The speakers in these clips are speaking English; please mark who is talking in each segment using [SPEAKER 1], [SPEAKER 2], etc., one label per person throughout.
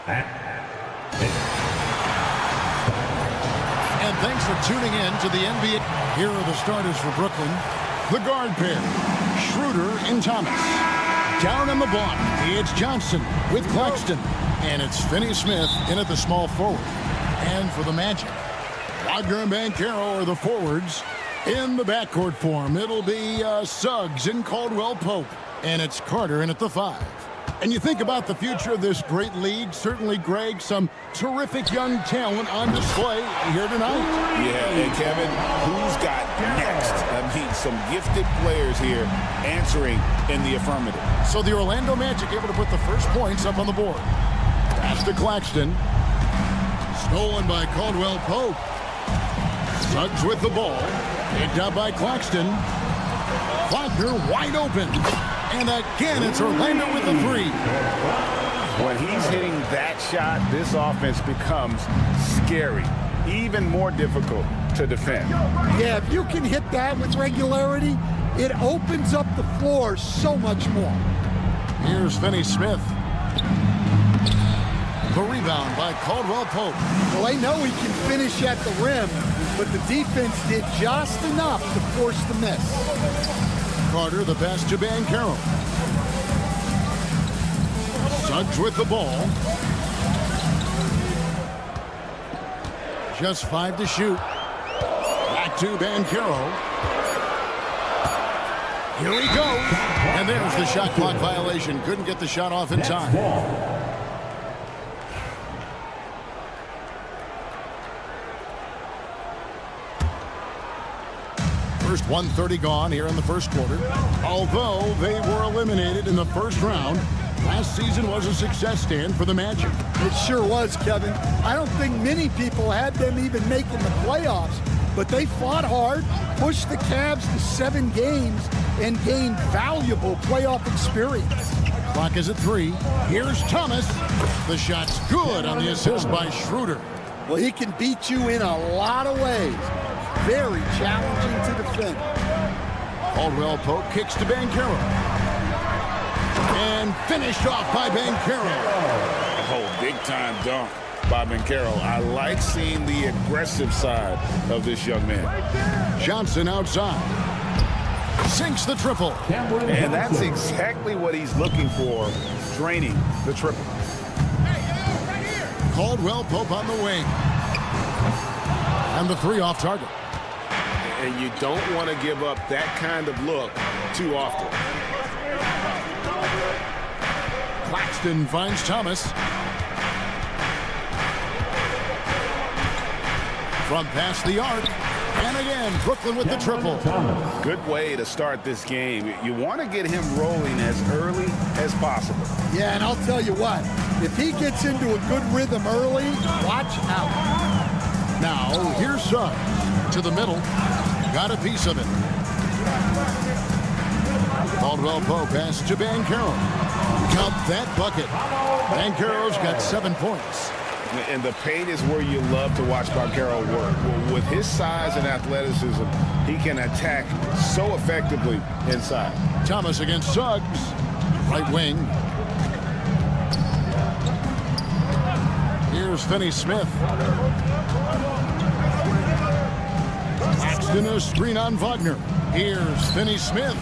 [SPEAKER 1] And thanks for tuning in to the NBA. Here are the starters for Brooklyn. The guard pair, Schroeder and Thomas. Down on the block, it's Johnson with Claxton. And it's Finney-Smith in at the small forward. And for the Magic, Wagner and Banchero are the forwards. In the backcourt form, it'll be Suggs and Caldwell-Pope. And it's Carter in at the 5. And you think about the future of this great league, certainly, Greg, some terrific young talent on display here tonight.
[SPEAKER 2] Yeah, and Kevin, who's got next? I mean, some gifted players here answering in the affirmative.
[SPEAKER 1] So the Orlando Magic able to put the first points up on the board. Pass to Claxton. Stolen by Caldwell-Pope. Suggs with the ball. Picked up by Claxton. Wagner wide open. And again, it's Orlando with the 3.
[SPEAKER 2] When he's hitting that shot, this offense becomes scary, even more difficult to defend.
[SPEAKER 3] Yeah, if you can hit that with regularity, it opens up the floor so much more.
[SPEAKER 1] Here's Finney-Smith. The rebound by Caldwell-Pope.
[SPEAKER 3] Well, they know he can finish at the rim, but the defense did just enough to force the miss.
[SPEAKER 1] Carter, the pass to Banchero. Suggs with the ball. Just 5 to shoot. Back to Banchero. Here he goes. And there's the shot clock violation. Couldn't get the shot off in time. First 1:30 gone here in the first quarter. Although they were eliminated in the first round, last season was a success stand for the Magic.
[SPEAKER 3] It sure was, Kevin. I don't think many people had them even making the playoffs, but they fought hard, pushed the Cavs to 7 games, and gained valuable playoff experience.
[SPEAKER 1] Clock is at 3. Here's Thomas. The shot's good on the assist by Schroeder.
[SPEAKER 3] Well, he can beat you in a lot of ways. Very challenging to defend.
[SPEAKER 1] Caldwell-Pope kicks to Banchero. And finished off by Banchero.
[SPEAKER 2] Oh, big-time dunk by Banchero. I like seeing the aggressive side of this young man.
[SPEAKER 1] Johnson outside. Sinks the triple.
[SPEAKER 2] And that's exactly what he's looking for, draining the triple.
[SPEAKER 1] Caldwell-Pope on the wing. And the 3 off target.
[SPEAKER 2] And you don't want to give up that kind of look too often.
[SPEAKER 1] Claxton finds Thomas. From past the arc. And again, Brooklyn with the triple.
[SPEAKER 2] Good way to start this game. You want to get him rolling as early as possible.
[SPEAKER 3] Yeah, and I'll tell you what, if he gets into a good rhythm early, watch out.
[SPEAKER 1] Now, here's Suggs to the middle. Got a piece of it. Caldwell-Pope pass to Banchero. Count that bucket. Banchero's got 7 points.
[SPEAKER 2] And the paint is where you love to watch Banchero work. With his size and athleticism, he can attack so effectively inside.
[SPEAKER 1] Thomas against Suggs. Right wing. Here's Finney-Smith. Claxton a screen on Wagner. Here's Finney-Smith.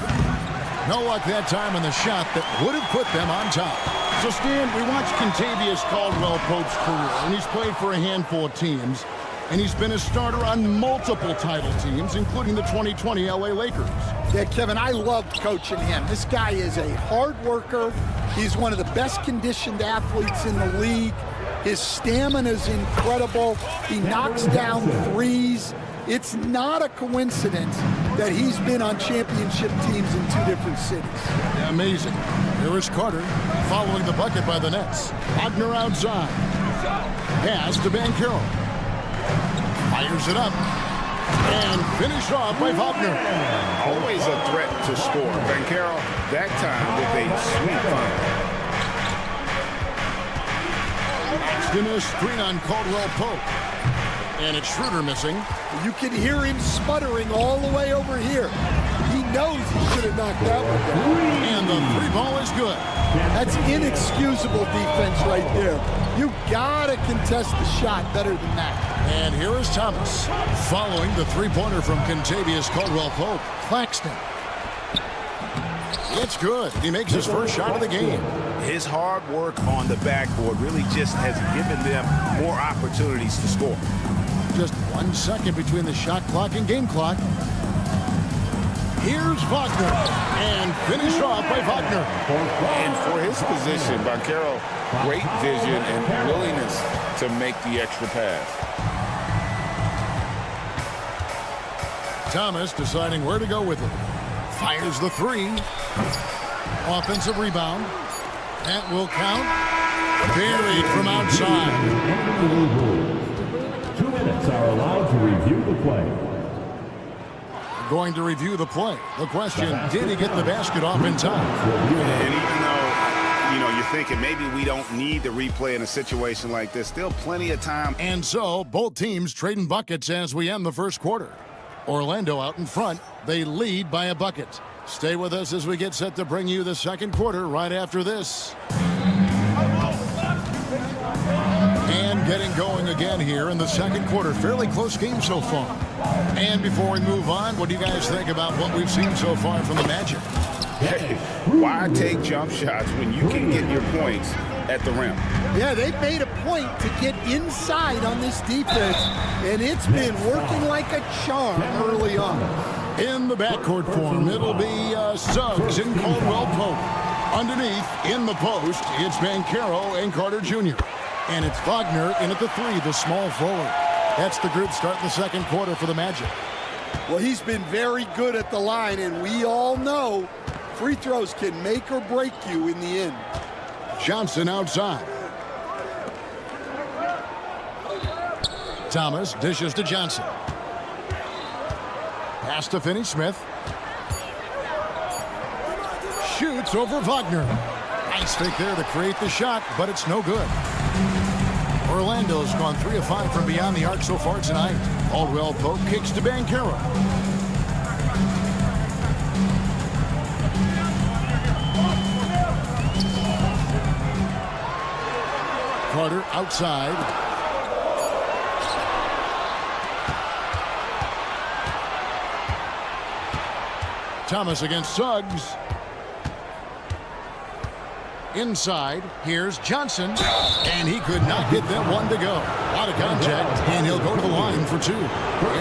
[SPEAKER 1] No luck that time on the shot that would have put them on top. So, Stan, we watched Kentavious Caldwell-Pope's career, and he's played for a handful of teams, and he's been a starter on multiple title teams, including the 2020 LA Lakers.
[SPEAKER 3] Yeah, Kevin, I loved coaching him. This guy is a hard worker. He's one of the best conditioned athletes in the league. His stamina is incredible. He knocks down threes. It's not a coincidence that he's been on championship teams in 2 different cities.
[SPEAKER 1] Yeah, amazing. Here is Carter following the bucket by the Nets. Wagner outside. Pass to Banchero. Fires it up. And finished off by Wagner.
[SPEAKER 2] Always a threat to score. Banchero, that time with a sweet find.
[SPEAKER 1] Paxton a screen on Caldwell-Pope. And it's Schroeder missing.
[SPEAKER 3] You can hear him sputtering all the way over here. He knows he should have knocked that one down.
[SPEAKER 1] And the three ball is good.
[SPEAKER 3] That's inexcusable defense right there. You gotta contest the shot better than that.
[SPEAKER 1] And here is Thomas following the three-pointer from Contavious Caldwell-Pope. Claxton. It's good. He makes his first shot of the game.
[SPEAKER 2] His hard work on the backboard really just has given them more opportunities to score.
[SPEAKER 1] Just 1 second between the shot clock and game clock. Here's Wagner, and finished off by Wagner.
[SPEAKER 2] And for his position, Banchero, great vision and willingness to make the extra pass.
[SPEAKER 1] Thomas deciding where to go with it. Fires the three. Offensive rebound. That will count. Buried from outside.
[SPEAKER 4] 2 minutes are allowed to review the play.
[SPEAKER 1] Going to review the play. The question, did he get the basket off in time?
[SPEAKER 2] And even though, you're thinking maybe we don't need the replay in a situation like this, still plenty of time.
[SPEAKER 1] And so, both teams trading buckets as we end the first quarter. Orlando out in front. They lead by a bucket. Stay with us as we get set to bring you the second quarter right after this. And getting going again here in the second quarter. Fairly close game so far. And before we move on, what do you guys think about what we've seen so far from the Magic?
[SPEAKER 2] Hey, why take jump shots when you can get your points at the rim?
[SPEAKER 3] Yeah, they've made a point to get inside on this defense, and it's been working like a charm early on.
[SPEAKER 1] In the backcourt form, it'll be Suggs and Caldwell-Pope. Underneath, in the post, it's Banchero and Carter Jr. And it's Wagner in at the three, the small forward. That's the group starting the second quarter for the Magic.
[SPEAKER 3] Well, he's been very good at the line, and we all know free throws can make or break you in the end.
[SPEAKER 1] Johnson outside. Thomas dishes to Johnson. Pass to Finney-Smith. Shoots over Wagner. Nice fake there to create the shot, but it's no good. Orlando's gone 3 of 5 from beyond the arc so far tonight. Caldwell-Pope kicks to Banchero. Carter outside. Thomas against Suggs. Inside, here's Johnson, and he could not get that one to go. A lot of contact, and he'll go to the line for 2.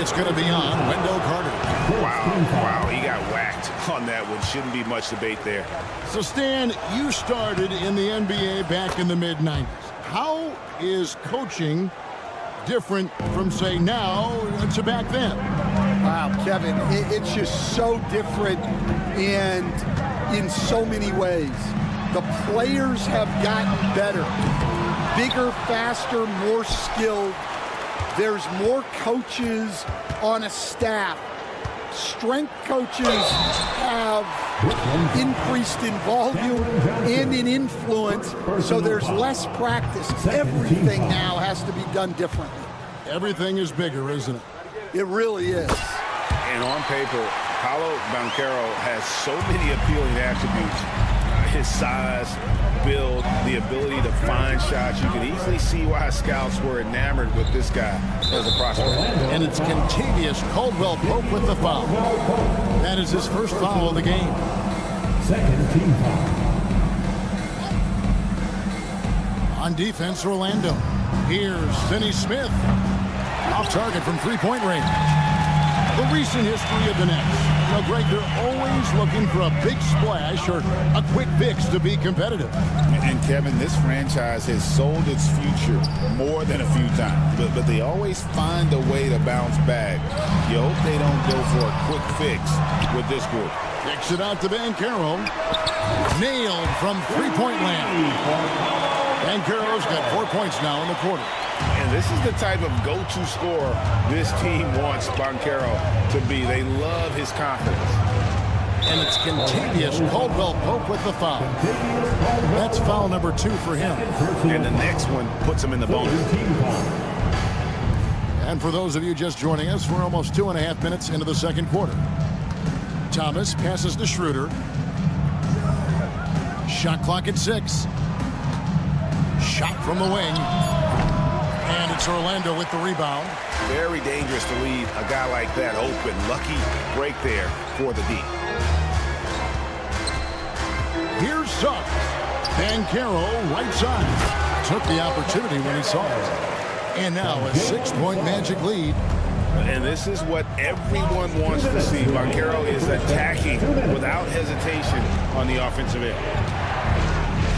[SPEAKER 1] It's going to be on Wendell Carter.
[SPEAKER 2] Wow, he got whacked on that one. Shouldn't be much debate there.
[SPEAKER 1] So, Stan, you started in the NBA back in the mid-90s. How is coaching different from, say, now to back then?
[SPEAKER 3] Wow, Kevin, it's just so different and in so many ways. The players have gotten better, bigger, faster, more skilled. There's more coaches on a staff. Strength coaches have increased in volume and in influence, so there's less practice. Everything now has to be done differently.
[SPEAKER 1] Everything is bigger, isn't it?
[SPEAKER 3] It really is.
[SPEAKER 2] And on paper, Paolo Banchero has so many appealing attributes. His size, build, the ability to find shots. You can easily see why scouts were enamored with this guy as a prospect.
[SPEAKER 1] And it's Contavious Caldwell-Pope with the foul. That is his first foul of the game.
[SPEAKER 4] Second team foul.
[SPEAKER 1] On defense, Orlando. Here's Finney-Smith. Off target from three-point range. The recent history of the Nets. Greg, they're always looking for a big splash or a quick fix to be competitive.
[SPEAKER 2] And Kevin, this franchise has sold its future more than a few times, but they always find a way to bounce back. You hope they don't go for a quick fix with this group.
[SPEAKER 1] Kicks it out to Banchero. Nailed from three-point land. Banchero's got 4 points now in the quarter.
[SPEAKER 2] And this is the type of go-to scorer this team wants Banchero to be. They love his confidence.
[SPEAKER 1] And it's Contavious Caldwell-Pope with the foul. That's foul number 2 for him.
[SPEAKER 2] And the next one puts him in the bonus. And
[SPEAKER 1] for those of you just joining us, we're almost 2.5 minutes into the second quarter. Thomas passes to Schroeder. Shot clock at 6. Shot from the wing. And it's Orlando with the rebound.
[SPEAKER 2] Very dangerous to leave a guy like that open. Lucky break there for the D.
[SPEAKER 1] Here's Suggs. Banchero, right side. Took the opportunity when he saw it. And now a 6-point Magic lead.
[SPEAKER 2] And this is what everyone wants to see. Banchero is attacking without hesitation on the offensive end.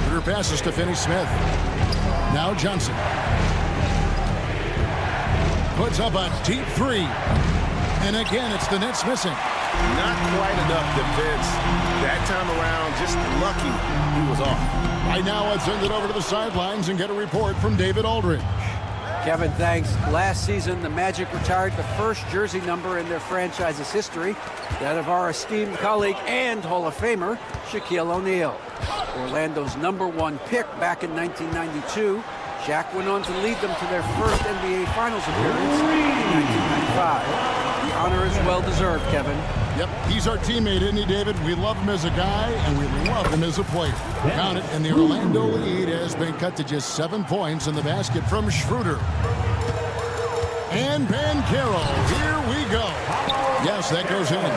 [SPEAKER 1] Schroeder passes to Finney-Smith. Now Johnson. Puts up a deep 3. And again, it's the Nets missing.
[SPEAKER 2] Not quite enough defense. That time around, just lucky he was off.
[SPEAKER 1] Right now, let's send it over to the sidelines and get a report from David Aldridge.
[SPEAKER 5] Kevin, thanks. Last season, the Magic retired the first jersey number in their franchise's history, that of our esteemed colleague and Hall of Famer, Shaquille O'Neal. Orlando's #1 pick back in 1992, Shaq went on to lead them to their first NBA Finals appearance in 1995. The honor is well-deserved, Kevin.
[SPEAKER 1] Yep, he's our teammate, isn't he, David? We love him as a guy, and we love him as a player. Count it, and the Orlando lead has been cut to just 7 points in the basket from Schroeder. And Banchero, here we go. Yes, that goes in.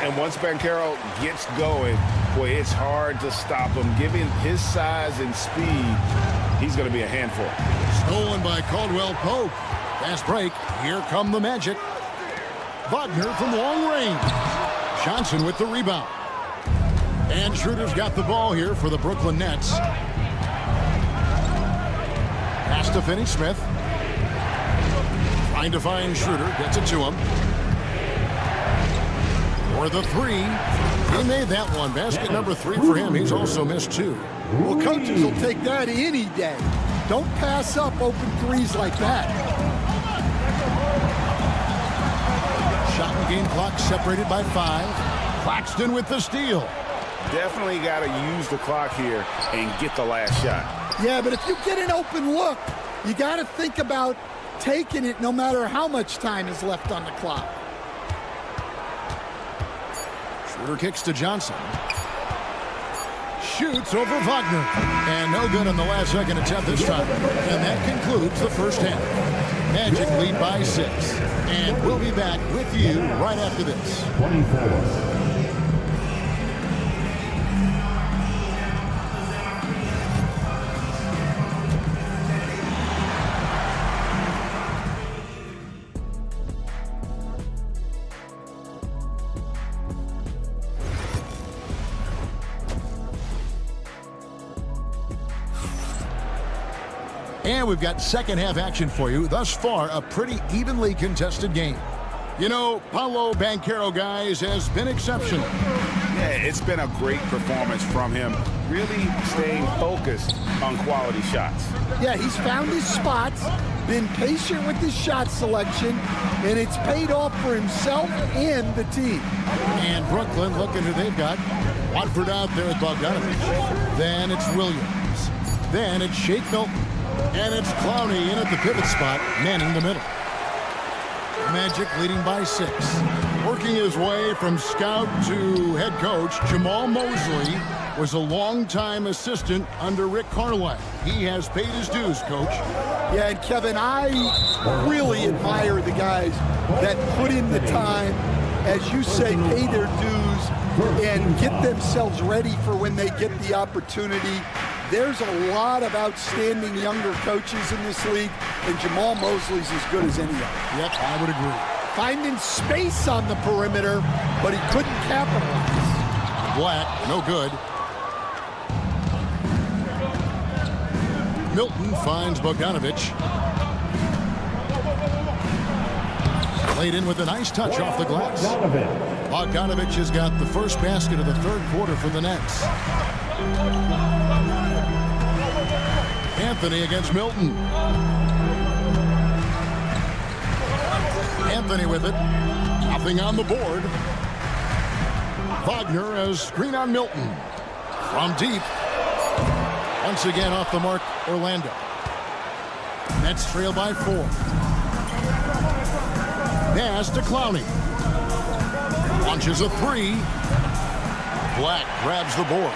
[SPEAKER 2] And once Banchero gets going, boy, it's hard to stop him. Given his size and speed, he's going to be a handful.
[SPEAKER 1] Stolen by Caldwell Pope. Fast break. Here come the Magic. Wagner from long range. Johnson with the rebound. And Schroeder's got the ball here for the Brooklyn Nets. Pass to Finney-Smith. Trying to find Schroeder. Gets it to him. For the 3. He made that one. Basket number 3 for him. He's also missed 2.
[SPEAKER 3] Well, coaches will take that any day. Don't pass up open threes like that.
[SPEAKER 1] Shot and game clock separated by 5. Claxton with the steal.
[SPEAKER 2] Definitely got to use the clock here and get the last shot.
[SPEAKER 3] Yeah, but if you get an open look, you got to think about taking it no matter how much time is left on the clock.
[SPEAKER 1] Schroeder kicks to Johnson. Shoots over Wagner. And no good on the last second attempt this time. And that concludes the first half. Magic lead by 6. And we'll be back with you right after this.
[SPEAKER 4] 24.
[SPEAKER 1] And we've got second half action for you. Thus far, a pretty evenly contested game. You know, Paolo Banchero, guys, has been exceptional.
[SPEAKER 2] Yeah, it's been a great performance from him. Really staying focused on quality shots.
[SPEAKER 3] Yeah, he's found his spots, been patient with his shot selection, and it's paid off for himself and the team.
[SPEAKER 1] And Brooklyn, looking who they've got. Watford out there with Bogdanovich. Then it's Williams. Then it's Shake Milton. And it's Clowney in at the pivot spot, manning the middle. Magic leading by 6. Working his way from scout to head coach, Jamal Mosley was a longtime assistant under Rick Carlisle. He has paid his dues, Coach.
[SPEAKER 3] Yeah, and Kevin, I really admire the guys that put in the time, as you say, pay their dues and get themselves ready for when they get the opportunity. There's a lot of outstanding younger coaches in this league, and Jamal Mosley's as good as any of them.
[SPEAKER 1] Yep, I would agree.
[SPEAKER 3] Finding space on the perimeter, but he couldn't capitalize.
[SPEAKER 1] Black, no good. Milton finds Bogdanovich. Laid in with a nice touch off the glass. Bogdanovich has got the first basket of the third quarter for the Nets. Anthony against Milton. Anthony with it. Nothing on the board. Wagner has screen on Milton. From deep. Once again off the mark, Orlando. Nets trail by 4. Pass to Clowney. Launches a three. Black grabs the board.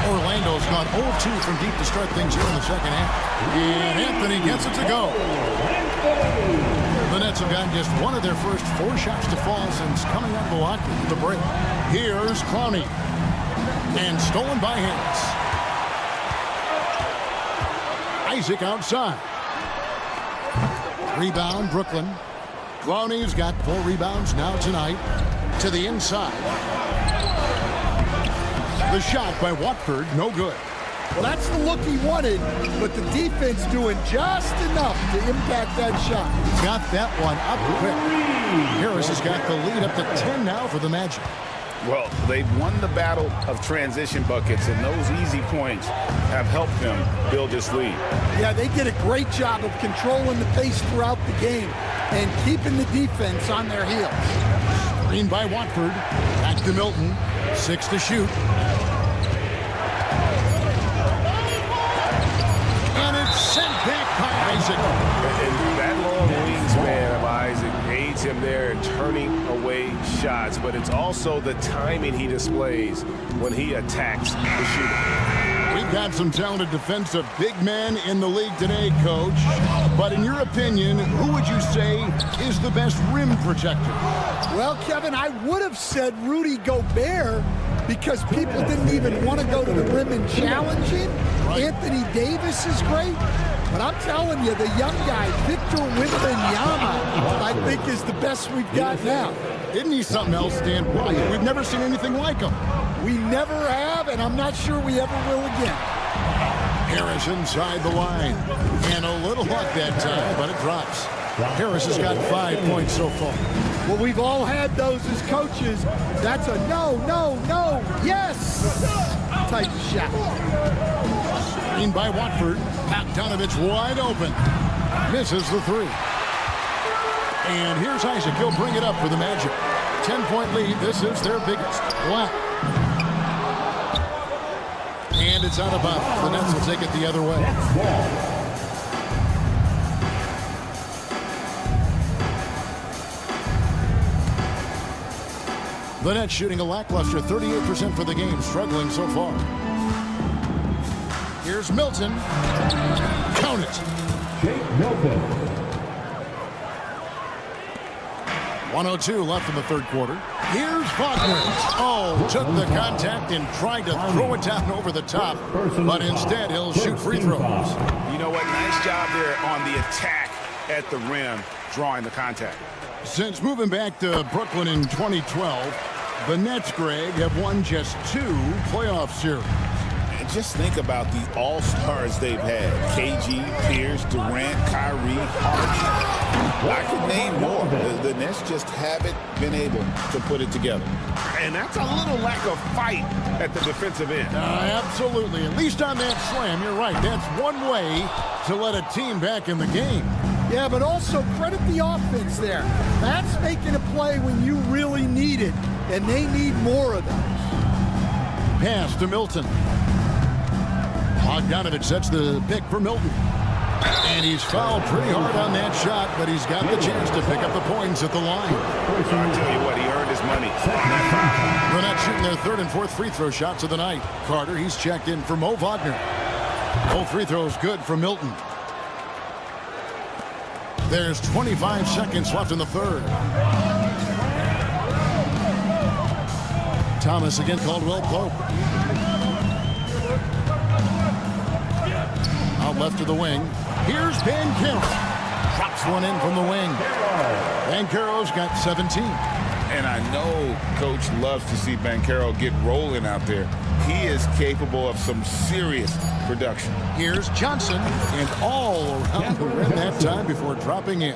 [SPEAKER 1] Orlando's gone 0-2 from deep to start things here in the second half. And Anthony gets it to go. The Nets have gotten just one of their first 4 shots to fall since coming out of the locker room at the break. Here's Clowney. And stolen by Harris. Isaac outside. Rebound, Brooklyn. Clowney's got 4 rebounds now tonight. To the inside. The shot by Watford, no good.
[SPEAKER 3] Well, that's the look he wanted, but the defense doing just enough to impact that shot.
[SPEAKER 1] Got that one up quick. Harris has got the lead up to 10 now for the Magic.
[SPEAKER 2] Well, they've won the battle of transition buckets, and those easy points have helped them build this lead.
[SPEAKER 3] Yeah, they did a great job of controlling the pace throughout the game and keeping the defense on their heels.
[SPEAKER 1] Screen by Watford. Back to Milton. 6 to shoot. And it's sent back by Isaac.
[SPEAKER 2] And that long wingspan of Isaac aids him there in turning away shots, but it's also the timing he displays when he attacks the shooter.
[SPEAKER 1] We've got some talented defensive big men in the league today, Coach. But in your opinion, who would you say is the best rim protector?
[SPEAKER 3] Well, Kevin, I would have said Rudy Gobert because people didn't even want to go to the rim and challenge him. Right. Anthony Davis is great. But I'm telling you, the young guy, Victor Wembanyama, I think is the best we've got now.
[SPEAKER 1] Isn't he something else, Dan? We've never seen anything like him.
[SPEAKER 3] We never have, and I'm not sure we ever will again.
[SPEAKER 1] Harris inside the line. And a little luck that time, but it drops. Harris has got 5 points so far.
[SPEAKER 3] Well, we've all had those as coaches. That's a no, yes type of shot.
[SPEAKER 1] Screen by Watford. Bogdanovich wide open. Misses the 3. And here's Isaac. He'll bring it up for the Magic. 10-point lead. This is their biggest. Black. And it's out of bounds. The Nets will take it the other way. The Nets shooting a lackluster 38% for the game, struggling so far. Here's Milton. Count it.
[SPEAKER 4] Jake Milton.
[SPEAKER 1] 1:02 left in the third quarter. Here's Wagner. Oh, took the contact and tried to throw it down over the top, but instead he'll shoot free throws.
[SPEAKER 2] You know what? Nice job there on the attack at the rim, drawing the contact.
[SPEAKER 1] Since moving back to Brooklyn in 2012, the Nets, Greg, have won just 2 playoff series.
[SPEAKER 2] And just think about the all-stars they've had. KG, Pierce, Durant, Kyrie, Hart. I could name more. The Nets just haven't been able to put it together. And that's a little lack of fight at the defensive end.
[SPEAKER 1] Absolutely. At least on that slam, you're right. That's one way to let a team back in the game.
[SPEAKER 3] Yeah, but also credit the offense there. That's making a play when you really need it, and they need more of those.
[SPEAKER 1] Pass to Milton. Bogdanovich sets the pick for Milton. And he's fouled pretty hard on that shot, but he's got the chance to pick up the points at the line.
[SPEAKER 2] I'll tell you what, he earned his money.
[SPEAKER 1] They're not shooting their 3rd and 4th free throw shots of the night. Carter, he's checked in for Mo Wagner. Both free throws good for Milton. There's 25 seconds left in the third. Thomas again, Caldwell Pope. Out left of the wing. Here's Banchero. Drops one in from the wing. Banchero's got 17.
[SPEAKER 2] And I know Coach loves to see Banchero get rolling out there. He is capable of some serious production.
[SPEAKER 1] Here's Johnson, and all around the rim that time before dropping in.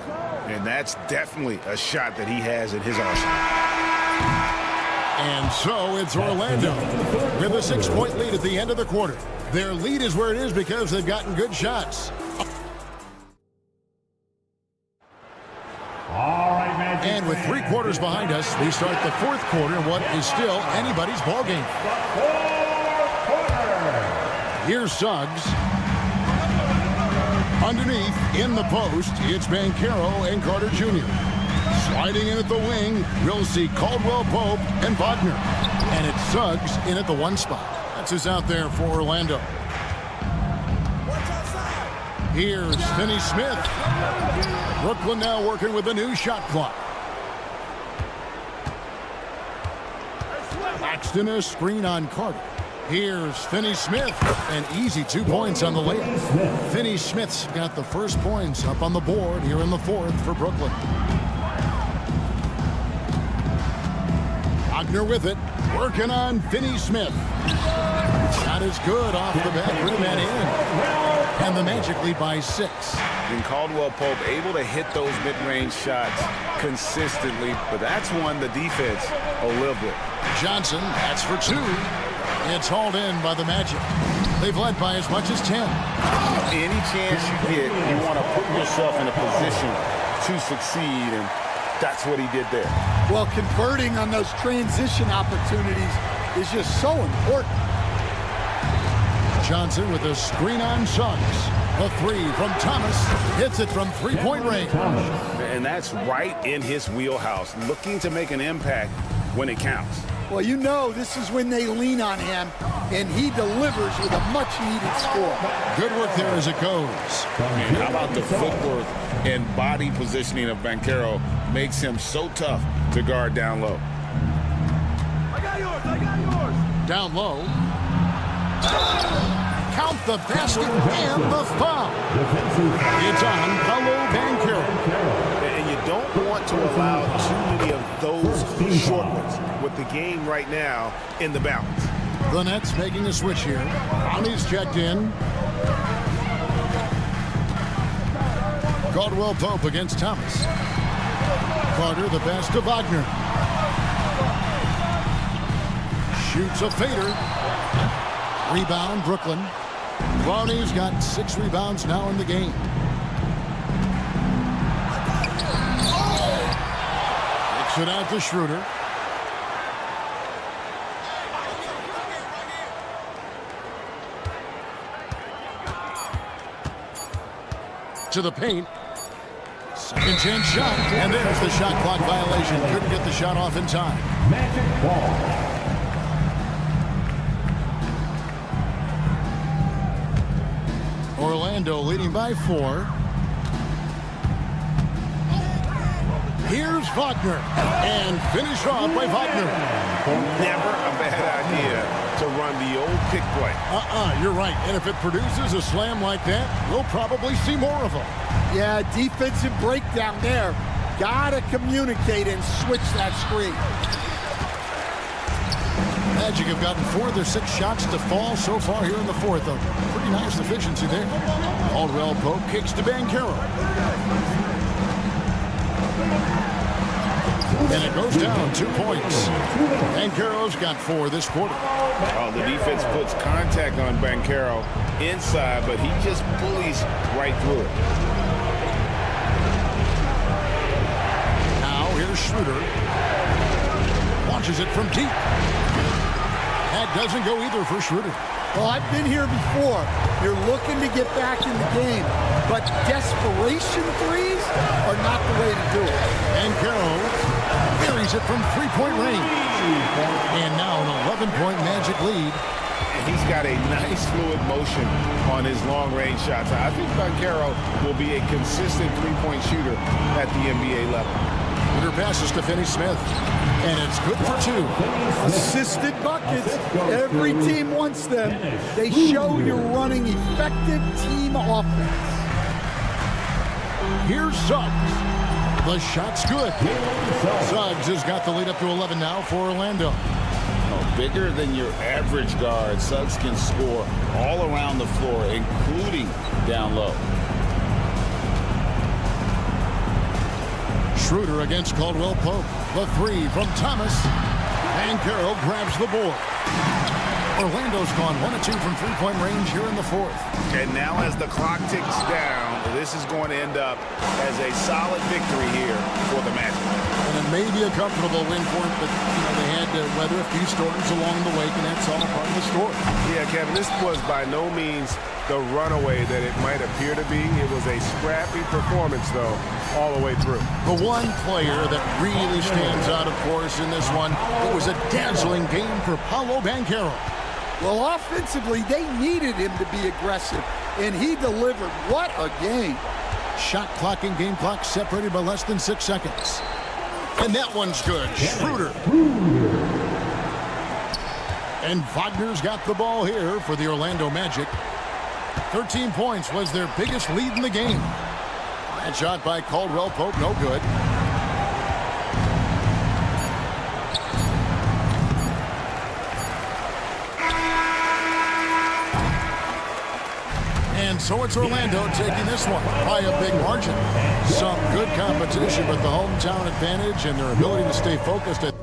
[SPEAKER 2] And that's definitely a shot that he has in his arsenal.
[SPEAKER 1] And so it's Orlando with a 6-point lead at the end of the quarter. Their lead is where it is because they've gotten good shots. And with 3 quarters behind us, we start the 4th quarter in what is still anybody's ballgame. Here's Suggs. Underneath, in the post, it's Banchero and Carter Jr. Sliding in at the wing, we'll see Caldwell Pope and Wagner. And it's Suggs in at the 1 spot. That's who's out there for Orlando. Here's Finney Smith. Brooklyn now working with a new shot clock. Claxton a screen on Carter. Here's Finney Smith. An easy 2 points on the layup. Finney Smith's got the first points up on the board here in the 4th for Brooklyn. Wagner with it. Working on Finney Smith. Shot is good off the back rim and in. And the Magic lead by 6.
[SPEAKER 2] And Caldwell Pope able to hit those mid-range shots consistently, but that's one the defense will live with.
[SPEAKER 1] Johnson, that's for 2. It's hauled in by the Magic. They've led by as much as 10.
[SPEAKER 2] Any chance you get, you want to put yourself in a position to succeed, and that's what he did there.
[SPEAKER 3] Well, converting on those transition opportunities is just so important.
[SPEAKER 1] Johnson with a screen on Suggs. A 3 from Thomas. Hits it from 3-point range.
[SPEAKER 2] And that's right in his wheelhouse, looking to make an impact when it counts.
[SPEAKER 3] Well, you know this is when they lean on him, and he delivers with a much-needed score.
[SPEAKER 1] Good work there as it goes.
[SPEAKER 2] And how about the footwork and body positioning of Banchero makes him so tough to guard down low.
[SPEAKER 6] I got yours.
[SPEAKER 1] Down low. Count the basket and the foul. It's on Paolo Banchero.
[SPEAKER 2] And you don't want to allow too many of those short ones with the game right now in the balance.
[SPEAKER 1] The Nets making a switch here. Brownie's checked in. Caldwell Pope against Thomas. Carter the pass to Wagner. Shoots a fader. Rebound, Brooklyn. Brownie's got 6 rebounds now in the game. Kicks it out to Schroeder. To the paint. Second chance shot. And there's the shot clock violation. Couldn't get the shot off in time.
[SPEAKER 4] Magic ball.
[SPEAKER 1] Orlando leading by 4. Here's Wagner. And finished off by Wagner.
[SPEAKER 2] Never a bad idea to run the old pick play.
[SPEAKER 1] You're right. And if it produces a slam like that, we'll probably see more of them.
[SPEAKER 3] Yeah, defensive breakdown there. Gotta communicate and switch that screen.
[SPEAKER 1] Magic have gotten 4 of their 6 shots to fall so far here in the 4th. A pretty nice efficiency there. Caldwell Pope kicks to Banchero. And it goes down 2 points. Banchero's got 4 this quarter.
[SPEAKER 2] Oh, the defense puts contact on Banchero inside, but he just bullies right through it.
[SPEAKER 1] Now here's Schroeder. Launches it from deep. That doesn't go either for Schroeder.
[SPEAKER 3] Well, I've been here before. You're looking to get back in the game, but desperation threes are not the way to do it.
[SPEAKER 1] And Carroll buries it from 3-point range. And now an 11-point Magic lead.
[SPEAKER 2] And he's got a nice fluid motion on his long-range shots. I think Banchero will be a consistent 3-point shooter at the NBA level.
[SPEAKER 1] Her passes to Finney Smith. And it's good for 2.
[SPEAKER 3] Assisted buckets. Every team wants them. They show you're running effective team offense.
[SPEAKER 1] Here's Suggs. The shot's good. Suggs has got the lead up to 11 now for Orlando.
[SPEAKER 2] Oh, bigger than your average guard, Suggs can score all around the floor, including down low.
[SPEAKER 1] Schroeder against Caldwell Pope. The 3 from Thomas. And Carroll grabs the board. Orlando's gone 1 of 2 from three-point range here in the fourth.
[SPEAKER 2] And now as the clock ticks down, this is going to end up as a solid victory here for the Magic.
[SPEAKER 1] And it may be a comfortable win for them, but they had to weather a few storms along the way, and that's all part of the story.
[SPEAKER 2] Yeah, Kevin, this was by no means the runaway that it might appear to be. It was a scrappy performance, though, all the way through.
[SPEAKER 1] The one player that really stands out, of course, in this one, it was a dazzling game for Paolo Banchero.
[SPEAKER 3] Well, offensively, they needed him to be aggressive, and he delivered. What a game.
[SPEAKER 1] Shot clock and game clock separated by less than 6 seconds. And that one's good. Schroeder. And Wagner's got the ball here for the Orlando Magic. 13 points was their biggest lead in the game. That shot by Caldwell Pope, no good. And so it's Orlando taking this one by a big margin. Some good competition, but the hometown advantage and their ability to stay focused at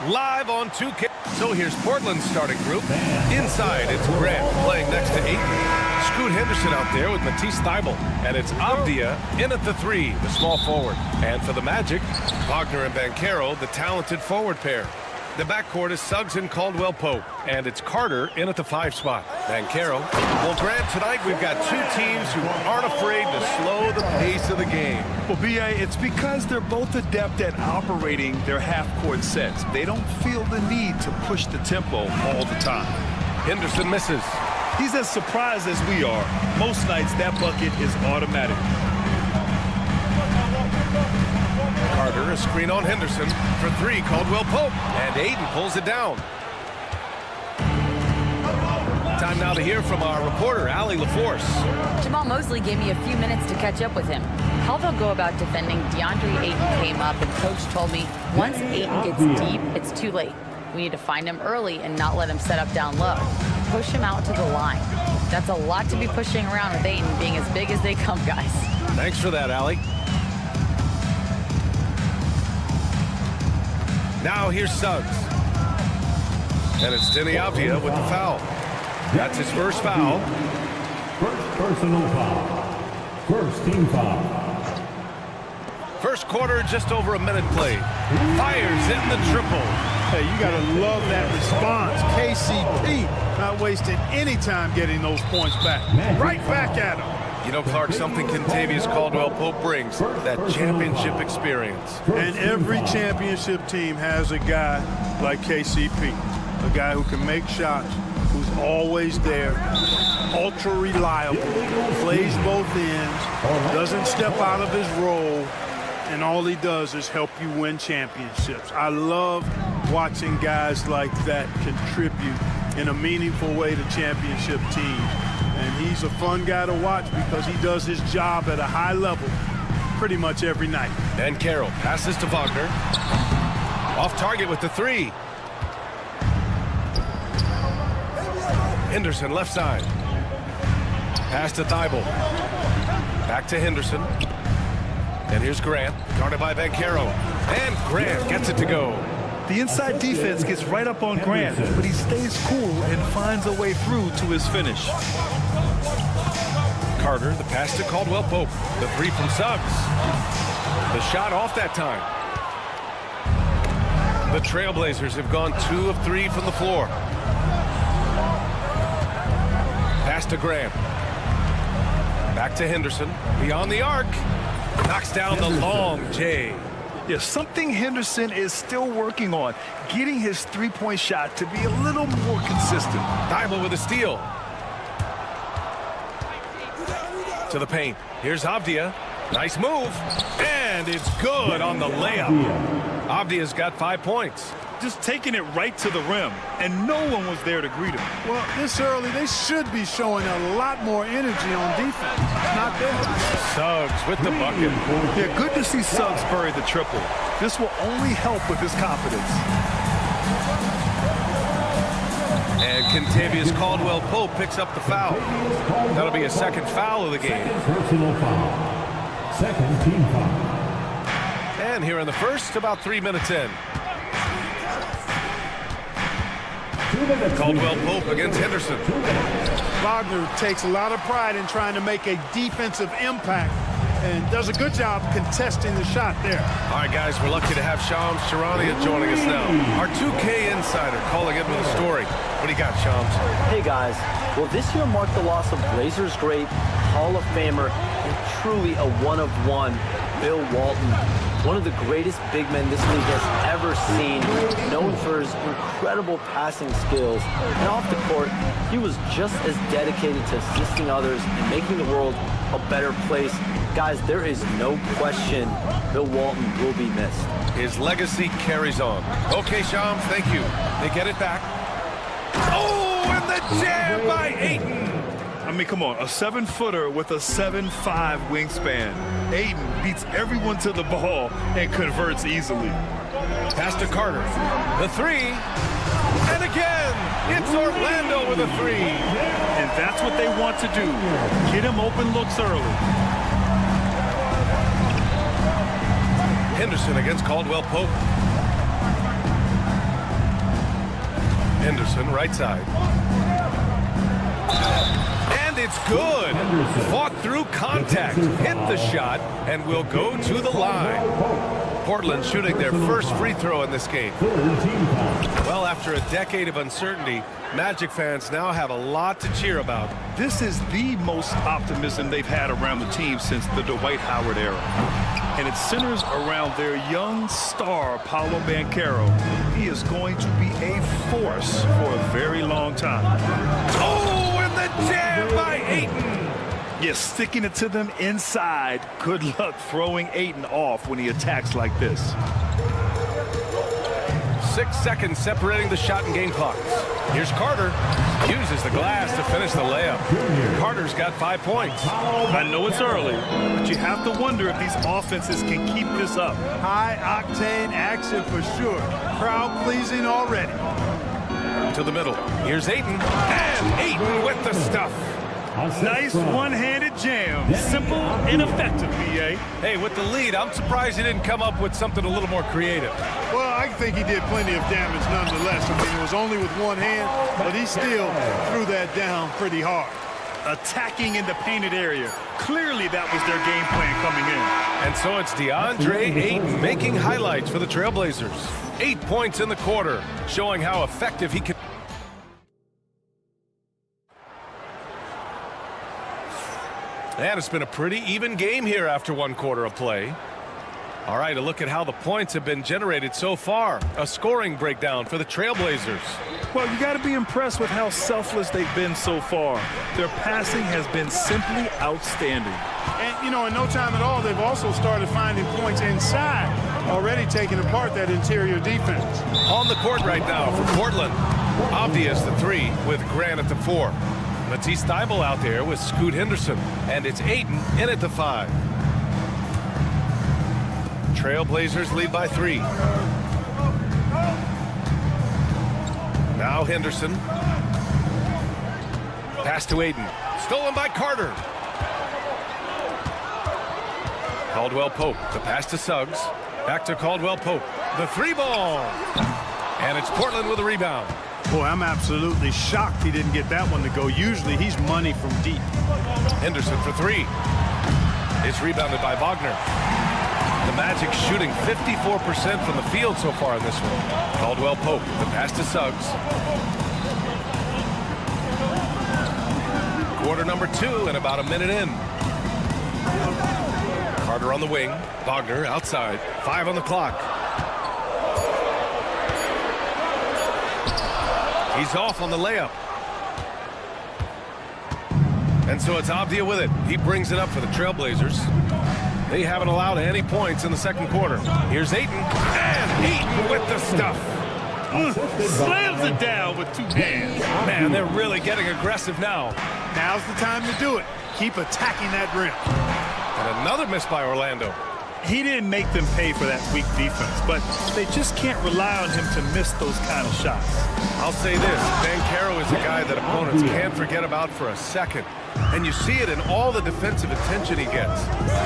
[SPEAKER 7] live on 2K. So here's Portland's starting group. Inside, it's Grant playing next to Ayton. Scoot Henderson out there with Matisse Thybulle. And it's Avdia in at the 3, the small forward. And for the Magic, Wagner and Banchero, the talented forward pair. The backcourt is Suggs and Caldwell-Pope, and it's Carter in at the 5 spot. Banchero. Well, Grant, tonight we've got two teams who aren't afraid to slow the pace of the game.
[SPEAKER 6] Well, B.A., it's because they're both adept at operating their half-court sets. They don't feel the need to push the tempo all the time.
[SPEAKER 7] Henderson misses.
[SPEAKER 6] He's as surprised as we are. Most nights, that bucket is automatic.
[SPEAKER 7] Carter, a screen on Henderson for 3, Caldwell-Pope, and Ayton pulls it down. Time now to hear from our reporter, Allie LaForce.
[SPEAKER 8] Jamal Mosley gave me a few minutes to catch up with him. How they'll go about defending DeAndre Ayton came up, and Coach told me once Ayton gets deep, it's too late. We need to find him early and not let him set up down low. Push him out to the line. That's a lot to be pushing around with Ayton being as big as they come, guys.
[SPEAKER 7] Thanks for that, Allie. Now here's Suggs. And it's Denny Avdia with the foul. That's his first foul.
[SPEAKER 4] First personal foul. First team foul.
[SPEAKER 7] First quarter, just over a minute played. Fires in the triple.
[SPEAKER 9] Hey, you got to love that response. KCP not wasting any time getting those points back. Right back at him.
[SPEAKER 7] You know, Clark, something Kentavious Caldwell-Pope brings, that championship experience.
[SPEAKER 9] And every championship team has a guy like KCP, a guy who can make shots, who's always there, ultra reliable, plays both ends, doesn't step out of his role, and all he does is help you win championships. I love watching guys like that contribute in a meaningful way to championship teams. And he's a fun guy to watch because he does his job at a high level pretty much every night.
[SPEAKER 7] And Carroll passes to Wagner. Off target with the 3. Henderson left side. Pass to Thybulle. Back to Henderson. And here's Grant, guarded by Banchero. And Grant gets it to go.
[SPEAKER 6] The inside defense gets right up on Grant, but he stays cool and finds a way through to his finish.
[SPEAKER 7] Carter, the pass to Caldwell-Pope. The 3 from Suggs. The shot off that time. The Trailblazers have gone 2 of 3 from the floor. Pass to Grant. Back to Henderson. Beyond the arc. Knocks down the long J.
[SPEAKER 6] Yeah, something Henderson is still working on, getting his three-point shot to be a little more consistent.
[SPEAKER 7] Thybulle with a steal. To the paint. Here's Avdia. Nice move. And it's good on the layup. Avdia's got 5 points.
[SPEAKER 6] Just taking it right to the rim, and no one was there to greet him.
[SPEAKER 9] Well, this early, they should be showing a lot more energy on defense. Not there.
[SPEAKER 7] Suggs with the bucket.
[SPEAKER 6] Yeah, good to see Suggs bury the triple. This will only help with his confidence.
[SPEAKER 7] And Kentavious Caldwell-Pope picks up the foul. That'll be a second foul of the game.
[SPEAKER 4] Personal foul. Second team foul.
[SPEAKER 7] And here in the first, about 3 minutes in. Caldwell-Pope against Henderson.
[SPEAKER 9] Wagner takes a lot of pride in trying to make a defensive impact and does a good job contesting the shot there.
[SPEAKER 7] All right, guys, we're lucky to have Shams Charania joining us now. Our 2K insider calling in with a story. What do you got, Shams?
[SPEAKER 10] Hey, guys. Well, this year marked the loss of Blazers great, Hall of Famer, and truly a one-of-one, Bill Walton. One of the greatest big men this league has ever seen, known for his incredible passing skills. And off the court, he was just as dedicated to assisting others and making the world a better place. Guys, there is no question Bill Walton will be missed.
[SPEAKER 7] His legacy carries on. Okay, Shams, thank you. They get it back. Oh, and the jam by Ayton.
[SPEAKER 6] I mean, come on, a 7-footer with a 7'5" wingspan. Ayton beats everyone to the ball and converts easily.
[SPEAKER 7] Pass to Carter. The 3. And again, it's Orlando with a 3.
[SPEAKER 6] And that's what they want to do. Get him open looks early.
[SPEAKER 7] Henderson against Caldwell-Pope. Henderson, right side. And it's good. Fought through contact, hit the shot, and will go to the line. Portland shooting their first free throw in this game. Well, after a decade of uncertainty, Magic fans now have a lot to cheer about.
[SPEAKER 6] This is the most optimism they've had around the team since the Dwight Howard era. And it centers around their young star, Paolo Banchero. He is going to be a force for a very long time.
[SPEAKER 7] Oh, and the jam by Ayton.
[SPEAKER 6] Yeah, sticking it to them inside. Good luck throwing Ayton off when he attacks like this.
[SPEAKER 7] 6 seconds separating the shot and game clocks. Here's Carter. Uses the glass to finish the layup. Carter's got 5 points.
[SPEAKER 6] I know it's early, but you have to wonder if these offenses can keep this up.
[SPEAKER 9] High-octane action for sure. Crowd-pleasing already.
[SPEAKER 7] To the middle. Here's Ayton. And Ayton with the stuff.
[SPEAKER 6] Nice one-handed jam. Simple and effective, B.A.
[SPEAKER 7] Hey, with the lead, I'm surprised he didn't come up with something a little more creative.
[SPEAKER 9] Well, I think he did plenty of damage nonetheless. I mean, it was only with one hand, but he still threw that down pretty hard.
[SPEAKER 6] Attacking in the painted area. Clearly that was their game plan coming in.
[SPEAKER 7] And so it's DeAndre Ayton making highlights for the Trailblazers. 8 points in the quarter, showing how effective he can. And it's been a pretty even game here after 1 quarter of play. All right, a look at how the points have been generated so far. A scoring breakdown for the Trailblazers.
[SPEAKER 6] Well, you got to be impressed with how selfless they've been so far. Their passing has been simply outstanding.
[SPEAKER 9] And, you know, in no time at all, they've also started finding points inside, already taking apart that interior defense.
[SPEAKER 7] On the court right now for Portland. Obvious the 3 with Grant at the 4. Matisse Thybulle out there with Scoot Henderson. And it's Ayton in at the 5. Trailblazers lead by 3. Now Henderson. Pass to Ayton. Stolen by Carter. Caldwell Pope. The pass to Suggs. Back to Caldwell Pope. The 3 ball. And it's Portland with a rebound.
[SPEAKER 9] Boy, I'm absolutely shocked he didn't get that one to go. Usually he's money from deep.
[SPEAKER 7] Henderson for 3. It's rebounded by Wagner. The Magic shooting 54% from the field so far in this one. Caldwell Pope, the pass to Suggs. Quarter number 2 and about a minute in. Carter on the wing. Wagner outside. 5 on the clock. He's off on the layup. And so it's Avdia with it. He brings it up for the Trailblazers. They haven't allowed any points in the second quarter. Here's Ayton. And Ayton with the stuff.
[SPEAKER 6] Slams it down with 2 hands.
[SPEAKER 7] Man, they're really getting aggressive now.
[SPEAKER 9] Now's the time to do it. Keep attacking that rim.
[SPEAKER 7] And another miss by Orlando.
[SPEAKER 6] He didn't make them pay for that weak defense, but they just can't rely on him to miss those kind of shots.
[SPEAKER 7] I'll say this, Banchero is a guy that opponents can't forget about for a second. And you see it in all the defensive attention he gets.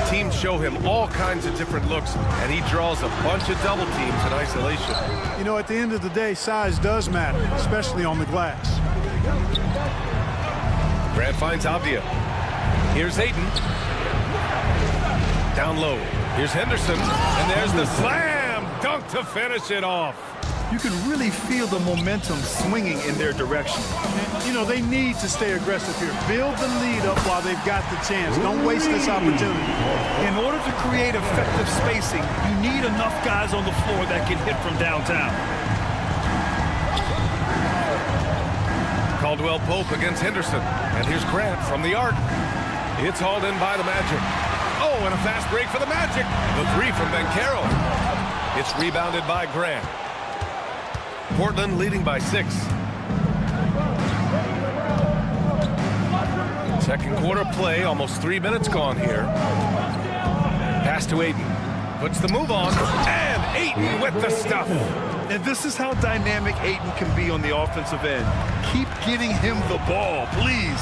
[SPEAKER 7] Teams show him all kinds of different looks, and he draws a bunch of double teams in isolation.
[SPEAKER 9] You know, at the end of the day, size does matter, especially on the glass.
[SPEAKER 7] Grant finds Avdia. Here's Ayton. Down low. Here's Henderson. And there's the slam dunk to finish it off.
[SPEAKER 6] You can really feel the momentum swinging in their direction.
[SPEAKER 9] And, you know, they need to stay aggressive here. Build the lead up while they've got the chance. Don't waste this opportunity.
[SPEAKER 6] In order to create effective spacing, you need enough guys on the floor that can hit from downtown.
[SPEAKER 7] Caldwell Pope against Henderson. And here's Grant from the arc. It's hauled in by the Magic. Oh, and a fast break for the Magic. The 3 from Banchero. It's rebounded by Grant. Portland leading by 6. Second quarter play, almost 3 minutes gone here. Pass to Ayton. Puts the move on. And Ayton with the stuff.
[SPEAKER 6] And this is how dynamic Ayton can be on the offensive end. Keep getting him the ball, please.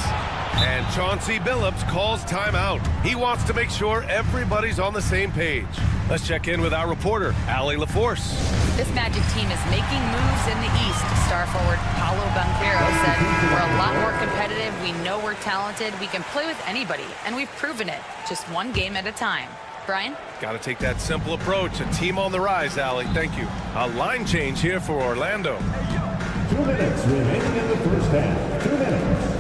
[SPEAKER 7] And Tonci Billups calls timeout. He wants to make sure everybody's on the same page. Let's check in with our reporter, Allie LaForce.
[SPEAKER 8] This Magic team is making moves in the East. Star forward Paolo Banchero said, "We're a lot more competitive. We know we're talented. We can play with anybody, and we've proven it. Just one game at a time." Brian?
[SPEAKER 7] Got to take that simple approach. A team on the rise, Allie. Thank you. A line change here for Orlando.
[SPEAKER 4] 2 minutes remaining in the first half. 2 minutes.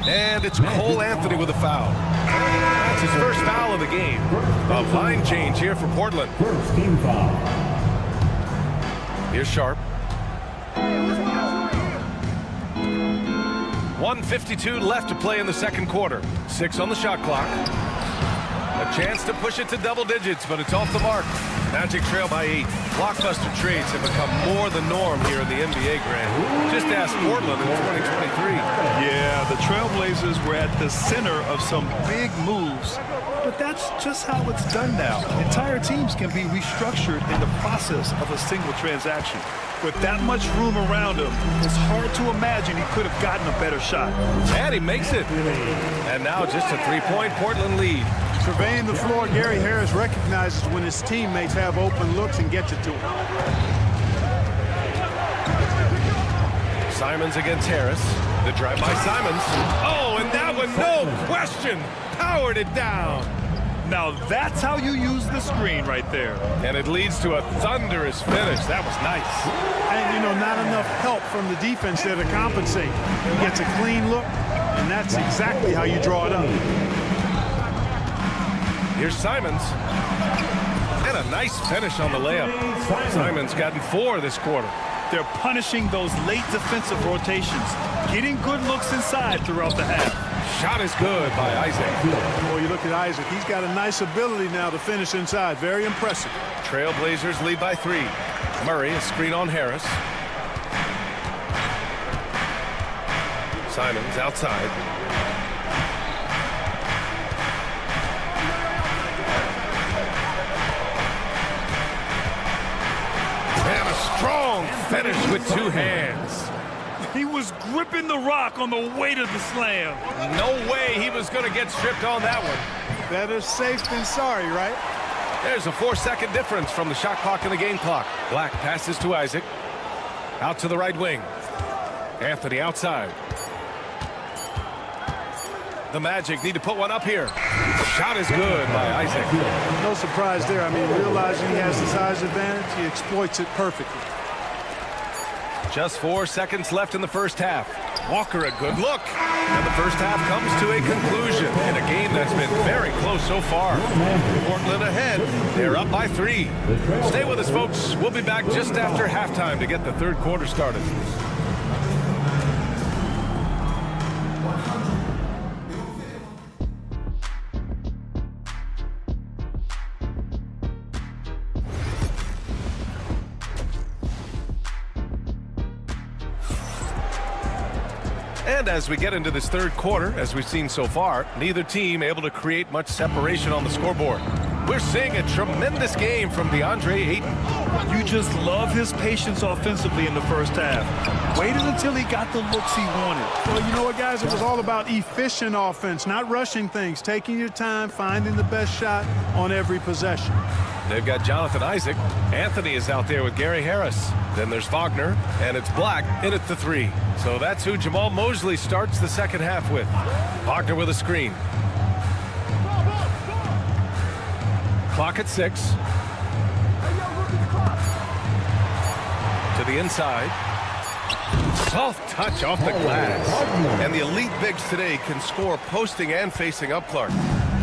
[SPEAKER 7] And it's Cole Anthony with a foul. That's his first foul of the game. A line change here for Portland.
[SPEAKER 4] First team foul.
[SPEAKER 7] Here's Sharp. 1:52 left to play in the second quarter. 6 on the shot clock. A chance to push it to double digits, but it's off the mark. Magic trail by 8. Blockbuster trades have become more the norm here in the NBA, Grant. Just ask Portland in 2023.
[SPEAKER 6] Yeah, the Trailblazers were at the center of some big moves, but that's just how it's done now. Entire teams can be restructured in the process of a single transaction. With that much room around him, it's hard to imagine he could have gotten a better shot.
[SPEAKER 7] And he makes it. And now just a 3-point Portland lead.
[SPEAKER 9] Surveying the floor, Gary Harris recognizes when his teammates have open looks and gets it to him.
[SPEAKER 7] Simons against Harris. The drive by Simons. Oh, and that one, no question, powered it down.
[SPEAKER 6] Now that's how you use the screen right there.
[SPEAKER 7] And it leads to a thunderous finish. That was nice.
[SPEAKER 9] And, you know, not enough help from the defense there to compensate. He gets a clean look, and that's exactly how you draw it up.
[SPEAKER 7] Here's Simons. And a nice finish on the layup. Simons gotten 4 this quarter.
[SPEAKER 6] They're punishing those late defensive rotations, getting good looks inside throughout the half.
[SPEAKER 7] Shot is good by Isaac.
[SPEAKER 9] Boy, you look at Isaac. He's got a nice ability now to finish inside. Very impressive.
[SPEAKER 7] Trailblazers lead by 3. Murray, a screen on Harris. Simons outside. And a strong finish with 2 hands.
[SPEAKER 6] He was gripping the rock on the weight of the slam.
[SPEAKER 7] No way he was going to get stripped on that one.
[SPEAKER 9] Better safe than sorry, right?
[SPEAKER 7] There's a 4-second difference from the shot clock and the game clock. Black passes to Isaac. Out to the right wing. Anthony outside. The Magic need to put one up here. Shot is good by Isaac.
[SPEAKER 9] No surprise there. I mean, realizing he has the size advantage, he exploits it perfectly.
[SPEAKER 7] Just 4 seconds left in the first half. Walker, a good look. And the first half comes to a conclusion in a game that's been very close so far. Portland ahead. They're up by 3. Stay with us, folks. We'll be back just after halftime to get the third quarter started. And as we get into this third quarter, as we've seen so far, neither team able to create much separation on the scoreboard. We're seeing a tremendous game from DeAndre Ayton.
[SPEAKER 6] You just love his patience offensively in the first half. Waited until he got the looks he wanted.
[SPEAKER 9] Well, you know what, guys? It was all about efficient offense, not rushing things, taking your time, finding the best shot on every possession.
[SPEAKER 7] They've got Jonathan Isaac. Anthony is out there with Gary Harris. Then there's Wagner, and it's Black in at the 3. So that's who Jamal Mosley starts the second half with. Wagner with a screen. Clock at 6. To the inside. Soft touch off the glass. And the elite bigs today can score posting and facing up Clark.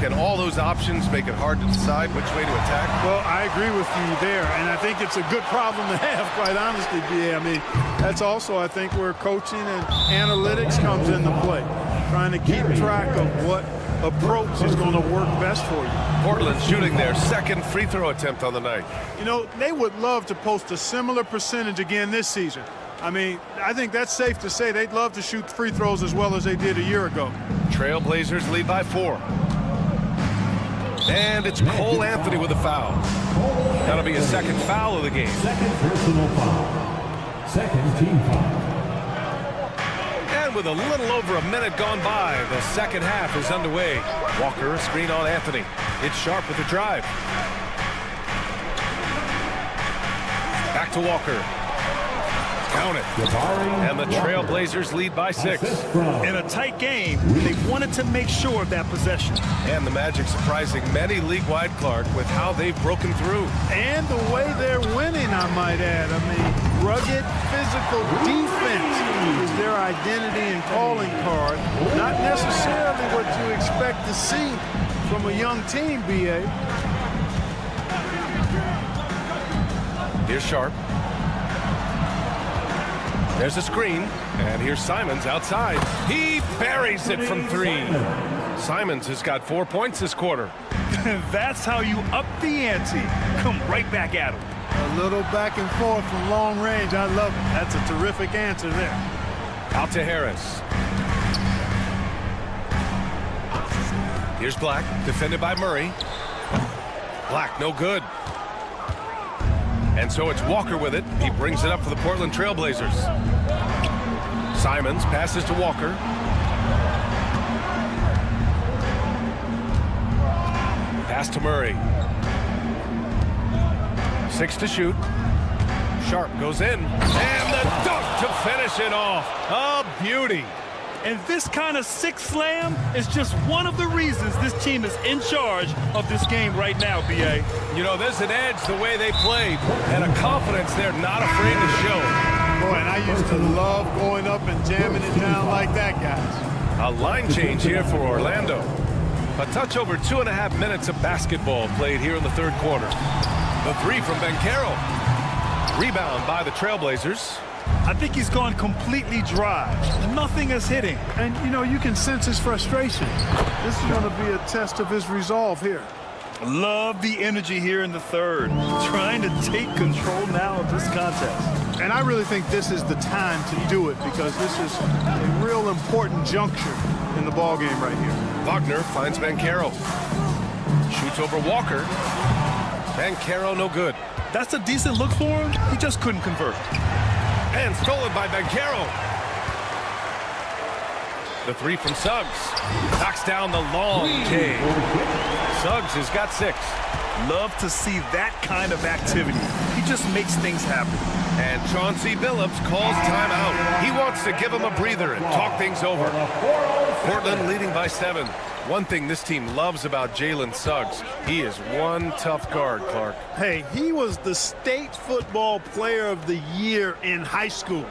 [SPEAKER 7] Can all those options make it hard to decide which way to attack?
[SPEAKER 9] Well, I agree with you there, and I think it's a good problem to have, quite honestly, B.A. I mean, that's also, I think, where coaching and analytics comes into play. Trying to keep track of what approach is going to work best for you.
[SPEAKER 7] Portland shooting their second free throw attempt on the night.
[SPEAKER 9] You know, they would love to post a similar percentage again this season. I mean, I think that's safe to say they'd love to shoot free throws as well as they did a year ago.
[SPEAKER 7] Trailblazers lead by 4. And it's Cole Anthony with a foul. That'll be his second foul of the game.
[SPEAKER 4] Second personal foul. Second team foul.
[SPEAKER 7] And And with a little over a minute gone by, the second half is underway. Walker, a screen on Anthony. It's Sharp with the drive. Back to Walker. Count it. And the Trailblazers lead by 6.
[SPEAKER 6] In a tight game, they wanted to make sure of that possession.
[SPEAKER 7] And the Magic surprising many league-wide, Clark, with how they've broken through.
[SPEAKER 9] And the way they're winning, I might add. I mean, rugged, physical defense is their identity and calling card. Not necessarily what you expect to see from a young team, B.A.
[SPEAKER 7] Here's Sharp. There's a screen, and here's Simons outside. He buries it from 3. Simons has got 4 points this quarter.
[SPEAKER 6] That's how you up the ante. Come right back at him.
[SPEAKER 9] A little back and forth from long range. I love it. That's a terrific answer there.
[SPEAKER 7] Out to Harris. Here's Black, defended by Murray. Black, no good. And so it's Walker with it. He brings it up for the Portland Trailblazers. Simons passes to Walker. Pass to Murray. 6 to shoot. Sharp goes in. And the dunk to finish it off. A beauty.
[SPEAKER 6] And this kind of six slam is just one of the reasons this team is in charge of this game right now, B.A.
[SPEAKER 7] You know, there's an edge the way they played and a confidence they're not afraid to show.
[SPEAKER 9] Boy, and I used to love going up and jamming it down like that, guys.
[SPEAKER 7] A line change here for Orlando. A touch over 2.5 minutes of basketball played here in the third quarter. The 3 from Banchero. Rebound by the Trailblazers.
[SPEAKER 6] I think he's gone completely dry. Nothing is hitting.
[SPEAKER 9] And, you know, you can sense his frustration. This is going to be a test of his resolve here.
[SPEAKER 6] Love the energy here in the third. Trying to take control now of this contest.
[SPEAKER 9] And I really think this is the time to do it because this is a real important juncture in the ballgame right here.
[SPEAKER 7] Wagner finds Banchero. Shoots over Walker. Banchero no good.
[SPEAKER 6] That's a decent look for him. He just couldn't convert.
[SPEAKER 7] And stolen by Banchero. The 3 from Suggs. Knocks down the long K. Suggs has got 6.
[SPEAKER 6] Love to see that kind of activity. He just makes things happen.
[SPEAKER 7] And Chauncey Billups calls timeout. He wants to give him a breather and talk things over. Portland leading by 7. One thing this team loves about Jalen Suggs, he is one tough guard, Clark.
[SPEAKER 9] Hey, he was the state football player of the year in high school.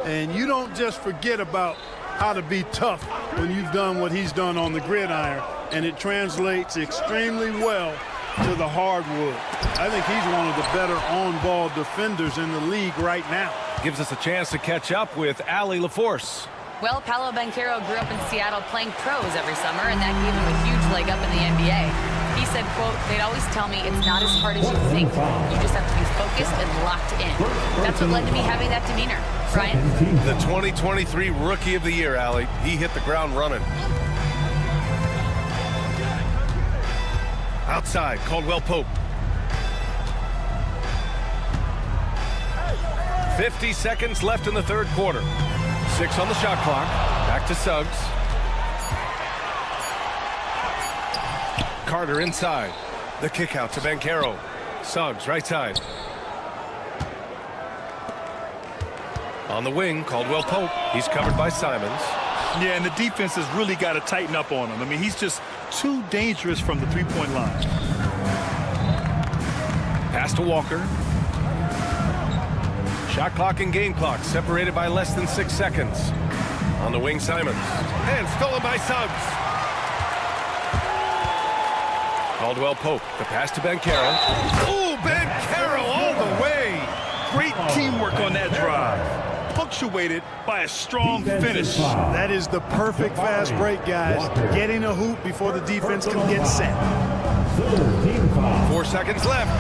[SPEAKER 9] And you don't just forget about how to be tough when you've done what he's done on the gridiron. And it translates extremely well to the hardwood. I think he's one of the better on-ball defenders in the league right now.
[SPEAKER 7] Gives us a chance to catch up with Allie LaForce.
[SPEAKER 8] Well, Paolo Banchero grew up in Seattle playing pros every summer, and that gave him a huge leg up in the NBA. He said, quote, "They'd always tell me it's not as hard as you think. You just have to be focused and locked in." That's what led to me having that demeanor. Brian?
[SPEAKER 7] The 2023 Rookie of the Year, Allie. He hit the ground running. Outside, Caldwell Pope. 50 seconds left in the third quarter. 6 on the shot clock. Back to Suggs. Carter inside. The kick out to Banchero. Suggs right side. On the wing, Caldwell Pope. He's covered by Simons.
[SPEAKER 6] Yeah, and the defense has really got to tighten up on him. I mean, he's just too dangerous from the three-point line.
[SPEAKER 7] Pass to Walker. Shot clock and game clock separated by less than 6 seconds. On the wing, Simons. And stolen by Suggs. Caldwell Pope. The pass to Banchero. Ooh, Banchero all the way.
[SPEAKER 6] Great teamwork on that drive. Punctuated by a strong finish.
[SPEAKER 9] That is the perfect fast break, guys. Getting a hoop before the defense can get set.
[SPEAKER 7] 4 seconds left.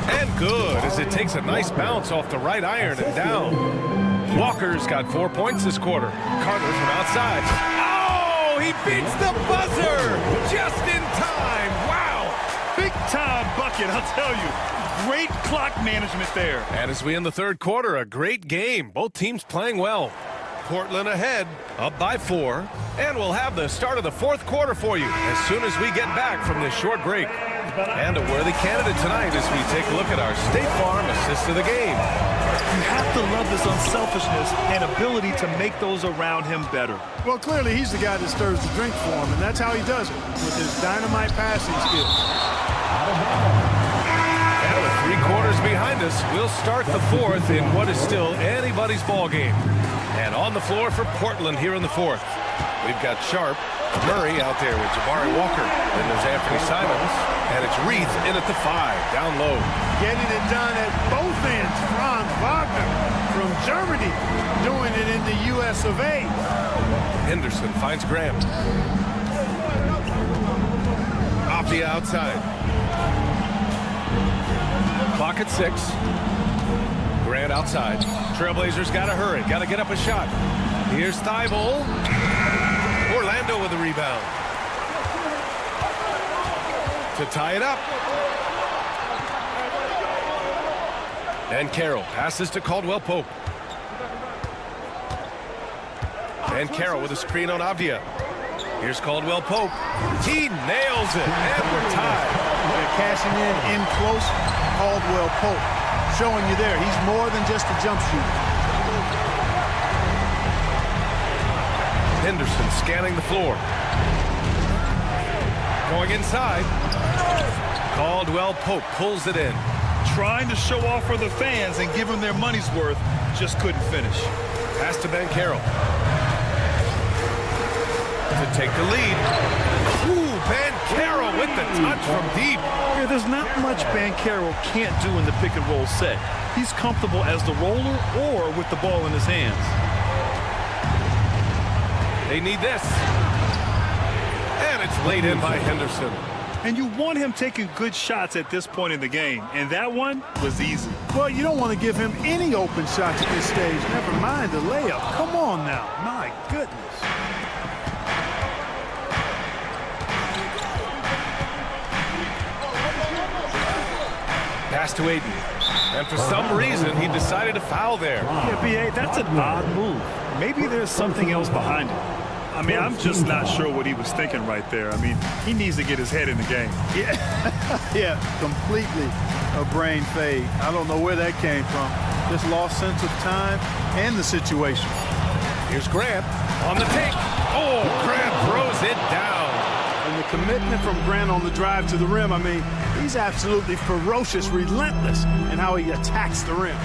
[SPEAKER 7] And good, as it takes a nice bounce off the right iron and down. Walker's got 4 points this quarter. Carter from outside. Oh, he beats the buzzer just in time. Wow.
[SPEAKER 6] Big time bucket, I'll tell you. Great clock management there.
[SPEAKER 7] And as we end the third quarter, a great game. Both teams playing well. Portland ahead, up by 4. And we'll have the start of the fourth quarter for you as soon as we get back from this short break. And a worthy candidate tonight as we take a look at our State Farm assist of the game.
[SPEAKER 6] You have to love his unselfishness and ability to make those around him better.
[SPEAKER 9] Well, clearly he's the guy that stirs the drink for him, and that's how he does it, with his dynamite passing skills.
[SPEAKER 7] And with 3 quarters behind us, we'll start the fourth in what is still anybody's ball game. And on the floor for Portland here in the fourth, we've got Sharp, Murray out there with Jabari Walker. Then there's Anthony Simons, and it's Reith in at the 5, down low.
[SPEAKER 9] Getting it done at both ends. Franz Wagner from Germany doing it in the US of A.
[SPEAKER 7] Henderson finds Graham. Avdia outside. Clock at 6. Grant outside. Trailblazers got to hurry. Got to get up a shot. Here's Thibault. Orlando with the rebound. To tie it up. And Carroll passes to Caldwell Pope. And Carroll with a screen on Avdia. Here's Caldwell Pope. He nails it. And we're tied.
[SPEAKER 9] They're cashing in close. Caldwell Pope showing you there. He's more than just a jump shooter.
[SPEAKER 7] Henderson scanning the floor. Going inside. Caldwell Pope pulls it in.
[SPEAKER 6] Trying to show off for the fans and give them their money's worth, just couldn't finish.
[SPEAKER 7] Pass to Ben Carroll. To take the lead. Ooh, Ben Carroll with the touch from deep.
[SPEAKER 6] Yeah, there's not much Ben Carroll can't do in the pick and roll set. He's comfortable as the roller or with the ball in his hands.
[SPEAKER 7] They need this. And it's laid in by Henderson.
[SPEAKER 6] And you want him taking good shots at this point in the game. And that one was easy.
[SPEAKER 9] Well, you don't want to give him any open shots at this stage. Never mind the layup. Come on now. My goodness.
[SPEAKER 7] Pass to Aiden. And for some reason, he decided to foul there.
[SPEAKER 6] Yeah, B.A., that's an odd move. Maybe there's something else behind it. I mean, I'm just not sure what he was thinking right there. I mean, he needs to get his head in the game.
[SPEAKER 9] Yeah, completely a brain fade. I don't know where that came from. Just lost sense of time and the situation.
[SPEAKER 7] Here's Grant on the take. Oh, Grant throws it down.
[SPEAKER 9] And the commitment from Grant on the drive to the rim, I mean, he's absolutely ferocious, relentless in how he attacks the rim.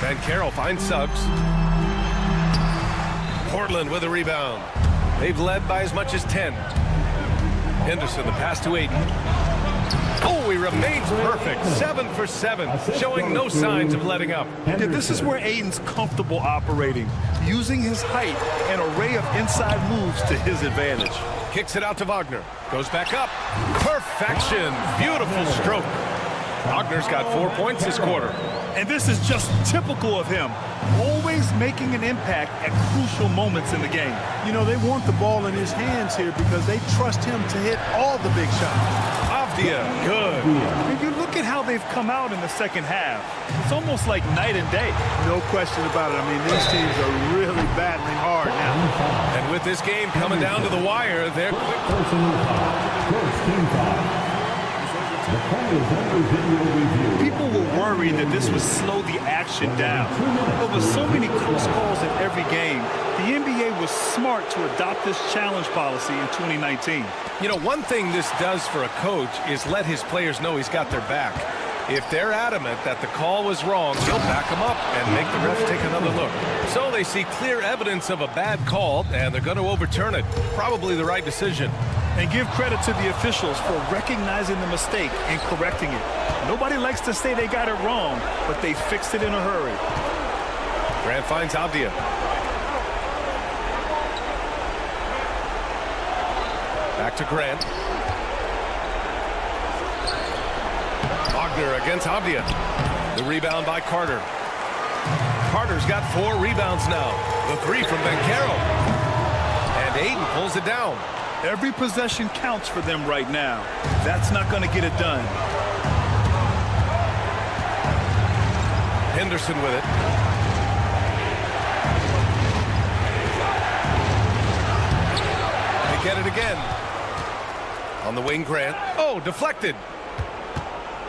[SPEAKER 7] Ben Carroll finds Suggs. Portland with a rebound. They've led by as much as 10. Henderson, the pass to Aiden. Oh, he remains perfect. 7 for 7, showing no signs of letting up.
[SPEAKER 6] Yeah, this is where Aiden's comfortable operating, using his height and array of inside moves to his advantage.
[SPEAKER 7] Kicks it out to Wagner. Goes back up. Perfection. Beautiful stroke. Wagner's got 4 points this quarter.
[SPEAKER 6] And this is just typical of him. Always making an impact at crucial moments in the game.
[SPEAKER 9] You know, they want the ball in his hands here because they trust him to hit all the big shots.
[SPEAKER 7] Avdia, good.
[SPEAKER 6] And you look at how they've come out in the second half. It's almost like night and day.
[SPEAKER 9] No question about it. I mean, these teams are really battling hard now.
[SPEAKER 7] And with this game coming down to the wire, they're quick.
[SPEAKER 4] First team foul. The call is under video review.
[SPEAKER 6] People were worried that this would slow the action down. But with so many close calls in every game, the NBA was smart to adopt this challenge policy in 2019.
[SPEAKER 7] You know, one thing this does for a coach is let his players know he's got their back. If they're adamant that the call was wrong, he'll back them up and make the ref take another look. So they see clear evidence of a bad call, and they're going to overturn it. Probably the right decision.
[SPEAKER 6] And give credit to the officials for recognizing the mistake and correcting it. Nobody likes to say they got it wrong, but they fixed it in a hurry.
[SPEAKER 7] Grant finds Avdia. Back to Grant. Wagner against Avdia. The rebound by Carter. Carter's got 4 rebounds now. The 3 from Ben Carroll. And Aiden pulls it down.
[SPEAKER 6] Every possession counts for them right now. That's not going to get it done.
[SPEAKER 7] Henderson with it. at it again. On the wing, Grant. Oh, deflected.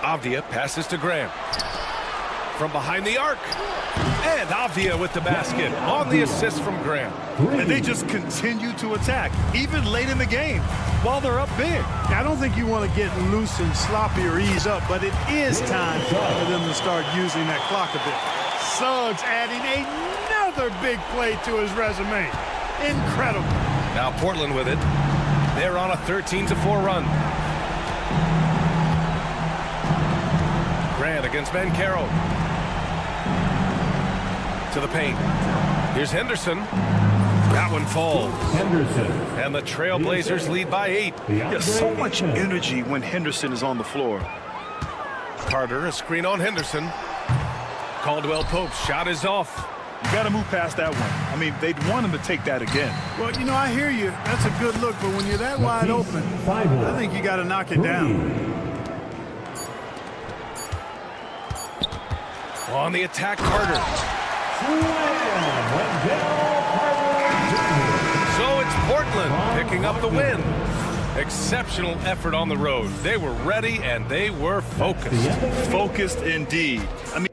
[SPEAKER 7] Avdia passes to Grant. From behind the arc. And Avdia with the basket on the assist from Grant.
[SPEAKER 6] And they just continue to attack, even late in the game, while they're up big.
[SPEAKER 9] I don't think you want to get loose and sloppy or ease up, but it is time for them to start using that clock a bit. Suggs adding another big play to his resume. Incredible.
[SPEAKER 7] Now Portland with it. They're on a 13-4 run. Grant against Banchero. To the paint. Here's Henderson. That one falls.
[SPEAKER 4] Henderson.
[SPEAKER 7] And the Trailblazers lead by 8.
[SPEAKER 6] There's so much energy when Henderson is on the floor.
[SPEAKER 7] Carter, a screen on Henderson. Caldwell Pope's shot is off.
[SPEAKER 6] You got to move past that one. I mean, they'd want him to take that again.
[SPEAKER 9] Well, you know, I hear you. That's a good look, but when you're that wide open, I think you got to knock it down.
[SPEAKER 7] On the attack, Carter. So it's Portland picking up the win. Exceptional effort on the road. They were ready and they were focused.
[SPEAKER 6] Focused indeed. I mean,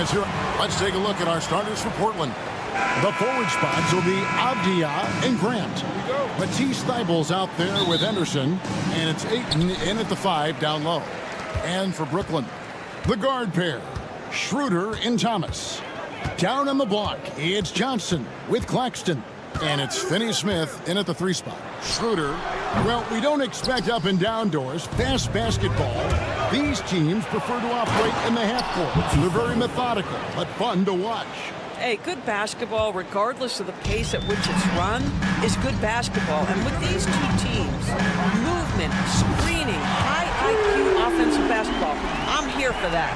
[SPEAKER 1] us here. Let's take a look at our starters for Portland. The forward spots will be Avdia and Grant. Matisse Thybulle's out there with Henderson, and it's Ayton in at the 5 down low. And for Brooklyn, the guard pair, Schroeder and Thomas. Down on the block, it's Johnson with Claxton. And it's Finney-Smith in at the 3 spot. Schroeder, well, we don't expect up and down doors, fast basketball. These teams prefer to operate in the half court. They're very methodical, but fun to watch.
[SPEAKER 11] Hey, good basketball, regardless of the pace at which it's run, is good basketball. And with these two teams, movement, screening, high IQ offensive basketball, I'm here for that.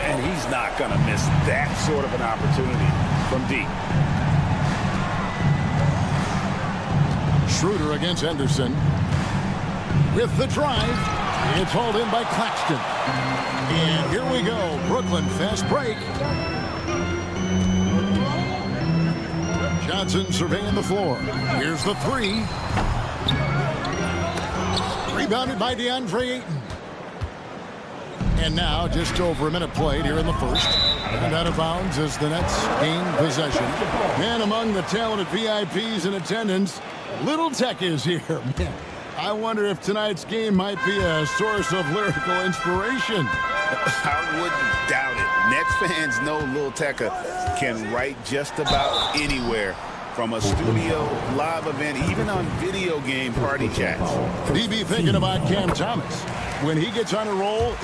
[SPEAKER 2] And he's not going to miss that sort of an opportunity from deep.
[SPEAKER 1] Schroeder against Henderson. With the drive, it's hauled in by Claxton. And here we go, Brooklyn fast break. Johnson surveying the floor. Here's the 3. Rebounded by DeAndre Ayton. And now just over a minute played here in the first. And out of bounds as the Nets gain possession. And among the talented VIPs in attendance, Little Tech is here. Man, I wonder if tonight's game might be a source of lyrical inspiration.
[SPEAKER 2] I wouldn't doubt it. Nets fans know Lil Tecca can write just about anywhere, from a studio, live event, even on video game party chats.
[SPEAKER 1] DB thinking about Cam Thomas. When he gets on a roll,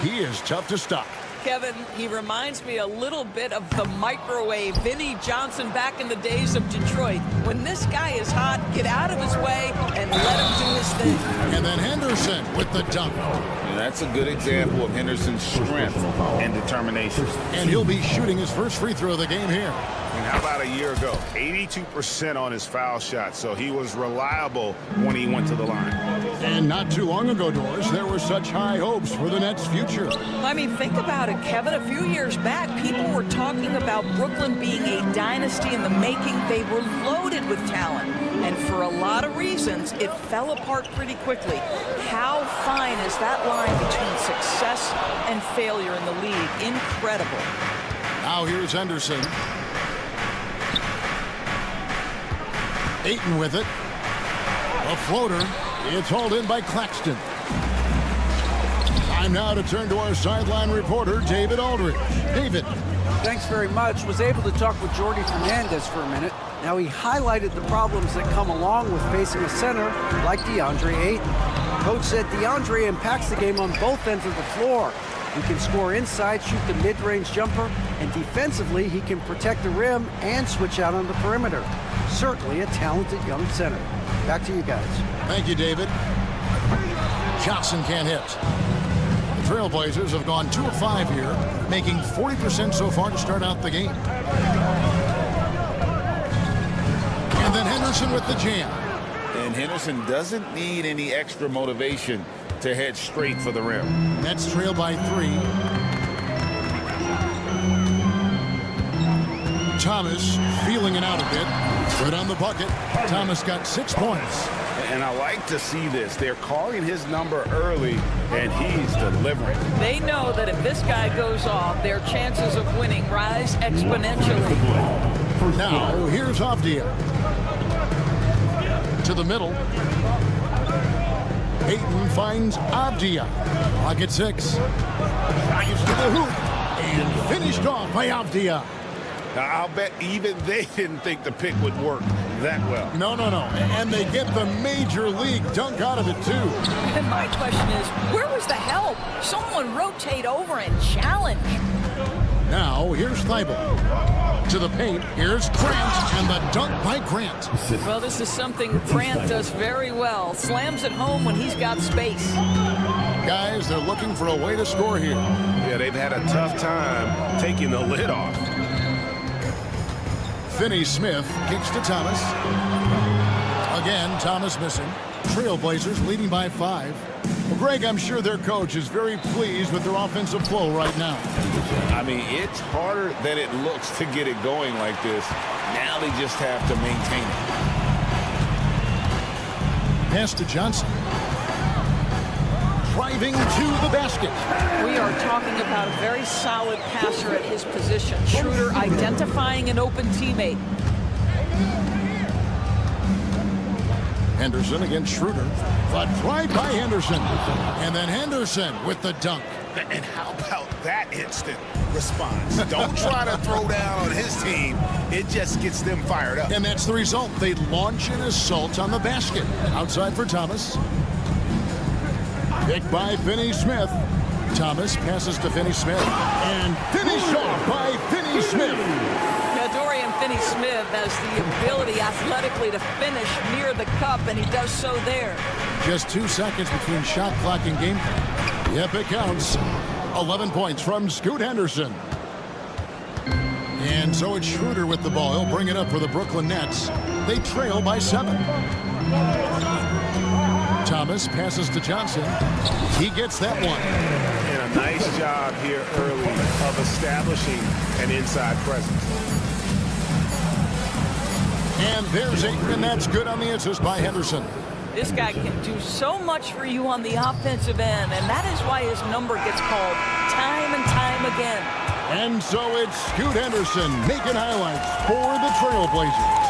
[SPEAKER 1] he is tough to stop.
[SPEAKER 11] Kevin, he reminds me a little bit of the microwave Vinnie Johnson back in the days of Detroit. When this guy is hot, get out of his way and let him do his thing.
[SPEAKER 1] And then Henderson with the dunk.
[SPEAKER 2] And that's a good example of Henderson's strength and determination.
[SPEAKER 1] And he'll be shooting his first free throw of the game here.
[SPEAKER 2] And how about a year ago? 82% on his foul shot, so he was reliable when he went to the line.
[SPEAKER 1] And not too long ago, Doris, there were such high hopes for the Nets' future.
[SPEAKER 11] I mean, think about it, Kevin. A few years back, people were talking about Brooklyn being a dynasty in the making. They were loaded with talent. And for a lot of reasons, it fell apart pretty quickly. How fine is that line between success and failure in the league? Incredible.
[SPEAKER 1] Now here's Henderson. Ayton with it. A floater. It's hauled in by Claxton. Time now to turn to our sideline reporter, David Aldridge. David.
[SPEAKER 5] Thanks very much. Was able to talk with Jordy Fernandez for a minute. Now he highlighted the problems that come along with facing a center like DeAndre Ayton. Coach said DeAndre impacts the game on both ends of the floor. He can score inside, shoot the mid-range jumper, and defensively he can protect the rim and switch out on the perimeter. Certainly a talented young center. Back to you guys.
[SPEAKER 1] Thank you, David. Johnson can't hit. The Trailblazers have gone 2 of 5 here, making 40% so far to start out the game. And then Henderson with the jam.
[SPEAKER 2] And Henderson doesn't need any extra motivation to head straight for the rim.
[SPEAKER 1] Nets trail by 3. Thomas feeling it out a bit. Good on the bucket. Thomas got 6 points.
[SPEAKER 2] And I like to see this. They're calling his number early, and he's delivering.
[SPEAKER 11] They know that if this guy goes off, their chances of winning rise exponentially.
[SPEAKER 1] Now, here's Avdia. To the middle. Ayton finds Avdia. Pocket 6. Drives to the hoop. And finished off by Avdia.
[SPEAKER 2] Now, I'll bet even they didn't think the pick would work that well.
[SPEAKER 1] No. And they get the major league dunk out of it, too.
[SPEAKER 11] And my question is, where was the help? Someone rotate over and challenge.
[SPEAKER 1] Now, here's Thibault. To the paint, here's Grant, and the dunk by Grant.
[SPEAKER 11] Well, this is something Grant does very well. Slams it home when he's got space.
[SPEAKER 1] Guys, they're looking for a way to score here.
[SPEAKER 2] Yeah, they've had a tough time taking the lid off.
[SPEAKER 1] Finney-Smith kicks to Thomas. Again, Thomas missing. Trailblazers leading by 5. Well, Greg, I'm sure their coach is very pleased with their offensive flow right now.
[SPEAKER 2] I mean, it's harder than it looks to get it going like this. Now they just have to maintain it.
[SPEAKER 1] Pass to Johnson. driving to the basket.
[SPEAKER 11] We are talking about a very solid passer at his position. Schroeder identifying an open teammate.
[SPEAKER 1] Henderson against Schroeder. But right by Henderson. And then Henderson with the dunk.
[SPEAKER 2] And how about that instant response? Don't try to throw down on his team. It just gets them fired up.
[SPEAKER 1] And that's the result. They launch an assault on the basket. Outside for Thomas. Picked by Finney-Smith. Thomas passes to Finney-Smith. And finished off by Finney-Smith.
[SPEAKER 11] Dorian Finney-Smith has the ability athletically to finish near the cup, and he does so there.
[SPEAKER 1] Just 2 seconds between shot clock and game clock. Yep, it counts. 11 points from Scoot Henderson. And so it's Schroeder with the ball. He'll bring it up for the Brooklyn Nets. They trail by 7. Thomas passes to Johnson. He gets that one.
[SPEAKER 2] And a nice job here early of establishing an inside presence.
[SPEAKER 1] And there's Ayton, and that's good on the assist by Henderson.
[SPEAKER 11] This guy can do so much for you on the offensive end, and that is why his number gets called time and time again.
[SPEAKER 1] And so it's Scoot Henderson making highlights for the Trailblazers.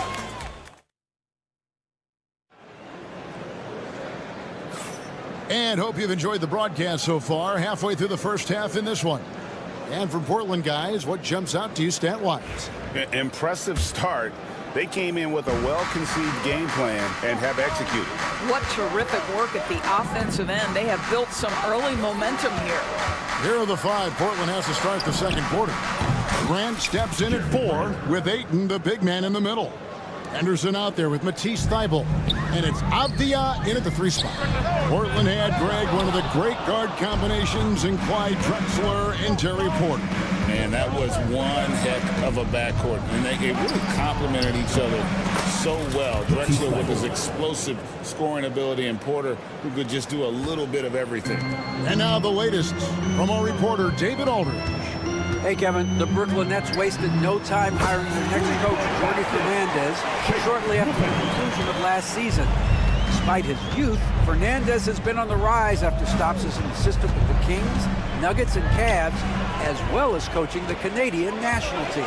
[SPEAKER 1] And hope you've enjoyed the broadcast so far. Halfway through the first half in this one. And from Portland, guys, what jumps out to you stat-wise?
[SPEAKER 2] Impressive start. They came in with a well-conceived game plan and have executed.
[SPEAKER 11] What terrific work at the offensive end. They have built some early momentum here.
[SPEAKER 1] Here are the 5 Portland has to start the second quarter. Grant steps in at 4 with Ayton, the big man, in the middle. Henderson out there with Matisse Thybulle. And it's Avdia in at the 3 spot. Portland had Greg, one of the great guard combinations in Clyde Drexler and Terry Porter.
[SPEAKER 12] Man, that was one heck of a backcourt. And they really complemented each other so well. Drexler with his explosive scoring ability and Porter who could just do a little bit of everything.
[SPEAKER 1] And now the latest from our reporter, David Aldridge.
[SPEAKER 5] Hey, Kevin, the Brooklyn Nets wasted no time hiring their next coach, Jordi Fernandez, shortly after the conclusion of last season. Despite his youth, Fernandez has been on the rise after stops as an assistant with the Kings, Nuggets, and Cavs, as well as coaching the Canadian national team.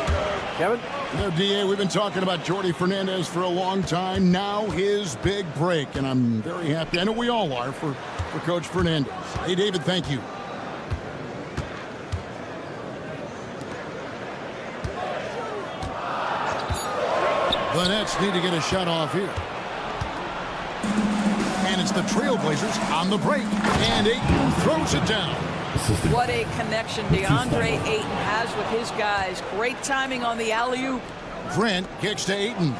[SPEAKER 5] Kevin?
[SPEAKER 1] You know, D.A., we've been talking about Jordi Fernandez for a long time. Now his big break, and I'm very happy. I know we all are for Coach Fernandez. Hey, David, thank you. The Nets need to get a shot off here. And it's the Trailblazers on the break. And Ayton throws it down.
[SPEAKER 11] What a connection DeAndre Ayton has with his guys. Great timing on the alley-oop.
[SPEAKER 1] Grant kicks to Ayton.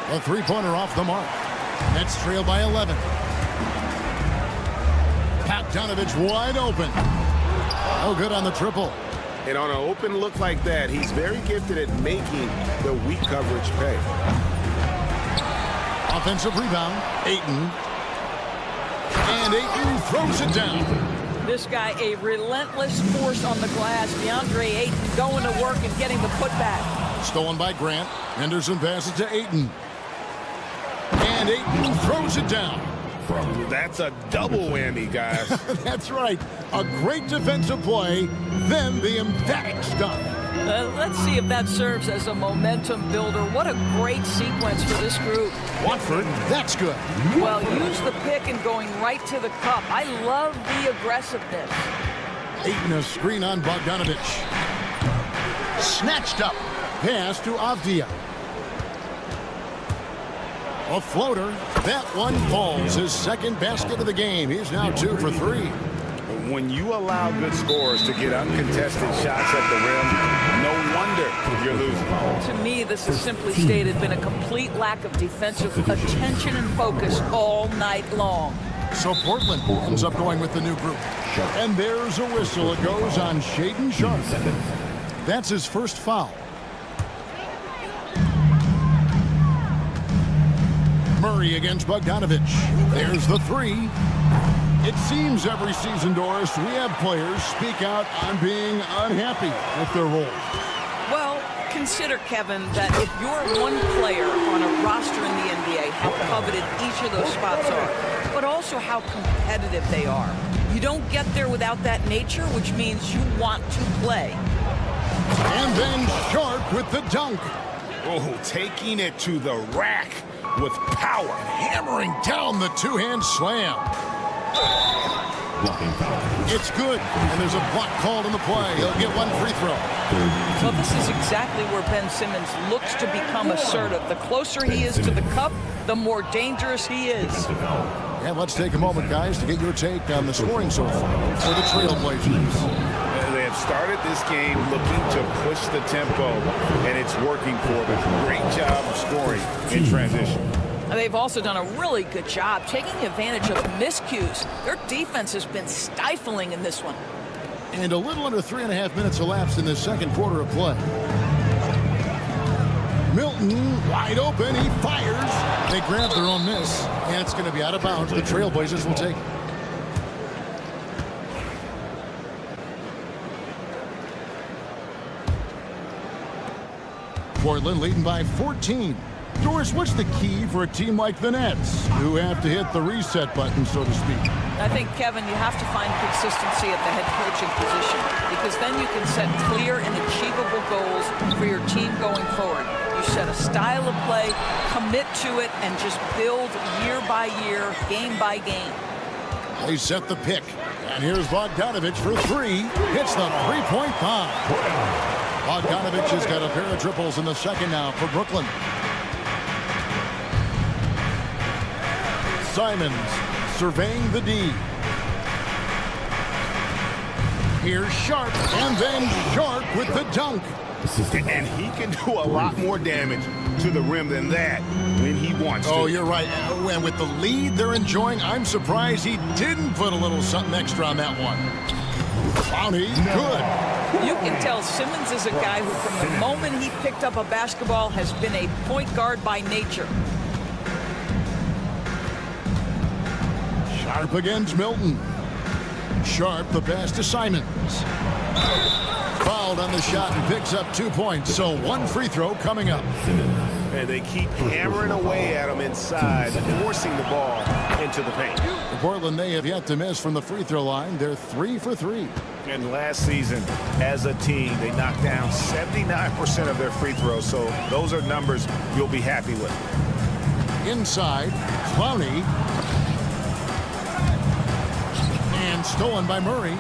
[SPEAKER 1] A three-pointer off the mark. Nets trail by 11. Bogdanovich wide open. Oh, good on the triple.
[SPEAKER 2] And on an open look like that, he's very gifted at making the weak coverage pay.
[SPEAKER 1] Offensive rebound, Ayton. And Ayton throws it down.
[SPEAKER 11] This guy, a relentless force on the glass. DeAndre Ayton going to work and getting the putback.
[SPEAKER 1] Stolen by Grant. Henderson passes to Ayton. And Ayton throws it down.
[SPEAKER 2] That's a double whammy, guys.
[SPEAKER 1] That's right. A great defensive play, then the emphatic stuff.
[SPEAKER 11] Let's see if that serves as a momentum builder. What a great sequence for this group.
[SPEAKER 1] Watford, that's good.
[SPEAKER 11] Well, use the pick and going right to the cup. I love the aggressiveness.
[SPEAKER 1] Ayton a screen on Bogdanovich. Snatched up. Pass to Avdia. A floater. That one falls. His second basket of the game. He's now 2 for 3.
[SPEAKER 2] When you allow good scorers to get uncontested shots at the rim, no wonder you're losing.
[SPEAKER 11] To me, this is simply stated been a complete lack of defensive attention and focus all night long.
[SPEAKER 1] So Portland ends up going with the new group. And there's a whistle. It goes on Shaedon Sharpe. That's his first foul. Murray against Bogdanovich. There's the 3. It seems every season, Doris, we have players speak out on being unhappy with their role.
[SPEAKER 11] Well, consider, Kevin, that if you're one player on a roster in the NBA, how coveted each of those spots are, but also how competitive they are. You don't get there without that nature, which means you want to play.
[SPEAKER 1] And then Sharp with the dunk.
[SPEAKER 2] Oh, taking it to the rack with power.
[SPEAKER 1] Hammering down the two-hand slam. It's good, and there's a block called on the play. He'll get one free throw.
[SPEAKER 11] Well, this is exactly where Ben Simmons looks to become assertive. The closer he is to the cup, the more dangerous he is.
[SPEAKER 1] And let's take a moment, guys, to get your take on the scoring so far for the Trailblazers.
[SPEAKER 2] They have started this game looking to push the tempo, and it's working for them. Great job of scoring in transition.
[SPEAKER 11] They've also done a really good job taking advantage of miscues. Their defense has been stifling in this one.
[SPEAKER 1] And a little under 3.5 minutes elapsed in the second quarter of play. Milton wide open. He fires. They grab their own miss, and it's going to be out of bounds. The Trailblazers will take it. Portland leading by 14. Doris, what's the key for a team like the Nets, who have to hit the reset button, so to speak?
[SPEAKER 11] I think, Kevin, you have to find consistency at the head coaching position, because then you can set clear and achievable goals for your team going forward. You set a style of play, commit to it, and just build year by year, game by game.
[SPEAKER 1] They set the pick, and here's Bogdanovich for three. Hits the three-point bomb. Bogdanovich has got a pair of triples in the second now for Brooklyn. Simons surveying the D. Here's Sharp, and then Sharp with the dunk.
[SPEAKER 2] And he can do a lot more damage to the rim than that when he wants to.
[SPEAKER 1] Oh, you're right. And with the lead they're enjoying, I'm surprised he didn't put a little something extra on that one. Clowney, good.
[SPEAKER 11] You can tell Simmons is a guy who, from the moment he picked up a basketball, has been a point guard by nature.
[SPEAKER 1] Sharp against Milton. Sharp, the pass to Simons. Fouled on the shot and picks up 2 points. So one free throw coming up.
[SPEAKER 2] And they keep hammering away at him inside, forcing the ball into the paint.
[SPEAKER 1] For Portland, they have yet to miss from the free throw line. They're 3 for 3.
[SPEAKER 2] And last season, as a team, they knocked down 79% of their free throws. So those are numbers you'll be happy with.
[SPEAKER 1] Inside, Clowney. And stolen by Murray.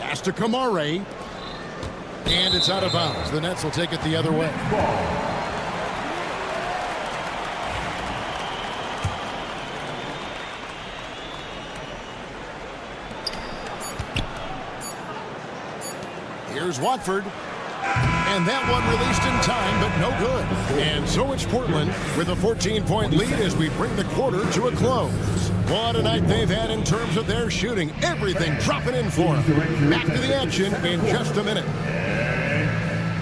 [SPEAKER 1] Pass to Kamare. And it's out of bounds. The Nets will take it the other way. Here's Watford. And that one released in time, but no good. And so it's Portland with a 14-point lead as we bring the quarter to a close. What a night they've had in terms of their shooting. Everything dropping in for them. Back to the action in just a minute.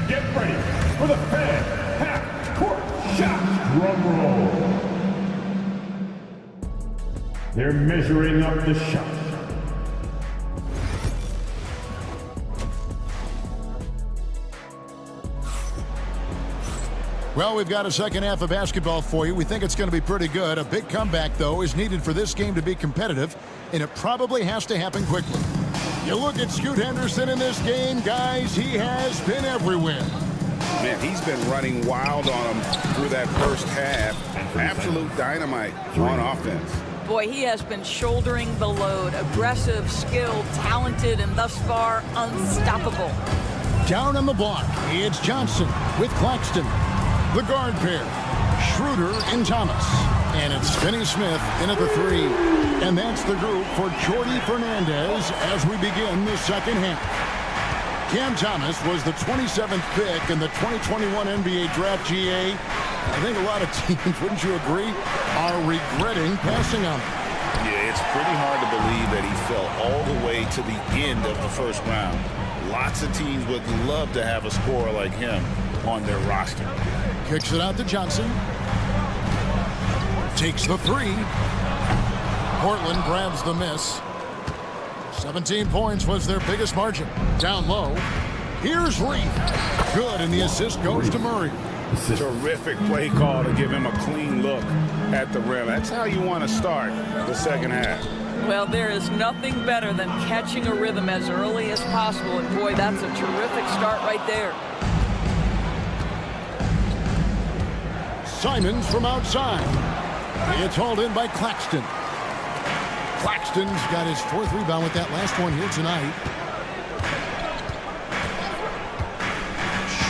[SPEAKER 4] Get ready for the fan half-court shot. Drum roll. They're measuring up the shot.
[SPEAKER 1] Well, we've got a second half of basketball for you. We think it's going to be pretty good. A big comeback, though, is needed for this game to be competitive, and it probably has to happen quickly. You look at Scoot Henderson in this game, guys, he has been everywhere.
[SPEAKER 2] Man, he's been running wild on him through that first half. Absolute dynamite on offense.
[SPEAKER 11] Boy, he has been shouldering the load. Aggressive, skilled, talented, and thus far, unstoppable.
[SPEAKER 1] Down on the block, it's Johnson with Claxton. The guard pair, Schroeder and Thomas. And it's Finney-Smith in at the three. And that's the group for Jordi Fernandez as we begin the second half. Cam Thomas was the 27th pick in the 2021 NBA Draft GA. I think a lot of teams, wouldn't you agree, are regretting passing on him.
[SPEAKER 2] Yeah, it's pretty hard to believe that he fell all the way to the end of the first round. Lots of teams would love to have a scorer like him on their roster.
[SPEAKER 1] Kicks it out to Johnson. Takes the three. Portland grabs the miss. 17 points was their biggest margin. Down low. Here's Reed. Good, and the assist goes to Murray.
[SPEAKER 2] Terrific play call to give him a clean look at the rim. That's how you want to start the second half.
[SPEAKER 11] Well, there is nothing better than catching a rhythm as early as possible. And boy, that's a terrific start right there.
[SPEAKER 1] Simons from outside. It's hauled in by Claxton. Claxton's got his 4th rebound with that last one here tonight.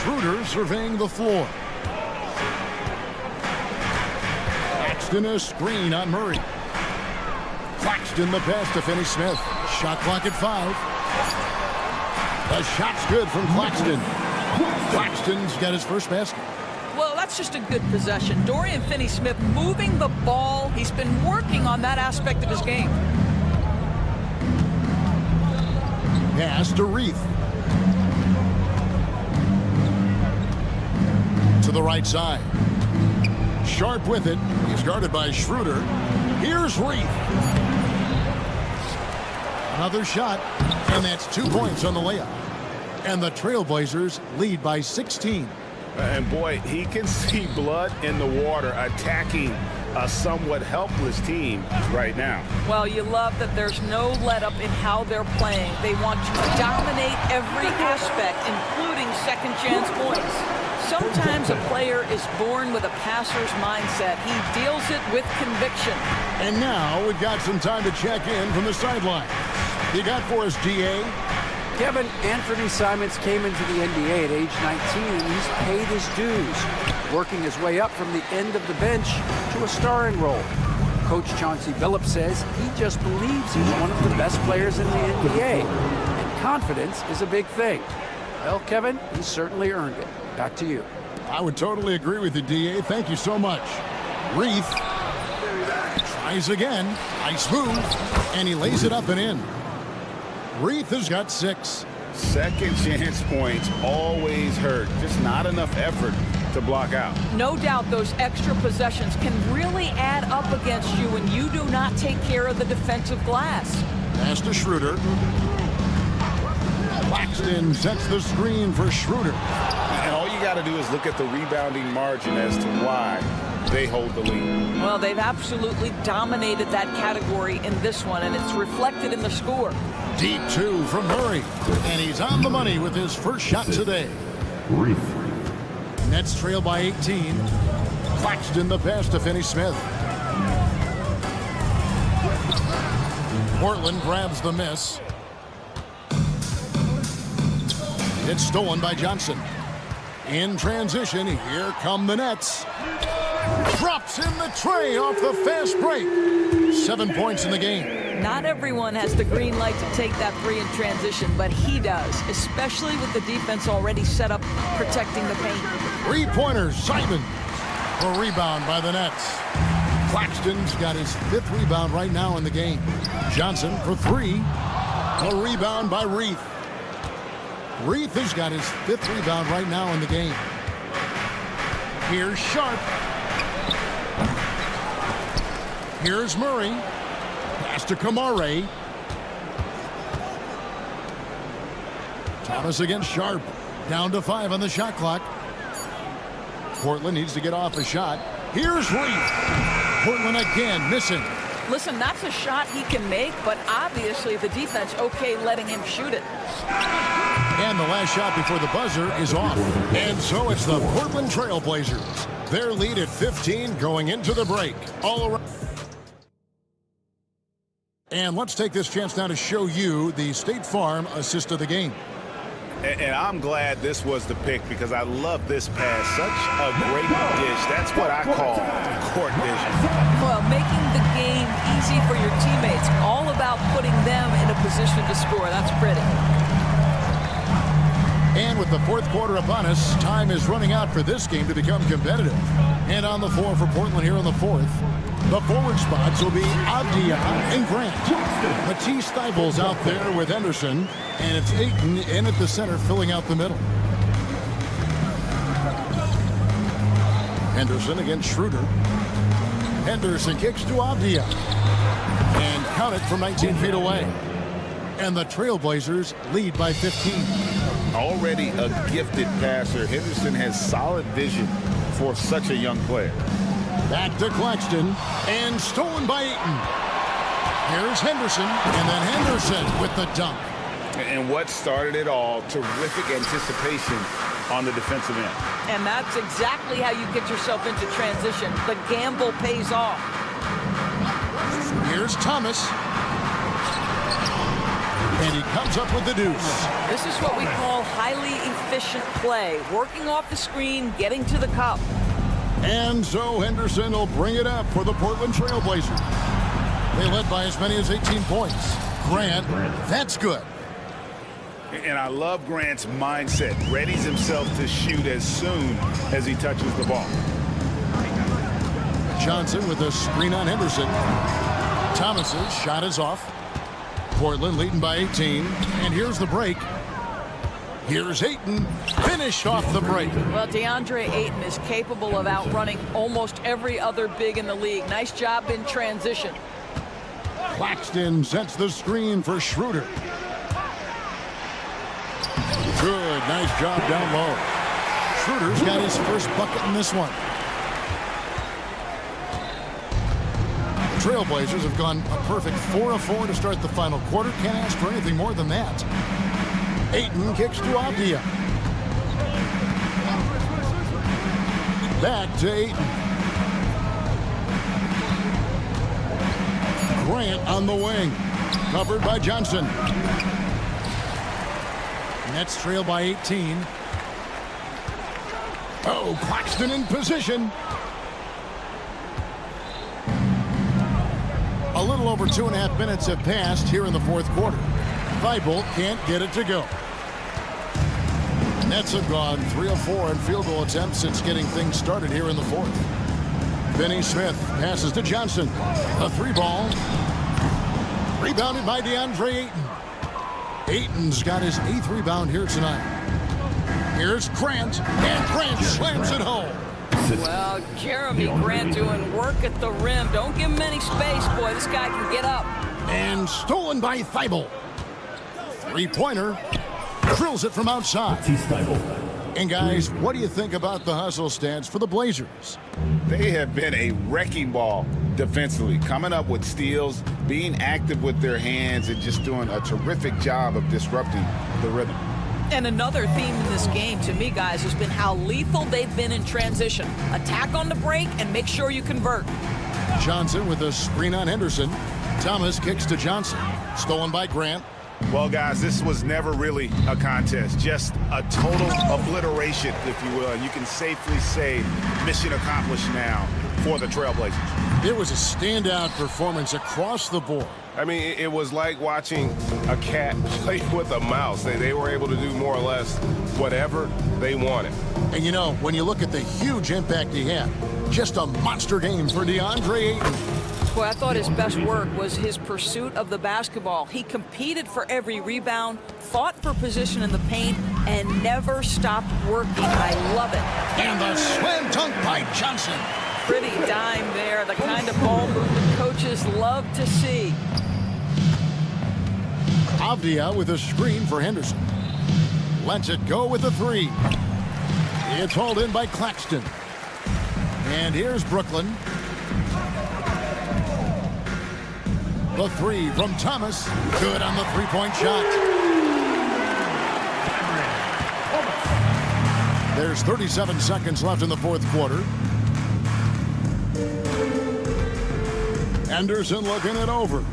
[SPEAKER 1] Schroeder surveying the floor. Claxton a screen on Murray. Claxton the pass to Finney-Smith. Shot clock at 5. The shot's good from Claxton. Claxton's got his first basket.
[SPEAKER 11] Well, that's just a good possession. Dorian Finney-Smith moving the ball. He's been working on that aspect of his game.
[SPEAKER 1] Pass to Reith. To the right side. Sharp with it. He's guarded by Schroeder. Here's Reith. Another shot, and that's 2 points on the layup. And the Trailblazers lead by 16.
[SPEAKER 2] And boy, he can see blood in the water attacking a somewhat helpless team right now.
[SPEAKER 11] Well, you love that there's no let-up in how they're playing. They want to dominate every aspect, including second-chance points. Sometimes a player is born with a passer's mindset. He deals it with conviction.
[SPEAKER 1] And now we've got some time to check in from the sideline. You got for us, GA?
[SPEAKER 5] Kevin, Anthony Simons came into the NBA at age 19, and he's paid his dues, working his way up from the end of the bench to a starring role. Coach Tonci says he just believes he's one of the best players in the NBA, and confidence is a big thing. Well, Kevin, he's certainly earned it. Back to you.
[SPEAKER 1] I would totally agree with you, DA. Thank you so much. Reith tries again. Nice move, and he lays it up and in. Reith has got 6.
[SPEAKER 2] Second chance points always hurt. Just not enough effort to block out.
[SPEAKER 11] No doubt those extra possessions can really add up against you when you do not take care of the defensive glass.
[SPEAKER 1] Pass to Schroeder. Claxton sets the screen for Schroeder.
[SPEAKER 2] And all you got to do is look at the rebounding margin as to why they hold the lead.
[SPEAKER 11] Well, they've absolutely dominated that category in this one, and it's reflected in the score.
[SPEAKER 1] Deep 2 from Murray, and he's on the money with his first shot today.
[SPEAKER 4] Reith.
[SPEAKER 1] Nets trail by 18. Claxton the pass to Finney-Smith. Portland grabs the miss. It's stolen by Johnson. In transition, here come the Nets. Drops in the tray off the fast break. 7 points in the game.
[SPEAKER 11] Not everyone has the green light to take that 3 in transition, but he does, especially with the defense already set up protecting the paint.
[SPEAKER 1] 3-pointers, Simon. A rebound by the Nets. Claxton's got his 5th rebound right now in the game. Johnson for 3. A rebound by Reith. Reith has got his 5th rebound right now in the game. Here's Sharp. Here's Murray. Pass to Kamare. Thomas against Sharp. Down to 5 on the shot clock. Portland needs to get off a shot. Here's Reith. Portland again missing.
[SPEAKER 11] Listen, that's a shot he can make, but obviously the defense okay letting him shoot it.
[SPEAKER 1] And the last shot before the buzzer is off. And so it's the Portland Trailblazers. Their lead at 15 going into the break. All around. And let's take this chance now to show you the State Farm assist of the game.
[SPEAKER 2] And I'm glad this was the pick because I love this pass. Such a great dish. That's what I call court vision.
[SPEAKER 11] Well, making the game easy for your teammates. All about putting them in a position to score. That's pretty.
[SPEAKER 1] And with the 4th quarter upon us, time is running out for this game to become competitive. And on the floor for Portland here in the 4th, the forward spots will be Avdia and Grant. Matisse Thybulle's out there with Henderson, and it's Ayton in at the center filling out the middle. Henderson against Schroeder. Henderson kicks to Avdia. And count it from 19 feet away. And the Trailblazers lead by 15.
[SPEAKER 12] Already a gifted passer, Henderson has solid vision for such a young player.
[SPEAKER 1] Back to Claxton, and stolen by Ayton. Here's Henderson, and then Henderson with the dunk.
[SPEAKER 12] And what started it all, terrific anticipation on the defensive end.
[SPEAKER 11] And that's exactly how you get yourself into transition. The gamble pays off.
[SPEAKER 1] Here's Thomas. And he comes up with the deuce.
[SPEAKER 11] This is what we call highly efficient play. Working off the screen, getting to the cup.
[SPEAKER 1] And so Henderson will bring it up for the Portland Trailblazers. They led by as many as 18 points. Grant, that's good.
[SPEAKER 2] And I love Grant's mindset. Readies himself to shoot as soon as he touches the ball.
[SPEAKER 1] Johnson with a screen on Henderson. Thomas's shot is off. Portland leading by 18. And here's the break. Here's Ayton. Finished off the break.
[SPEAKER 11] Well, DeAndre Ayton is capable of outrunning almost every other big in the league. Nice job in transition.
[SPEAKER 1] Claxton sets the screen for Schroeder. Good, nice job down low. Schroeder's got his first bucket in this one. The Trailblazers have gone a perfect 4 of 4 to start the final quarter. Can't ask for anything more than that. Ayton kicks to Avdia. Back to Ayton. Grant on the wing. Covered by Johnson. Nets trail by 18. Oh, Claxton in position. A little over 2.5 minutes have passed here in the fourth quarter. Thibault can't get it to go. Nets have gone 3 of 4 in field goal attempts since getting things started here in the fourth. Finney Smith passes to Johnson. A 3-ball. Rebounded by DeAndre Ayton. Ayton's got his 8th rebound here tonight. Here's Grant, and Grant slams it home.
[SPEAKER 11] Well, Jeremy Grant doing work at the rim. Don't give him any space, boy. This guy can get up.
[SPEAKER 1] And stolen by Thibault. 3-pointer. Drills it from outside. And guys, what do you think about the hustle stats for the Blazers?
[SPEAKER 12] They have been a wrecking ball defensively, coming up with steals, being active with their hands, and just doing a terrific job of disrupting the rhythm.
[SPEAKER 11] And another theme in this game, to me, guys, has been how lethal they've been in transition. Attack on the break and make sure you convert.
[SPEAKER 1] Johnson with a screen on Henderson. Thomas kicks to Johnson. Stolen by Grant.
[SPEAKER 2] Well, guys, this was never really a contest. Just a total obliteration, if you will. And you can safely say mission accomplished now for the Trailblazers.
[SPEAKER 1] It was a standout performance across the board.
[SPEAKER 7] I mean, it was like watching a cat play with a mouse. They were able to do more or less whatever they wanted.
[SPEAKER 1] And you know, when you look at the huge impact he had, just a monster game for DeAndre Ayton.
[SPEAKER 11] Boy, I thought his best work was his pursuit of the basketball. He competed for every rebound, fought for position in the paint, and never stopped working. I love it.
[SPEAKER 1] And the slam dunk by Johnson.
[SPEAKER 11] Pretty dime there, the kind of ball movement coaches love to see.
[SPEAKER 1] Avdia with a screen for Henderson. Lets it go with a 3. It's hauled in by Claxton. And here's Brooklyn. The 3 from Thomas. Good on the 3-point shot. There's 37 seconds left in the fourth quarter. Henderson looking it over.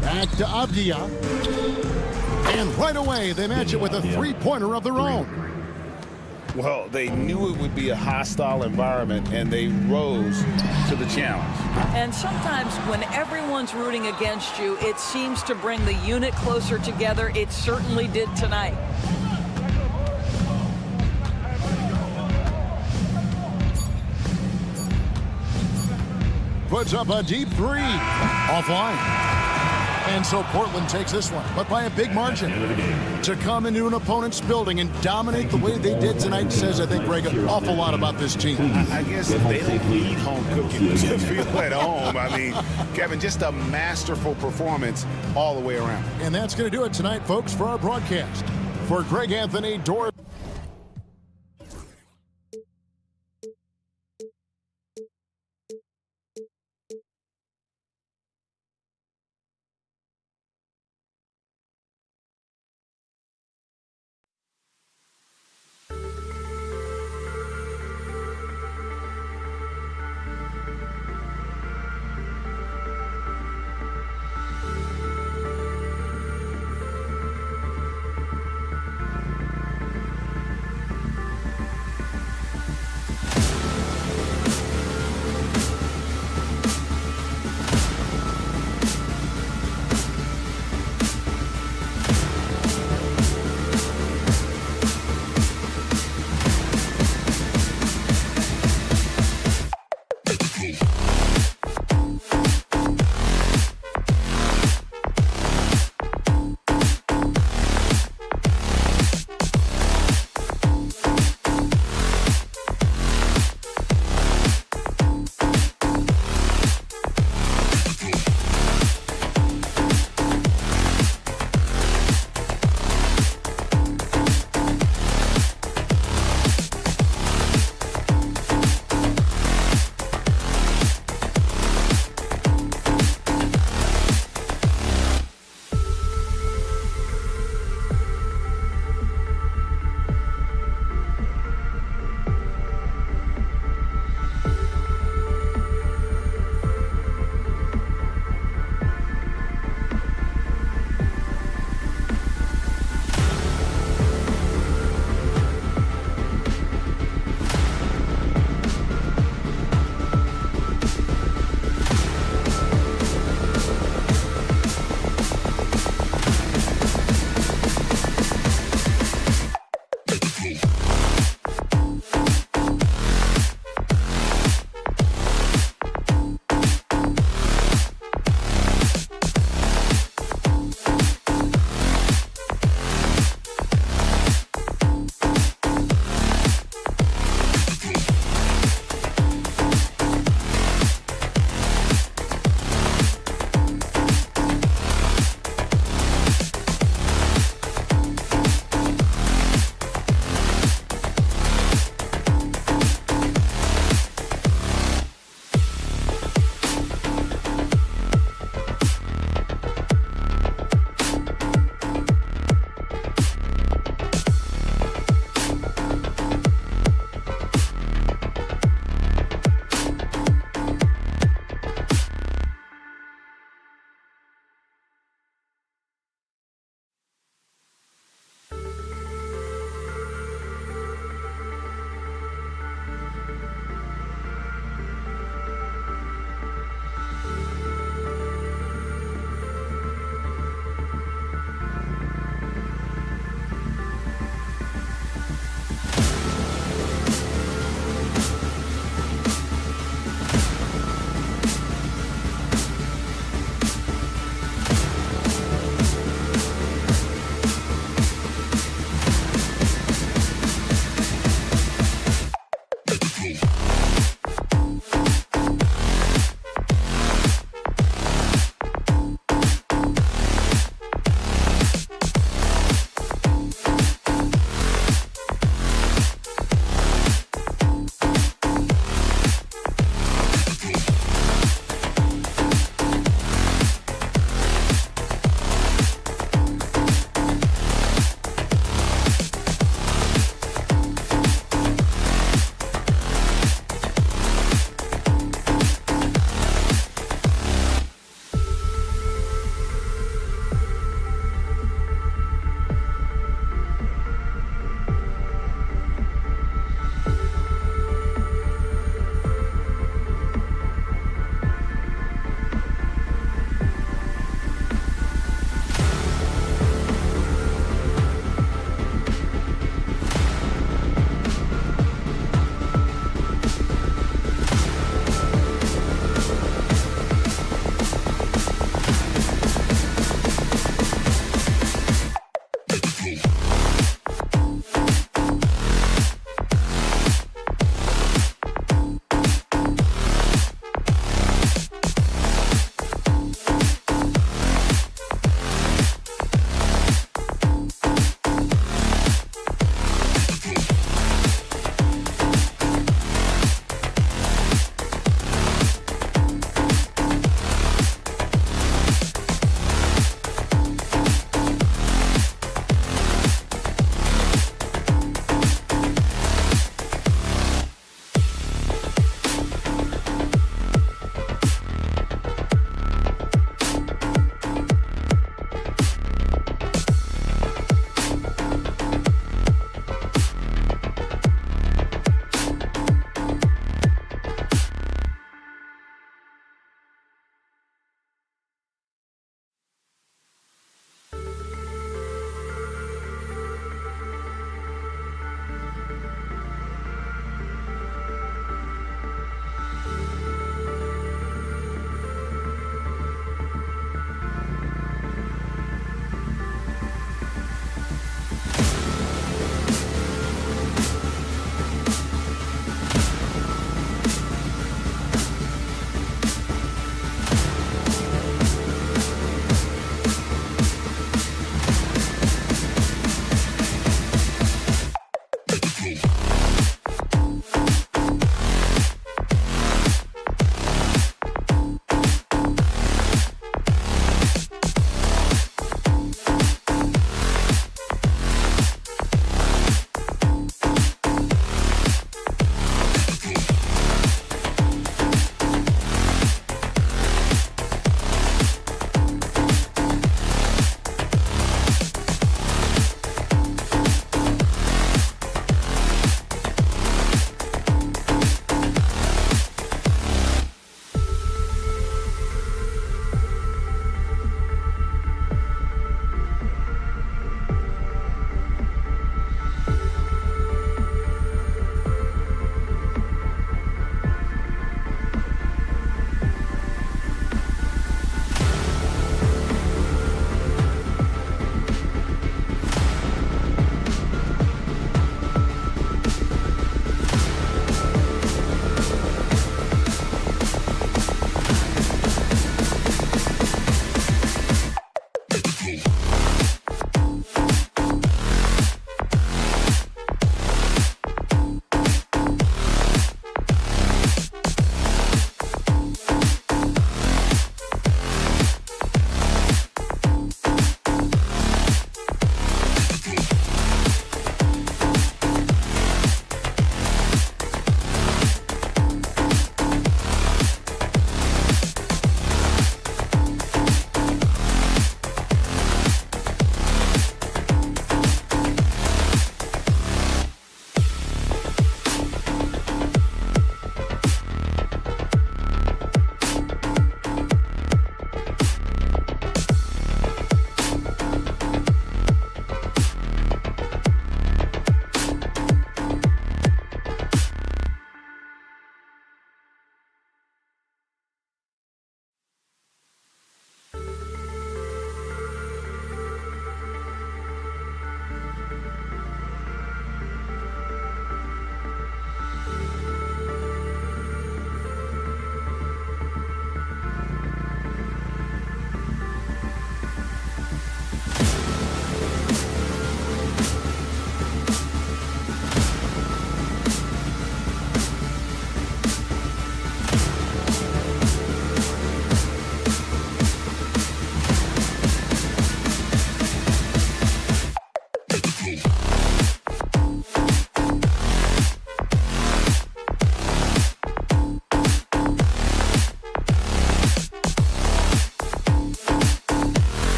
[SPEAKER 1] Back to Avdia. And right away, they match it with a 3-pointer of their own.
[SPEAKER 12] Well, they knew it would be a hostile environment, and they rose to the challenge.
[SPEAKER 11] And sometimes when everyone's rooting against you, it seems to bring the unit closer together. It certainly did tonight.
[SPEAKER 1] Puts up a deep 3. Offline. And so Portland takes this one, but by a big margin. To come into an opponent's building and dominate the way they did tonight says, I think, Greg, an awful lot about this team.
[SPEAKER 2] I guess they don't need home cooking to feel at home. I mean, Kevin, just a masterful performance all the way around.
[SPEAKER 1] And that's going to do it tonight, folks, for our broadcast. For Greg Anthony, Doris.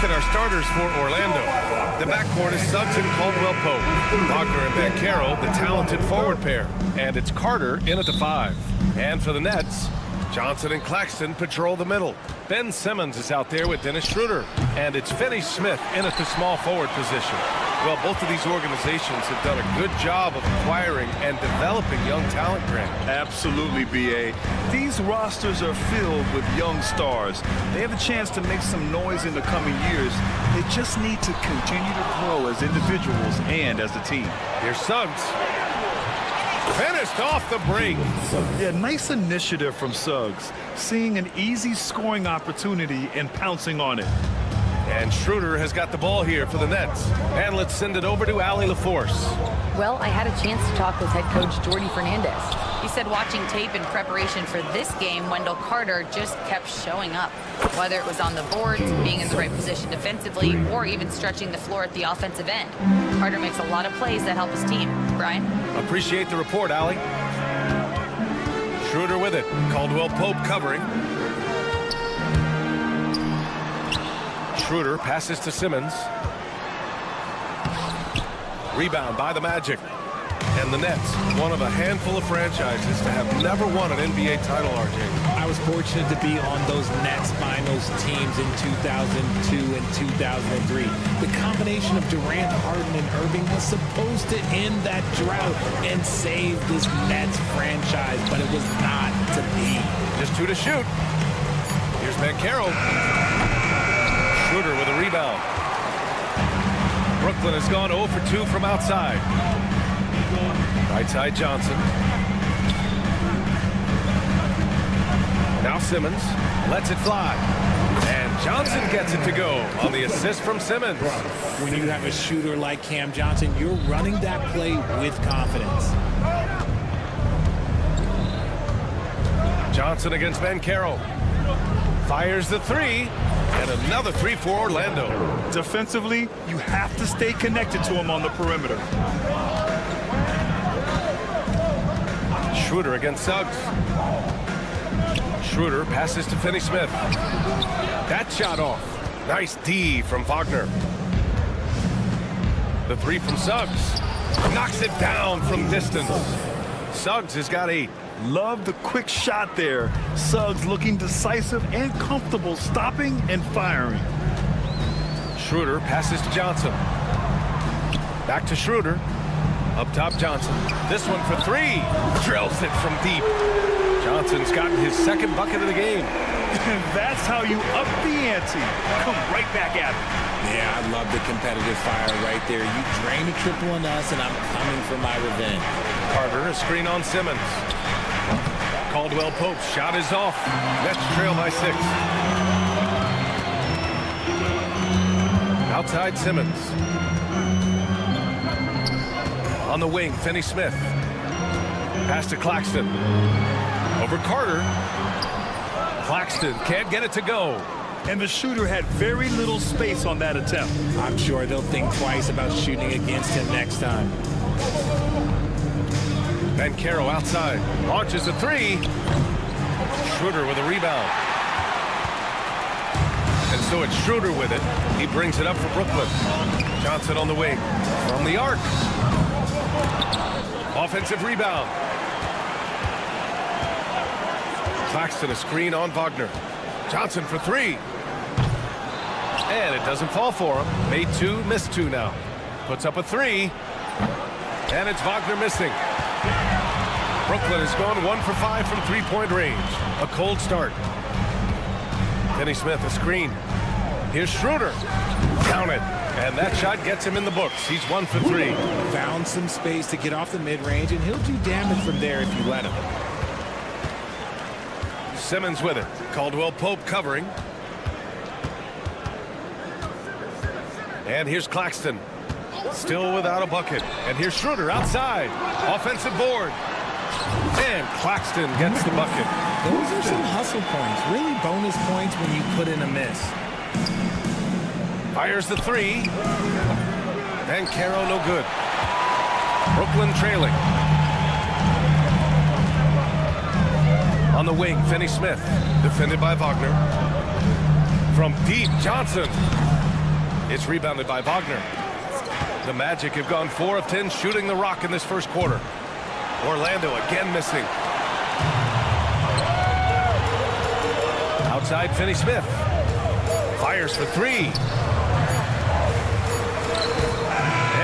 [SPEAKER 7] look at our starters for Orlando. The backcourt is Suggs and Caldwell Pope. Wagner and Banchero, the talented forward pair. And it's Carter in at the 5. And for the Nets, Johnson and Claxton patrol the middle. Ben Simmons is out there with Dennis Schroeder. And it's Finney Smith in at the small forward position. Well, both of these organizations have done a good job of acquiring and developing young talent, Grant.
[SPEAKER 6] Absolutely, B.A. These rosters are filled with young stars. They have a chance to make some noise in the coming years. They just need to continue to grow as individuals and as a team.
[SPEAKER 7] Here's Suggs. Finished off the break.
[SPEAKER 6] Yeah, nice initiative from Suggs. Seeing an easy scoring opportunity and pouncing on it.
[SPEAKER 7] And Schroeder has got the ball here for the Nets. And let's send it over to Allie LaForce.
[SPEAKER 8] Well, I had a chance to talk with head coach Jordy Fernandez. He said watching tape in preparation for this game, Wendell Carter just kept showing up. Whether it was on the boards, being in the right position defensively, or even stretching the floor at the offensive end. Carter makes a lot of plays that help his team. Brian?
[SPEAKER 7] Appreciate the report, Allie. Schroeder with it. Caldwell Pope covering. Schroeder passes to Simmons. Rebound by the Magic. And the Nets, one of a handful of franchises to have never won an NBA title, RJ.
[SPEAKER 13] I was fortunate to be on those Nets finals teams in 2002 and 2003. The combination of Durant, Harden, and Irving was supposed to end that drought and save this Nets franchise, but it was not to be.
[SPEAKER 7] Just 2 to shoot. Here's Banchero. Schroeder with a rebound. Brooklyn has gone 0 for 2 from outside. Right side Johnson. Now Simmons lets it fly. And Johnson gets it to go on the assist from Simmons.
[SPEAKER 13] When you have a shooter like Cam Johnson, you're running that play with confidence.
[SPEAKER 7] Johnson against Banchero. Fires the 3. And another 3 for Orlando.
[SPEAKER 6] Defensively, you have to stay connected to him on the perimeter.
[SPEAKER 7] Schroeder against Suggs. Schroeder passes to Finney Smith. That shot off. Nice D from Wagner. The 3 from Suggs. Knocks it down from distance. Suggs has got 8.
[SPEAKER 6] Love the quick shot there. Suggs looking decisive and comfortable stopping and firing.
[SPEAKER 7] Schroeder passes to Johnson. Back to Schroeder. Up top Johnson. This one for 3. Drills it from deep. Johnson's gotten his second bucket of the game.
[SPEAKER 6] And that's how you up the ante. Come right back at it.
[SPEAKER 13] Yeah, I love the competitive fire right there. You drain a triple on us, and I'm coming for my revenge.
[SPEAKER 7] Carter, a screen on Simmons. Caldwell Pope's shot is off. Nets trail by 6. Outside Simmons. On the wing, Finney Smith. Pass to Claxton. Over Carter. Claxton can't get it to go.
[SPEAKER 6] And the shooter had very little space on that attempt.
[SPEAKER 13] I'm sure they'll think twice about shooting against him next time.
[SPEAKER 7] Banchero outside. Launches a 3. Schroeder with a rebound. And so it's Schroeder with it. He brings it up for Brooklyn. Johnson on the wing. From the arc. Offensive rebound. Claxton a screen on Wagner. Johnson for 3. And it doesn't fall for him. Made 2, missed 2 now. Puts up a 3. And it's Wagner missing. Brooklyn has gone 1 for 5 from 3-point range. A cold start. Finney Smith a screen. Here's Schroeder. Count it. And that shot gets him in the books. He's 1 for 3.
[SPEAKER 13] Found some space to get off the mid-range, and he'll do damage from there if you let him.
[SPEAKER 7] Simmons with it. Caldwell Pope covering. And here's Claxton. Still without a bucket. And here's Schroeder outside. Offensive board. And Claxton gets the bucket.
[SPEAKER 13] Those are some hustle points. Really bonus points when you put in a miss.
[SPEAKER 7] Fires the 3. Banchero no good. Brooklyn trailing. On the wing, Finney Smith. Defended by Wagner. From deep, Johnson. It's rebounded by Wagner. The Magic have gone 4 of 10 shooting the rock in this first quarter. Orlando again missing. Outside, Finney-Smith. Fires for 3.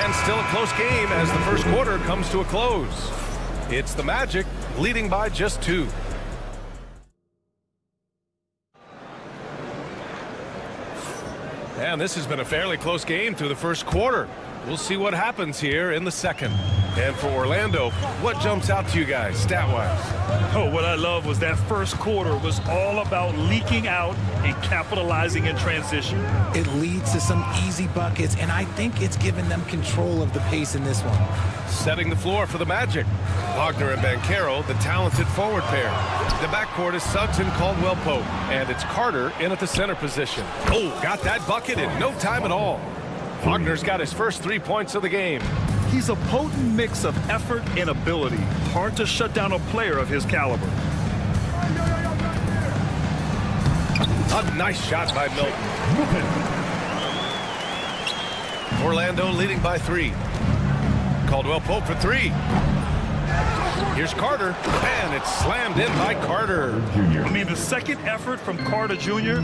[SPEAKER 7] And still a close game as the first quarter comes to a close. It's the Magic leading by just 2. And this has been a fairly close game through the first quarter. We'll see what happens here in the second. And for Orlando, what jumps out to you guys, stat-wise?
[SPEAKER 6] Oh, what I love was that first quarter was all about leaking out and capitalizing in transition.
[SPEAKER 13] It leads to some easy buckets, and I think it's given them control of the pace in this one.
[SPEAKER 7] Setting the floor for the Magic. Wagner and Banchero, the talented forward pair. The backcourt is Suggs and Caldwell-Pope, and it's Carter in at the center position. Oh, got that bucket in no time at all. Wagner's got his first 3 points of the game.
[SPEAKER 6] He's a potent mix of effort and ability. Hard to shut down a player of his caliber.
[SPEAKER 7] A nice shot by Milton. Orlando leading by 3. Caldwell-Pope for 3. Here's Carter, and it's slammed in by Carter.
[SPEAKER 6] I mean, the second effort from Carter Jr.,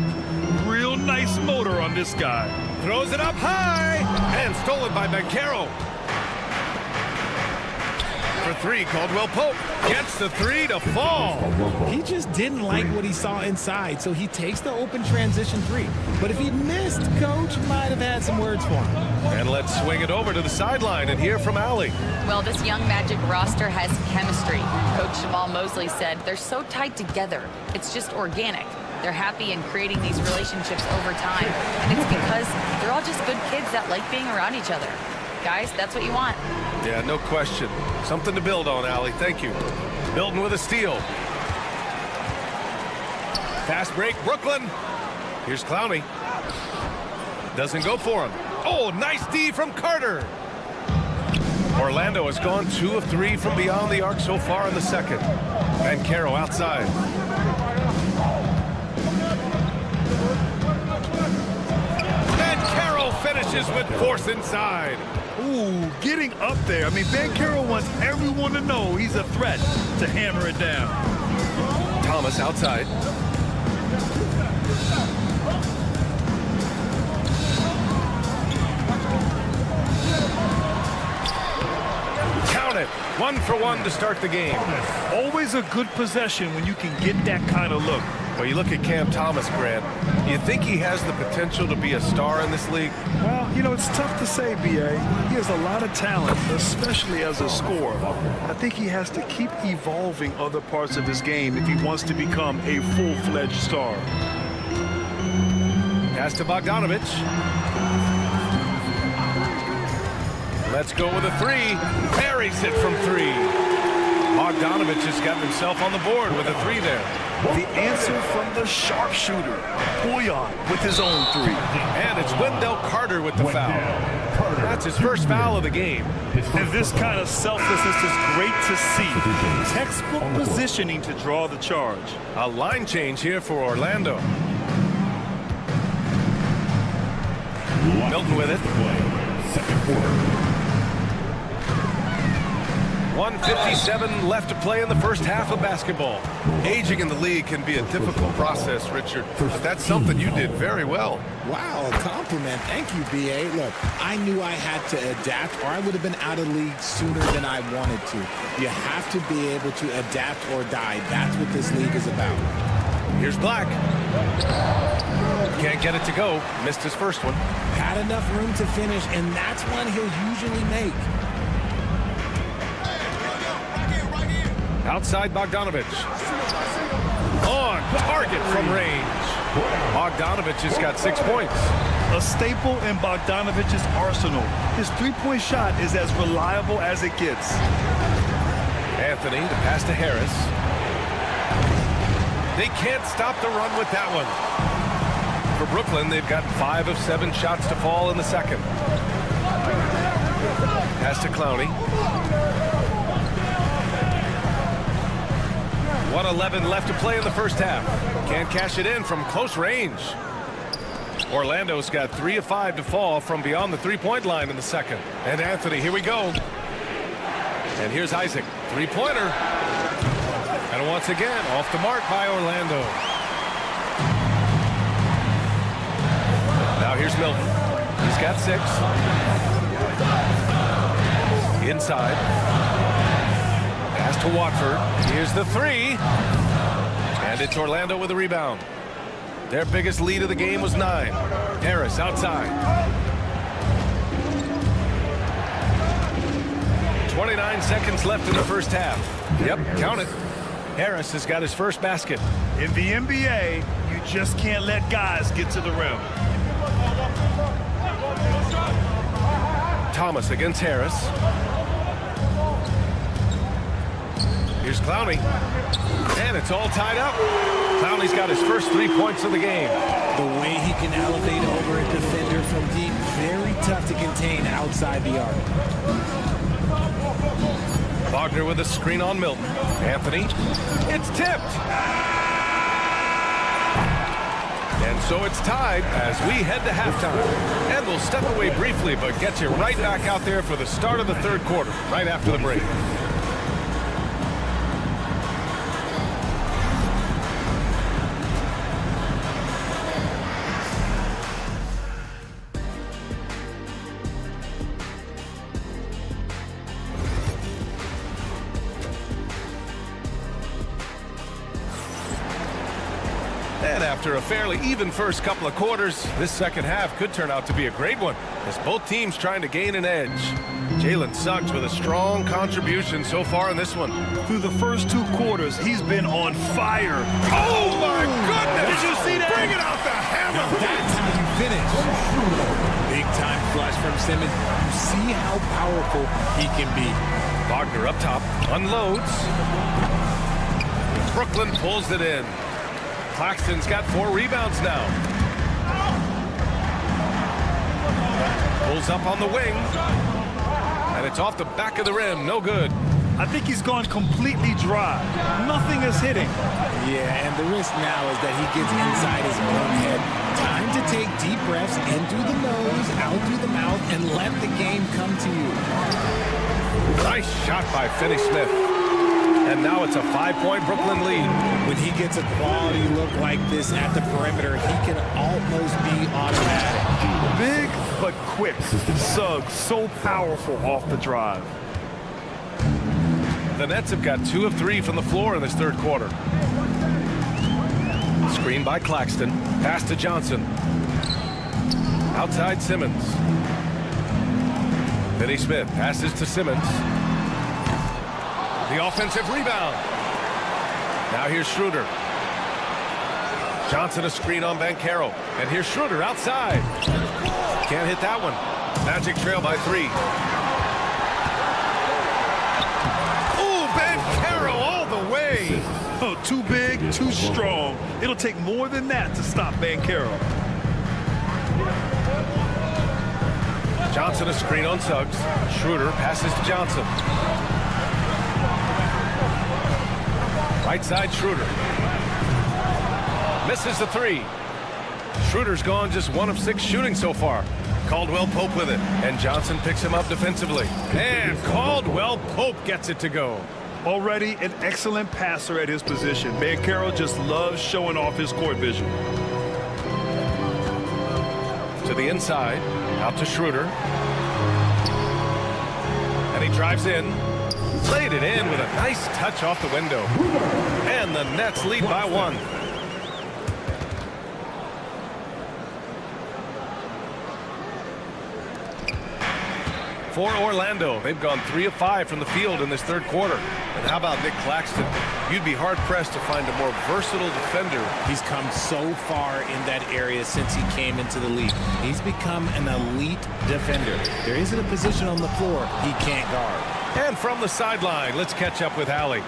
[SPEAKER 6] real nice motor on this guy.
[SPEAKER 7] Throws it up high, and stolen by Banchero. For 3, Caldwell-Pope gets the 3 to fall.
[SPEAKER 13] He just didn't like what he saw inside, so he takes the open transition 3. But if he'd missed, Coach might have had some words for him.
[SPEAKER 7] And let's swing it over to the sideline and hear from Allie.
[SPEAKER 8] Well, this young Magic roster has chemistry. Coach Jamal Mosley said they're so tight together. It's just organic. They're happy in creating these relationships over time. And it's because they're all just good kids that like being around each other. Guys, that's what you want.
[SPEAKER 7] Yeah, no question. Something to build on, Allie. Thank you. Milton with a steal. Fast break, Brooklyn. Here's Clowney. Doesn't go for him. Oh, nice D from Carter. Orlando has gone 2 of 3 from beyond the arc so far in the second. Banchero outside. Banchero finishes with force inside.
[SPEAKER 6] Ooh, getting up there. I mean, Banchero wants everyone to know he's a threat to hammer it down.
[SPEAKER 7] Thomas outside. Count it. 1 for 1 to start the game.
[SPEAKER 6] Always a good possession when you can get that kind of look.
[SPEAKER 7] Well, you look at Cam Thomas, Grant. You think he has the potential to be a star in this league?
[SPEAKER 6] Well, you know, it's tough to say, B.A. He has a lot of talent, especially as a scorer. I think he has to keep evolving other parts of his game if he wants to become a full-fledged star.
[SPEAKER 7] Pass to Bogdanovich. Let's go with a 3. Buries it from 3. Bogdanovich has got himself on the board with a 3 there.
[SPEAKER 6] The answer from the sharpshooter, Boyan, with his own 3.
[SPEAKER 7] And it's Wendell Carter with the foul. That's his first foul of the game.
[SPEAKER 6] And this kind of selflessness is great to see. Textbook positioning to draw the charge.
[SPEAKER 7] A line change here for Orlando. Milton with it.
[SPEAKER 4] Second quarter.
[SPEAKER 7] 1:57 left to play in the first half of basketball. Aging in the league can be a difficult process, Richard, but that's something you did very well.
[SPEAKER 13] Wow, a compliment. Thank you, B.A. Look, I knew I had to adapt or I would have been out of league sooner than I wanted to. You have to be able to adapt or die. That's what this league is about.
[SPEAKER 7] Here's Black. Can't get it to go. Missed his first one.
[SPEAKER 13] Had enough room to finish, and that's one he'll usually make.
[SPEAKER 7] Outside Bogdanovich. On target from range. Bogdanovich has got 6 points.
[SPEAKER 6] A staple in Bogdanovich's arsenal. His three-point shot is as reliable as it gets.
[SPEAKER 7] Anthony, the pass to Harris. They can't stop the run with that one. For Brooklyn, they've got 5 of 7 shots to fall in the second. Pass to Clowney. 1:11 left to play in the first half. Can't cash it in from close range. Orlando's got 3 of 5 to fall from beyond the three-point line in the second. And Anthony, here we go. And here's Isaac, three-pointer. And once again, off the mark by Orlando. Now here's Milton. He's got 6. Inside. Pass to Watford. Here's the 3. And it's Orlando with a rebound. Their biggest lead of the game was 9. Harris outside. 29 seconds left in the first half. Yep, count it. Harris has got his first basket.
[SPEAKER 6] In the NBA, you just can't let guys get to the rim.
[SPEAKER 7] Thomas against Harris. Here's Clowney. And it's all tied up. Clowney's got his first 3 points of the game.
[SPEAKER 13] The way he can elevate over a defender from deep, very tough to contain outside the arc.
[SPEAKER 7] Wagner with a screen on Milton. Anthony. It's tipped. And so it's tied as we head to halftime. And we'll step away briefly, but get you right back out there for the start of the third quarter, right after the break. And after a fairly even first couple of quarters, this second half could turn out to be a great one, as both teams trying to gain an edge. Jalen Suggs with a strong contribution so far in this one.
[SPEAKER 6] Through the first 2 quarters, he's been on fire.
[SPEAKER 7] Oh my goodness!
[SPEAKER 6] Did you see that?
[SPEAKER 7] Bring it out the hammer!
[SPEAKER 13] Now that's how you finish. Big time flush from Simmons. You see how powerful he can be.
[SPEAKER 7] Wagner up top, unloads. Brooklyn pulls it in. Claxton's got 4 rebounds now. Pulls up on the wing. And it's off the back of the rim. No good.
[SPEAKER 6] I think he's gone completely dry. Nothing is hitting.
[SPEAKER 13] Yeah, and the risk now is that he gets inside his own head. Time to take deep breaths in through the nose, out through the mouth, and let the game come to you.
[SPEAKER 7] Nice shot by Finney-Smith. And now it's a 5-point Brooklyn lead.
[SPEAKER 13] When he gets a quality look like this at the perimeter, he can almost be automatic.
[SPEAKER 6] Big but quick. Suggs so powerful off the drive.
[SPEAKER 7] The Nets have got 2 of 3 from the floor in this third quarter. Screen by Claxton. Pass to Johnson. Outside Simmons. Finney-Smith passes to Simmons. The offensive rebound. Now here's Schroeder. Johnson a screen on Banchero. And here's Schroeder outside. Can't hit that one. Magic trail by 3. Ooh, Banchero all the way.
[SPEAKER 6] Oh, too big, too strong. It'll take more than that to stop Banchero.
[SPEAKER 7] Johnson a screen on Suggs. Schroeder passes to Johnson. Right side Schroeder. Misses the 3. Schroeder's gone just 1 of 6 shooting so far. Caldwell Pope with it. And Johnson picks him up defensively. And Caldwell Pope gets it to go.
[SPEAKER 6] Already an excellent passer at his position. Banchero just loves showing off his court vision.
[SPEAKER 7] To the inside. Out to Schroeder. And he drives in. Laid it in with a nice touch off the window. And the Nets lead by 1. For Orlando, they've gone 3 of 5 from the field in this third quarter. And how about Nick Claxton? You'd be hard-pressed to find a more versatile defender.
[SPEAKER 13] He's come so far in that area since he came into the league. He's become an elite defender. There isn't a position on the floor he can't guard.
[SPEAKER 7] And from the sideline, let's catch up with Allie.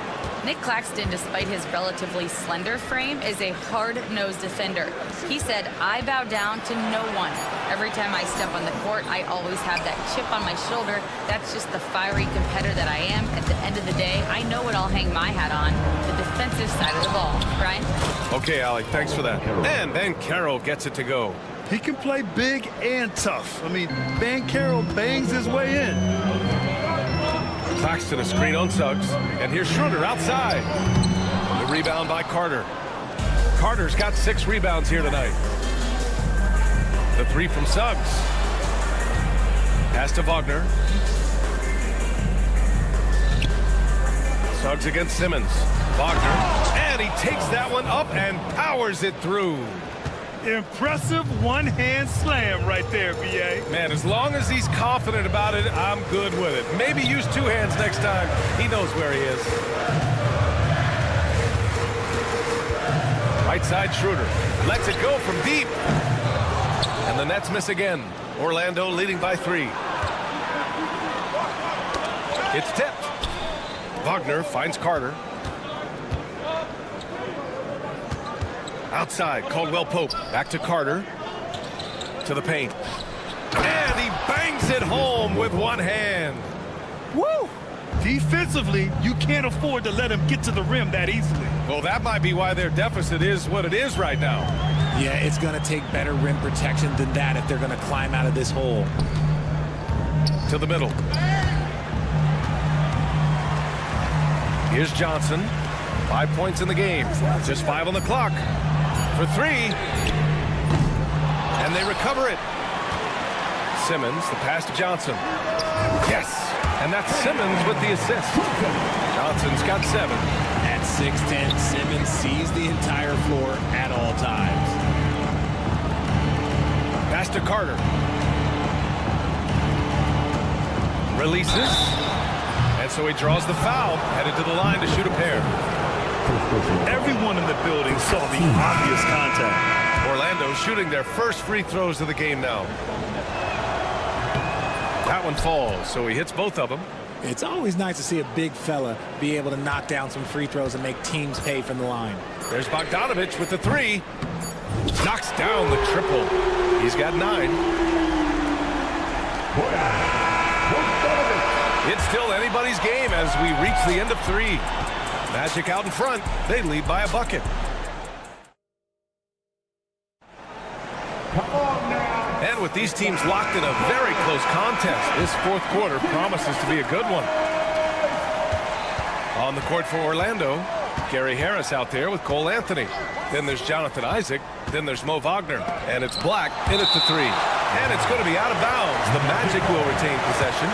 [SPEAKER 8] Nick Claxton, despite his relatively slender frame, is a hard-nosed defender. He said, "I bow down to no one. Every time I step on the court, I always have that chip on my shoulder. That's just the fiery competitor that I am. At the end of the day, I know what I'll hang my hat on, the defensive side of the ball." Brian?
[SPEAKER 7] Okay, Allie, thanks for that. And Banchero gets it to go.
[SPEAKER 6] He can play big and tough. I mean, Banchero bangs his way in.
[SPEAKER 7] Claxton a screen on Suggs. And here's Schroeder outside. The rebound by Carter. Carter's got 6 rebounds here tonight. The 3 from Suggs. Pass to Wagner. Suggs against Simmons. Wagner. And he takes that one up and powers it through.
[SPEAKER 6] Impressive one-hand slam right there, B.A.
[SPEAKER 7] Man, as long as he's confident about it, I'm good with it. Maybe use 2 hands next time. He knows where he is. Right side Schroeder. Lets it go from deep. And the Nets miss again. Orlando leading by 3. It's tipped. Wagner finds Carter. Outside, Caldwell Pope. Back to Carter. To the paint. And he bangs it home with one hand.
[SPEAKER 6] Woo! Defensively, you can't afford to let him get to the rim that easily.
[SPEAKER 7] Well, that might be why their deficit is what it is right now.
[SPEAKER 13] Yeah, it's going to take better rim protection than that if they're going to climb out of this hole.
[SPEAKER 7] To the middle. Here's Johnson. 5 points in the game. Just 5 on the clock. For 3. And they recover it. Simmons, the pass to Johnson. Yes! And that's Simmons with the assist. Johnson's got 7.
[SPEAKER 13] At 6'10", Simmons sees the entire floor at all times.
[SPEAKER 7] Pass to Carter. Releases. And so he draws the foul, headed to the line to shoot a pair.
[SPEAKER 6] Everyone in the building saw the obvious contact.
[SPEAKER 7] Orlando shooting their first free throws of the game now. That one falls, so he hits both of them.
[SPEAKER 13] It's always nice to see a big fella be able to knock down some free throws and make teams pay from the line.
[SPEAKER 7] There's Bogdanovich with the 3. Knocks down the triple. He's got 9. It's still anybody's game as we reach the end of 3. Magic out in front. They lead by a bucket. And with these teams locked in a very close contest, this 4th quarter promises to be a good one. On the court for Orlando, Gary Harris out there with Cole Anthony. Then there's Jonathan Isaac. Then there's Mo Wagner. And it's Black in at the 3. And it's going to be out of bounds. The Magic will retain possession.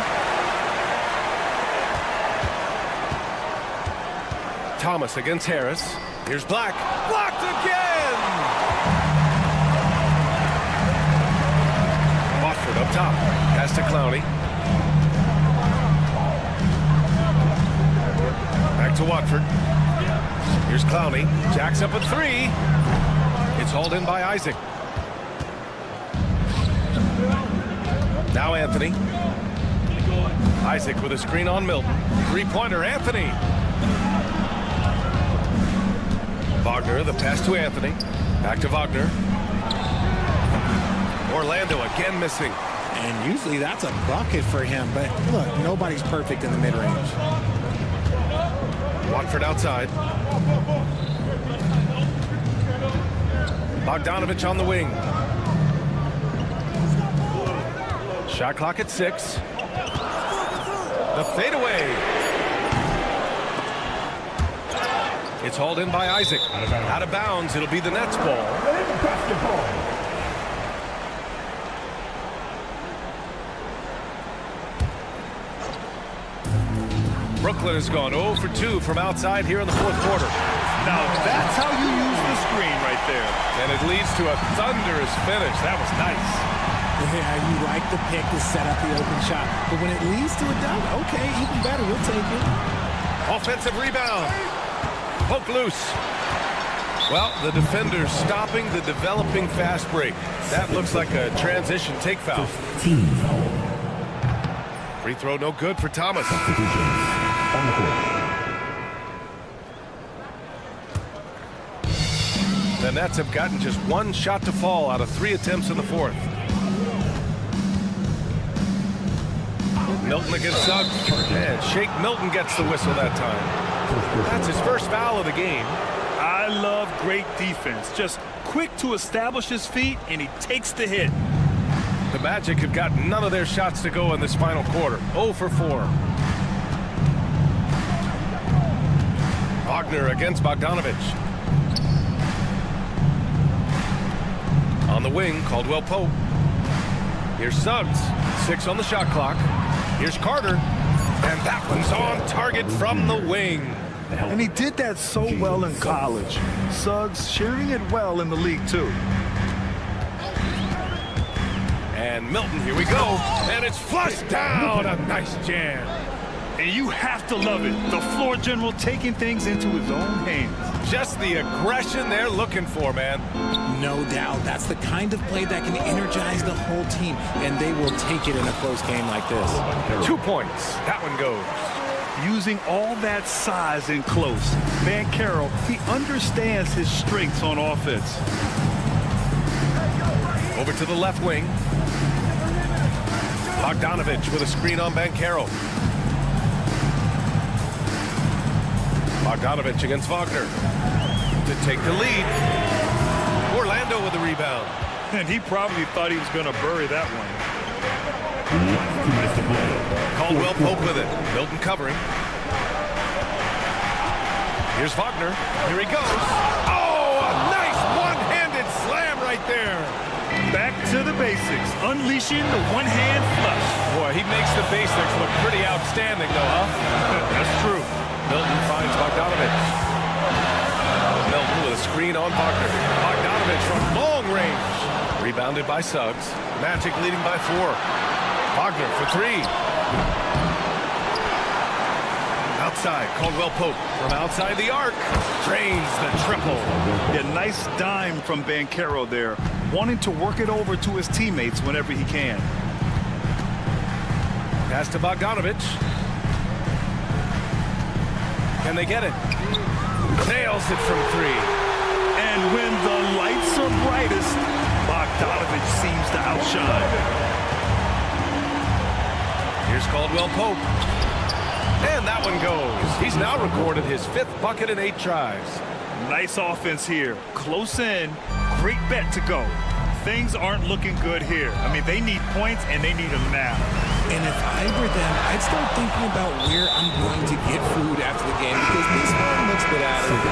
[SPEAKER 7] Thomas against Harris. Here's Black. Blocked again! Watford up top. Pass to Clowney. Back to Watford. Here's Clowney. Jacks up a 3. It's hauled in by Isaac. Now Anthony. Isaac with a screen on Milton. 3-pointer, Anthony. Wagner, the pass to Anthony. Back to Wagner. Orlando again missing.
[SPEAKER 13] And usually that's a bucket for him, but look, nobody's perfect in the mid-range.
[SPEAKER 7] Watford outside. Bogdanovich on the wing. Shot clock at 6. The fadeaway. It's hauled in by Isaac. Out of bounds. It'll be the Nets ball. Brooklyn has gone 0 for 2 from outside here in the 4th quarter.
[SPEAKER 6] Now that's how you use the screen right there.
[SPEAKER 7] And it leads to a thunderous finish. That was nice.
[SPEAKER 13] Yeah, you like the pick to set up the open shot. But when it leads to a dunk, okay, even better, we'll take it.
[SPEAKER 7] Offensive rebound. Poke loose. Well, the defender stopping the developing fast break. That looks like a transition take foul. Free throw no good for Thomas. The Nets have gotten just 1 shot to fall out of 3 attempts in the 4th. Milton against Suggs. And Shake Milton gets the whistle that time. That's his first foul of the game.
[SPEAKER 6] I love great defense. Just quick to establish his feet, and he takes the hit.
[SPEAKER 7] The Magic have got none of their shots to go in this final quarter. 0 for 4. Wagner against Bogdanovich. On the wing, Caldwell Pope. Here's Suggs. 6 on the shot clock. Here's Carter. And that one's on target from the wing.
[SPEAKER 6] And he did that so well in college. Suggs sharing it well in the league, too.
[SPEAKER 7] And Milton, here we go. And it's flushed down. A nice jam.
[SPEAKER 6] And you have to love it. The floor general taking things into his own hands.
[SPEAKER 7] Just the aggression they're looking for, man.
[SPEAKER 13] No doubt. That's the kind of play that can energize the whole team, and they will take it in a close game like this.
[SPEAKER 7] 2 points. That one goes.
[SPEAKER 6] Using all that size in close, Banchero, he understands his strengths on offense.
[SPEAKER 7] Over to the left wing. Bogdanovich with a screen on Banchero. Bogdanovich against Wagner to take the lead. Orlando with the rebound.
[SPEAKER 6] And he probably thought he was going to bury that one.
[SPEAKER 7] Caldwell Pope with it. Milton covering. Here's Wagner. Here he goes. Oh, a nice one-handed slam right there.
[SPEAKER 6] Back to the basics. Unleashing the one-hand flush.
[SPEAKER 7] Boy, he makes the basics look pretty outstanding, though, huh?
[SPEAKER 6] That's true.
[SPEAKER 7] Milton finds Bogdanovich. Milton with a screen on Wagner. Bogdanovich from long range. Rebounded by Suggs. Magic leading by 4. Wagner for 3. Outside, Caldwell Pope from outside the arc. Drains the triple.
[SPEAKER 6] Yeah, nice dime from Banchero there. Wanting to work it over to his teammates whenever he can.
[SPEAKER 7] Pass to Bogdanovich. Can they get it? Nails it from 3.
[SPEAKER 6] And when the lights are brightest, Bogdanovich seems to outshine.
[SPEAKER 7] Here's Caldwell Pope. And that one goes. He's now recorded his 5th bucket in 8 tries.
[SPEAKER 6] Nice offense here. Close in. Great bet to go. Things aren't looking good here. I mean, they need points, and they need them now.
[SPEAKER 13] And if I were them, I'd start thinking about where I'm going to get food after the game, because this one looks good at it.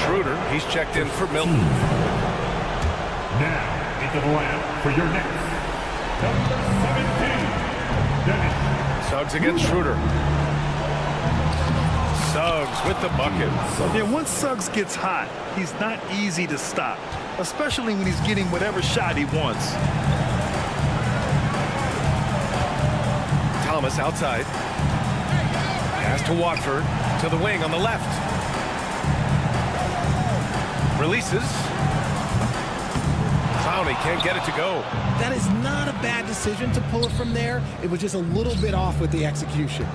[SPEAKER 7] Schroeder, he's checked in for Milton.
[SPEAKER 4] Now, into the line for your next number 17, Dennis.
[SPEAKER 7] Suggs against Schroeder. Suggs with the bucket.
[SPEAKER 6] Yeah, once Suggs gets hot, he's not easy to stop, especially when he's getting whatever shot he wants.
[SPEAKER 7] Thomas outside. Pass to Watford. To the wing on the left. Releases. Clowney can't get it to go.
[SPEAKER 13] That is not a bad decision to pull it from there. It was just a little bit off with the execution.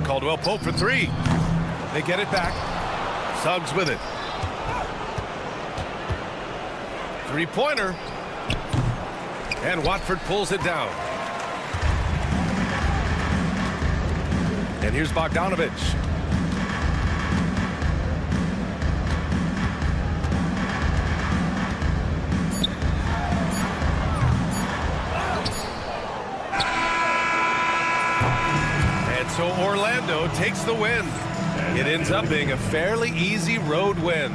[SPEAKER 7] Caldwell Pope for 3. They get it back. Suggs with it. 3-pointer. And Watford pulls it down. And here's Bogdanovich. And so Orlando takes the win. It ends up being a fairly easy road win.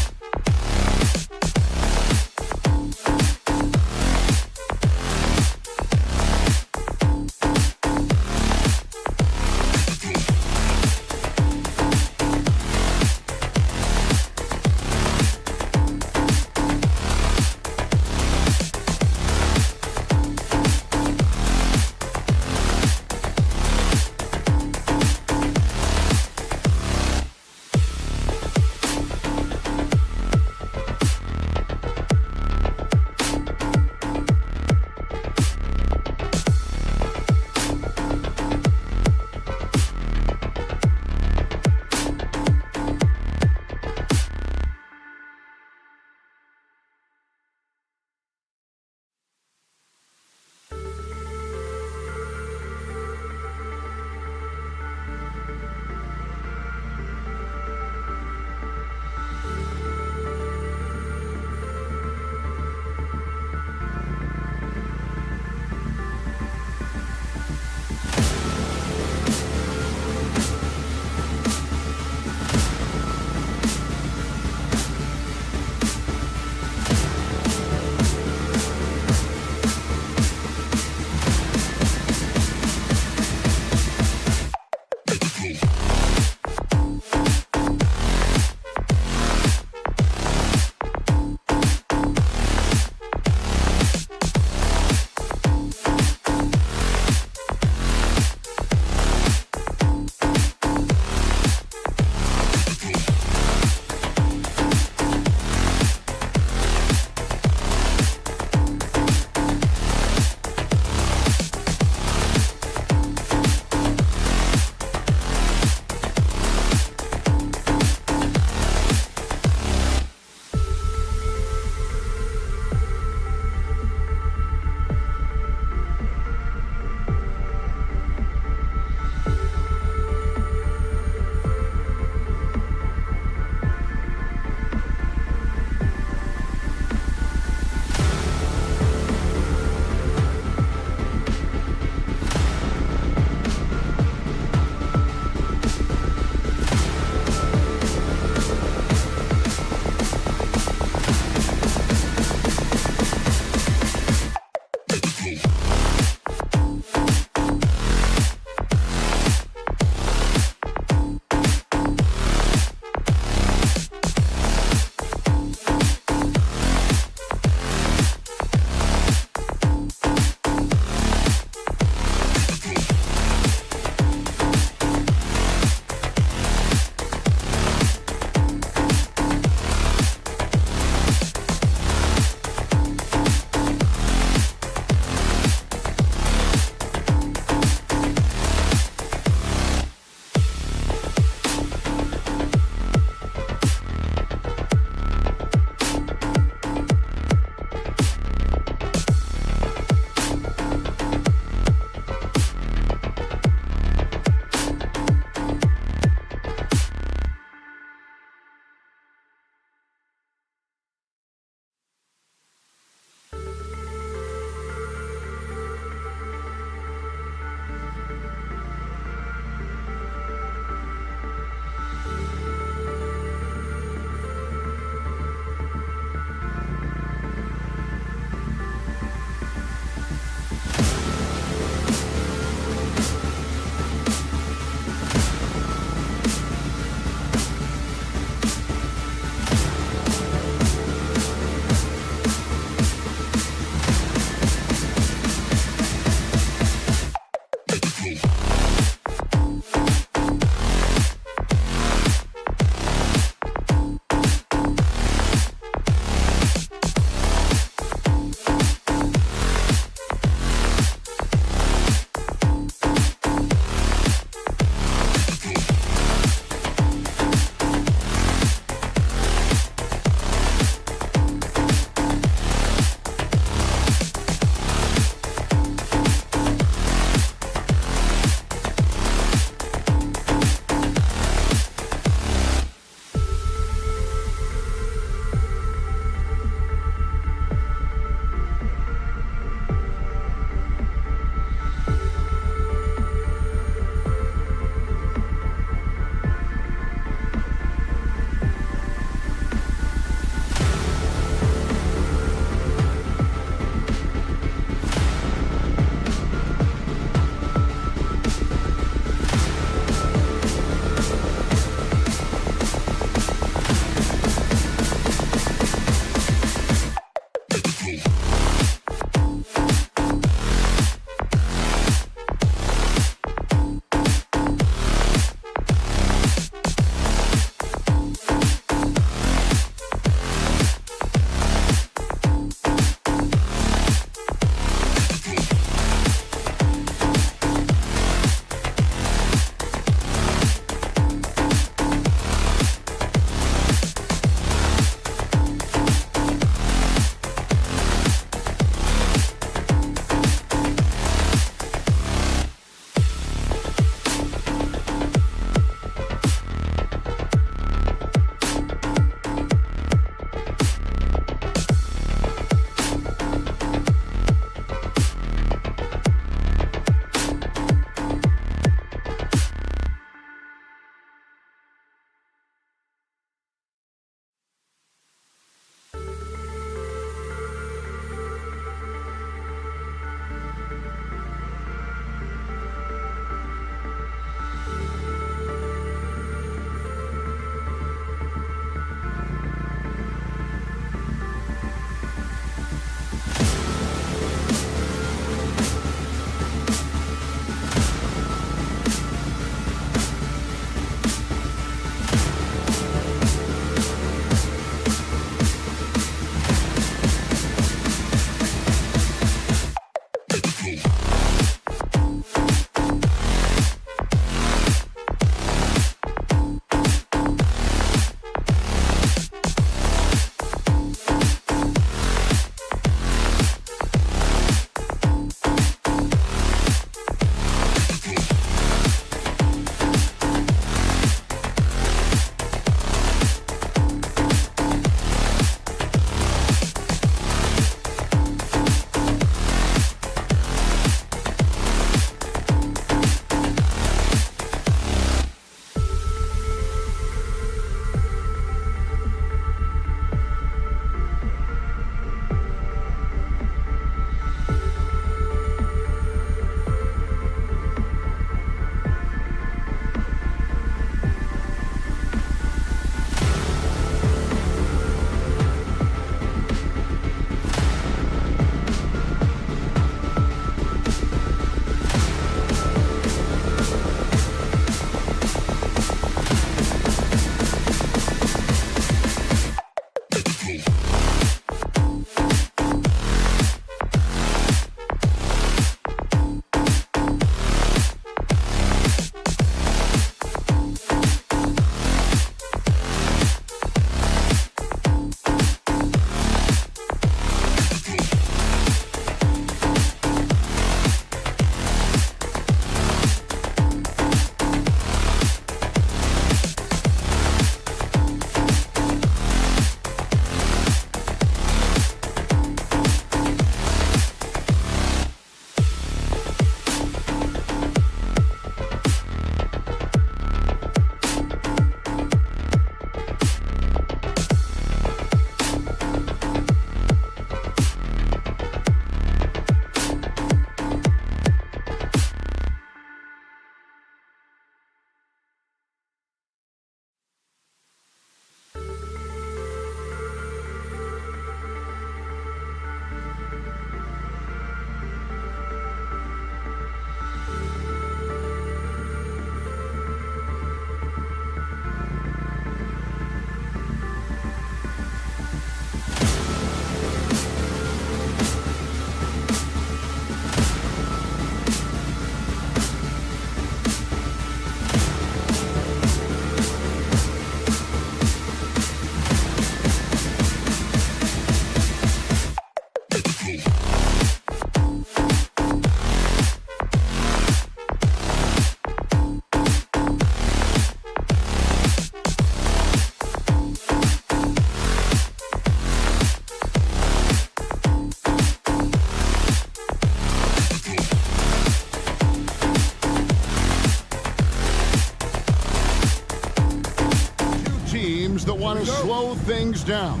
[SPEAKER 1] teams that want to slow things down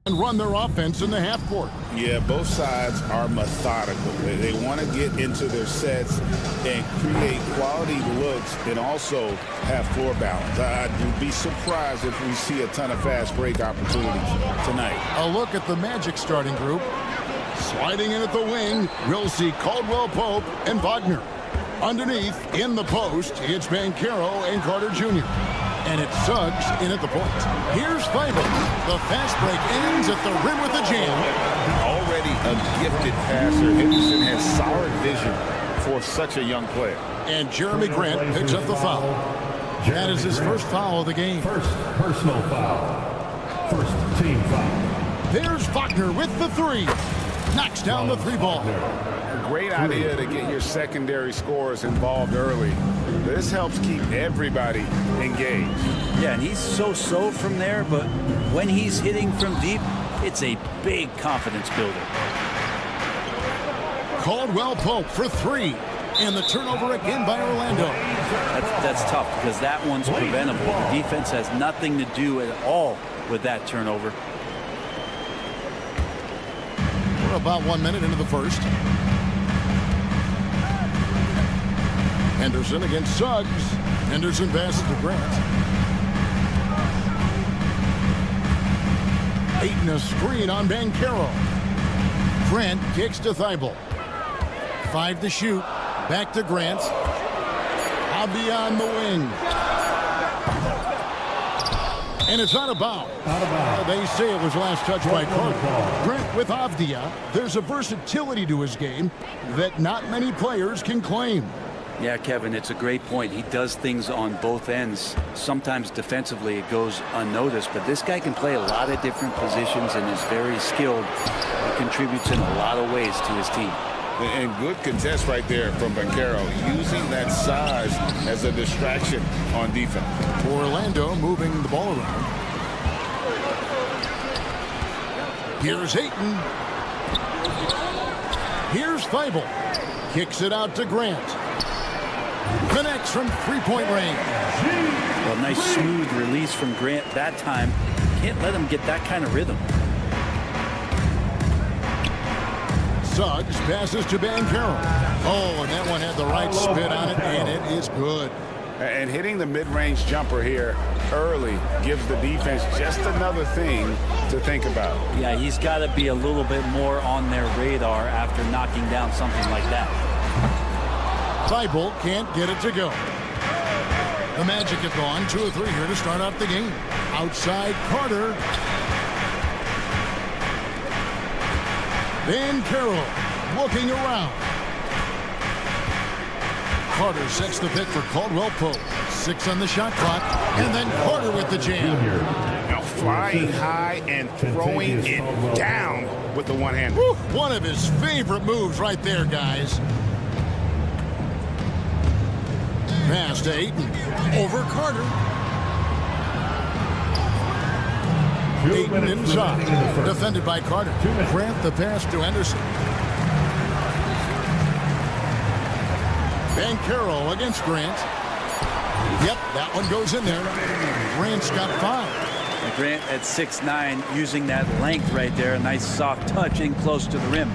[SPEAKER 1] and run their offense in the half court.
[SPEAKER 2] Yeah, both sides are methodical. They want to get into their sets and create quality looks and also have floor balance. I'd be surprised if we see a ton of fast break opportunities tonight.
[SPEAKER 1] A look at the Magic starting group. Sliding in at the wing, we'll see Caldwell Pope and Wagner. Underneath, in the post, it's Banchero and Carter Jr. And it's Suggs in at the point. Here's Feibel. The fast break ends at the rim with a jam.
[SPEAKER 2] Already a gifted passer, Henderson has solid vision for such a young player.
[SPEAKER 1] And Jeremy Grant picks up the foul. That is his first foul of the game.
[SPEAKER 4] First personal foul. First team foul.
[SPEAKER 1] There's Wagner with the three. Knocks down the three ball.
[SPEAKER 2] A great idea to get your secondary scorers involved early. This helps keep everybody engaged.
[SPEAKER 14] Yeah, and he's so from there, but when he's hitting from deep, it's a big confidence builder.
[SPEAKER 1] Caldwell Pope for three. And the turnover again by Orlando.
[SPEAKER 14] That's tough because that one's preventable. The defense has nothing to do at all with that turnover.
[SPEAKER 1] We're about 1 minute into the first. Henderson against Suggs. Henderson passes to Grant. Ayton a screen on Banchero. Grant kicks to Feibel. 5 to shoot. Back to Grant. Beyond the wing. And it's out of bounds. They say it was last touched by Carter. Grant with Avdia. There's a versatility to his game that not many players can claim.
[SPEAKER 14] Yeah, Kevin, it's a great point. He does things on both ends. Sometimes defensively it goes unnoticed, but this guy can play a lot of different positions and is very skilled. He contributes in a lot of ways to his team.
[SPEAKER 2] And good contest right there from Banchero, using that size as a distraction on defense.
[SPEAKER 1] Orlando moving the ball around. Here's Ayton. Here's Feibel. Kicks it out to Grant. Connects from three-point range.
[SPEAKER 14] Well, nice smooth release from Grant that time. Can't let him get that kind of rhythm.
[SPEAKER 1] Suggs passes to Banchero. Oh, and that one had the right spin on it, and it is good.
[SPEAKER 2] And hitting the mid-range jumper here early gives the defense just another thing to think about.
[SPEAKER 14] Yeah, he's got to be a little bit more on their radar after knocking down something like that.
[SPEAKER 1] Feibel can't get it to go. The Magic have gone 2 of 3 here to start off the game. Outside Carter. Banchero looking around. Carter sets the pick for Caldwell Pope. 6 on the shot clock. And then Carter with the jam.
[SPEAKER 2] Now flying high and throwing it down with the one hand.
[SPEAKER 1] One of his favorite moves right there, guys. Pass to Ayton. Over Carter. Ayton inside. Defended by Carter. Grant the pass to Henderson. Banchero against Grant. Yep, that one goes in there. Grant's got 5.
[SPEAKER 14] Grant at 6'9", using that length right there. A nice soft touch in close to the rim.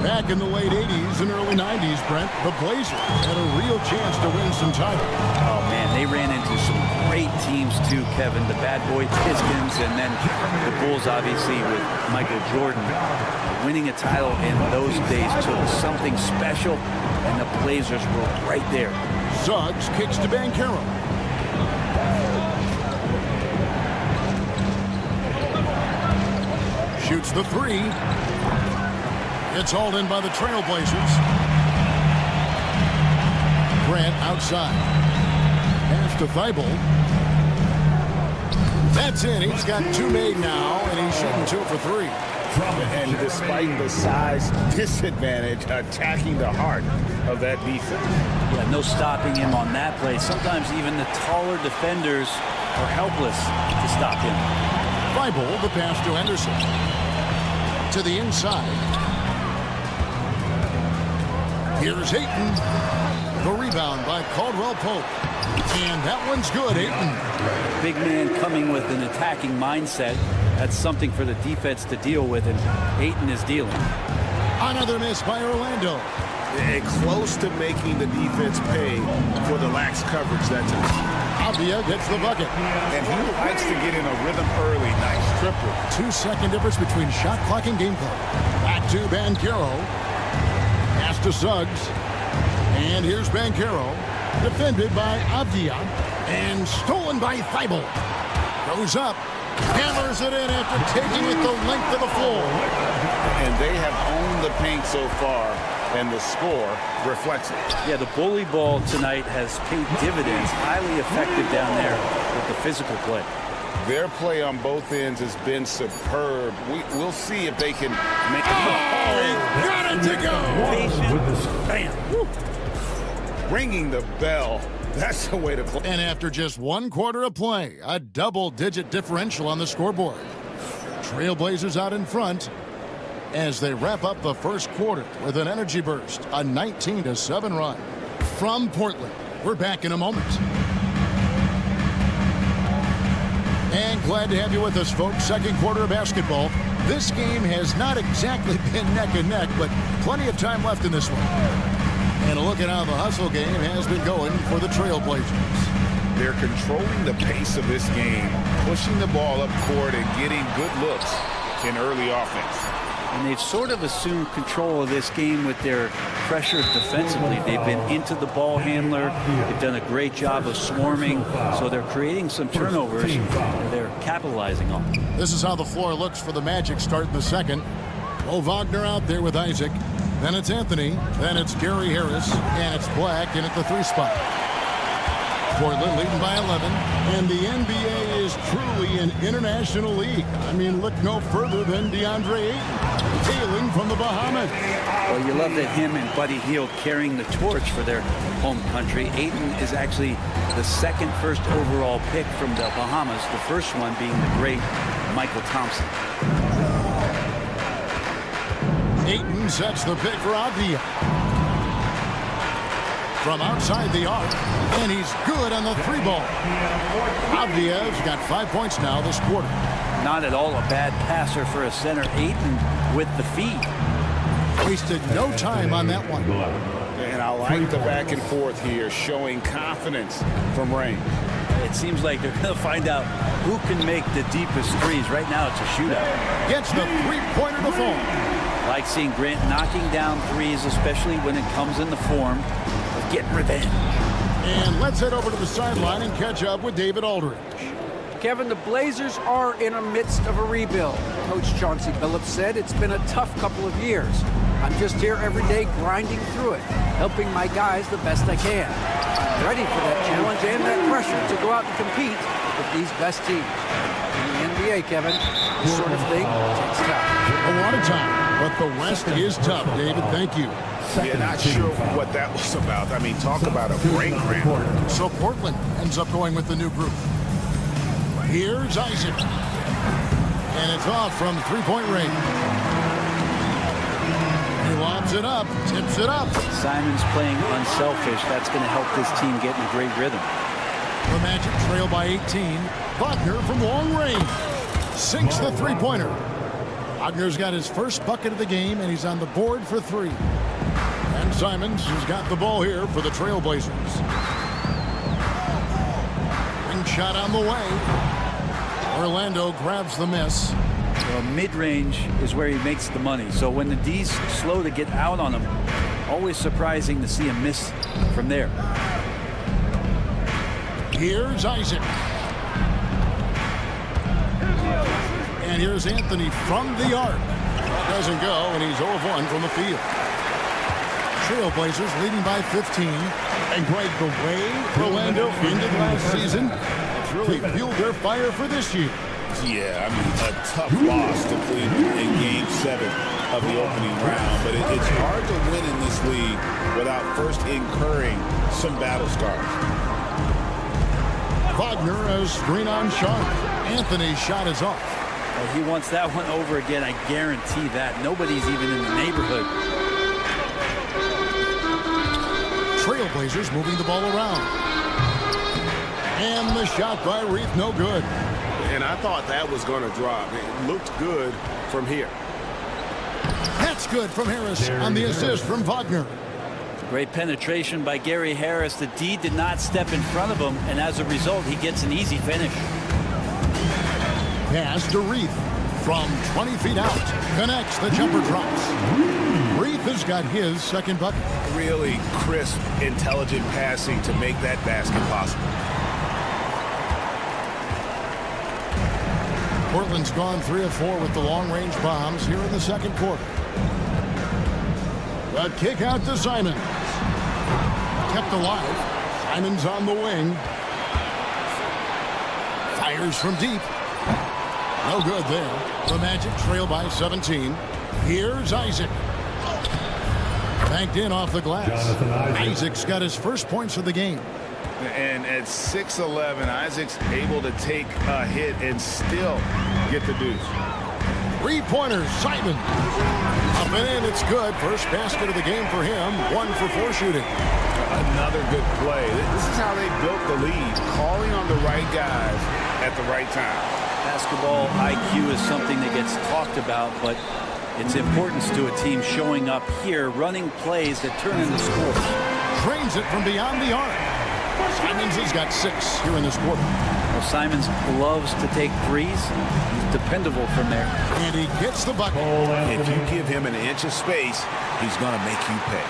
[SPEAKER 1] Back in the late 80s and early 90s, Brent, the Blazers had a real chance to win some titles.
[SPEAKER 14] Oh, man, they ran into some great teams, too, Kevin. The Bad Boy Pistons and then the Bulls, obviously, with Michael Jordan. Winning a title in those days took something special, and the Blazers were right there.
[SPEAKER 1] Suggs kicks to Banchero. Shoots the 3. It's hauled in by the Trailblazers. Grant outside. Pass to Feibel. That's in. He's got 2 made now, and he's shooting 2 for 3.
[SPEAKER 2] And despite the size disadvantage, attacking the heart of that defense.
[SPEAKER 14] Yeah, no stopping him on that play. Sometimes even the taller defenders are helpless to stop him.
[SPEAKER 1] Feibel, the pass to Henderson. To the inside. Here's Ayton. The rebound by Caldwell Pope. And that one's good, Ayton.
[SPEAKER 14] Big man coming with an attacking mindset. That's something for the defense to deal with, and Ayton is dealing.
[SPEAKER 1] Another miss by Orlando.
[SPEAKER 2] Close to making the defense pay for the lax coverage that time.
[SPEAKER 1] Avdia gets the bucket.
[SPEAKER 2] And he likes to get in a rhythm early. Nice triple.
[SPEAKER 1] 2-second difference between shot clock and game clock. Back to Banchero. Pass to Suggs. And here's Banchero. Defended by Avdia. And stolen by Thibault. Goes up. Hammers it in after taking it the length of the floor.
[SPEAKER 2] And they have owned the paint so far, and the score reflects it.
[SPEAKER 14] Yeah, the bully ball tonight has paid dividends. Highly effective down there with the physical play.
[SPEAKER 2] Their play on both ends has been superb. We'll see if they can make it.
[SPEAKER 1] Oh, got it to go.
[SPEAKER 2] Bam. Ringing the bell. That's the way to play.
[SPEAKER 1] And after just 1 quarter of play, a double-digit differential on the scoreboard. Trailblazers out in front as they wrap up the first quarter with an energy burst, a 19-7 run. From Portland, we're back in a moment. And glad to have you with us, folks. Second quarter of basketball. This game has not exactly been neck and neck, but plenty of time left in this one. And a look at how the hustle game has been going for the Trailblazers.
[SPEAKER 2] They're controlling the pace of this game, pushing the ball up court and getting good looks in early offense.
[SPEAKER 14] And they've sort of assumed control of this game with their pressure defensively. They've been into the ball handler. They've done a great job of swarming. So they're creating some turnovers they're capitalizing on.
[SPEAKER 1] This is how the floor looks for the Magic starting the second. Mo Wagner out there with Isaac. Then it's Anthony. Then it's Gary Harris. And it's Black in at the 3 spot. Portland leading by 11. And the NBA is truly an international league. I mean, look no further than DeAndre Ayton, tailing from the Bahamas.
[SPEAKER 14] Well, you love that him and Buddy Hield carrying the torch for their home country. Ayton is actually the second first overall pick from the Bahamas, the first one being the great Michael Thompson.
[SPEAKER 1] Ayton sets the pick for Avdia. From outside the arc, and he's good on the 3-ball. Avdia's got 5 points now this quarter.
[SPEAKER 14] Not at all a bad passer for a center. Ayton with the feed.
[SPEAKER 1] Wasted no time on that one.
[SPEAKER 2] And I like the back and forth here, showing confidence from range.
[SPEAKER 14] It seems like they're going to find out who can make the deepest threes. Right now it's a shootout.
[SPEAKER 1] Gets the 3-pointer to fall.
[SPEAKER 14] Like seeing Grant knocking down threes, especially when it comes in the form of getting revenge.
[SPEAKER 1] And let's head over to the sideline and catch up with David Aldridge.
[SPEAKER 5] Kevin, the Blazers are in the midst of a rebuild. Coach Tonci said it's been a tough couple of years. I'm just here every day grinding through it, helping my guys the best I can. I'm ready for that challenge and that pressure to go out and compete with these best teams. In the NBA, Kevin, this sort of thing takes time.
[SPEAKER 1] A lot of time. But the West is tough, David. Thank you.
[SPEAKER 2] Yeah, not sure what that was about. I mean, talk about a brain cramp.
[SPEAKER 1] So Portland ends up going with the new group. Here's Isaac. And it's off from 3-point range. He lobs it up, tips it up.
[SPEAKER 14] Simon's playing unselfish. That's going to help this team get in a great rhythm.
[SPEAKER 1] The Magic trail by 18. Wagner from long range sinks the 3-pointer. Wagner's got his first bucket of the game, and he's on the board for 3. And Simons has got the ball here for the Trailblazers. Ring shot on the way. Orlando grabs the miss.
[SPEAKER 14] Well, mid-range is where he makes the money. So when the D's slow to get out on him, always surprising to see him miss from there.
[SPEAKER 1] Here's Isaac. And here's Anthony from the arc. Doesn't go, and he's 0 of 1 from the field. Trailblazers leading by 15. And Greg, the way Orlando ended last season, it's really fueled their fire for this year.
[SPEAKER 2] Yeah, I mean, a tough loss to Cleveland in Game 7 of the opening round. But it's hard to win in this league without first incurring some battle scars.
[SPEAKER 1] Wagner has screen on sharp. Anthony's shot is off.
[SPEAKER 14] He wants that one over again, I guarantee that. Nobody's even in the neighborhood.
[SPEAKER 1] Trailblazers moving the ball around. And the shot by Reith, no good.
[SPEAKER 2] And I thought that was going to drop. It looked good from here.
[SPEAKER 1] That's good from Harris on the assist from Wagner.
[SPEAKER 14] Great penetration by Gary Harris. The D did not step in front of him, and as a result, he gets an easy finish.
[SPEAKER 1] Pass to Reith from 20 feet out. Connects, the jumper drops. Reith has got his second bucket.
[SPEAKER 2] Really crisp, intelligent passing to make that basket possible.
[SPEAKER 1] Portland's gone 3 of 4 with the long-range bombs here in the second quarter. The kick out to Simons. Kept alive. Simons on the wing. Fires from deep. No good there. The Magic trail by 17. Here's Isaac. Banked in off the glass. Isaac's got his first points of the game.
[SPEAKER 2] And at 6'11", Isaac's able to take a hit and still get the deuce.
[SPEAKER 1] 3-pointers, Simon. Up and in, it's good. First basket of the game for him. 1 for 4 shooting.
[SPEAKER 2] Another good play. This is how they built the lead, calling on the right guys at the right time.
[SPEAKER 14] Basketball IQ is something that gets talked about, but its importance to a team showing up here, running plays that turn into scores.
[SPEAKER 1] Drains it from beyond the arc. Simons has got 6 here in this quarter.
[SPEAKER 14] Well, Simons loves to take threes. He's dependable from there.
[SPEAKER 1] And he gets the bucket.
[SPEAKER 2] If you give him an inch of space, he's going to make you pay.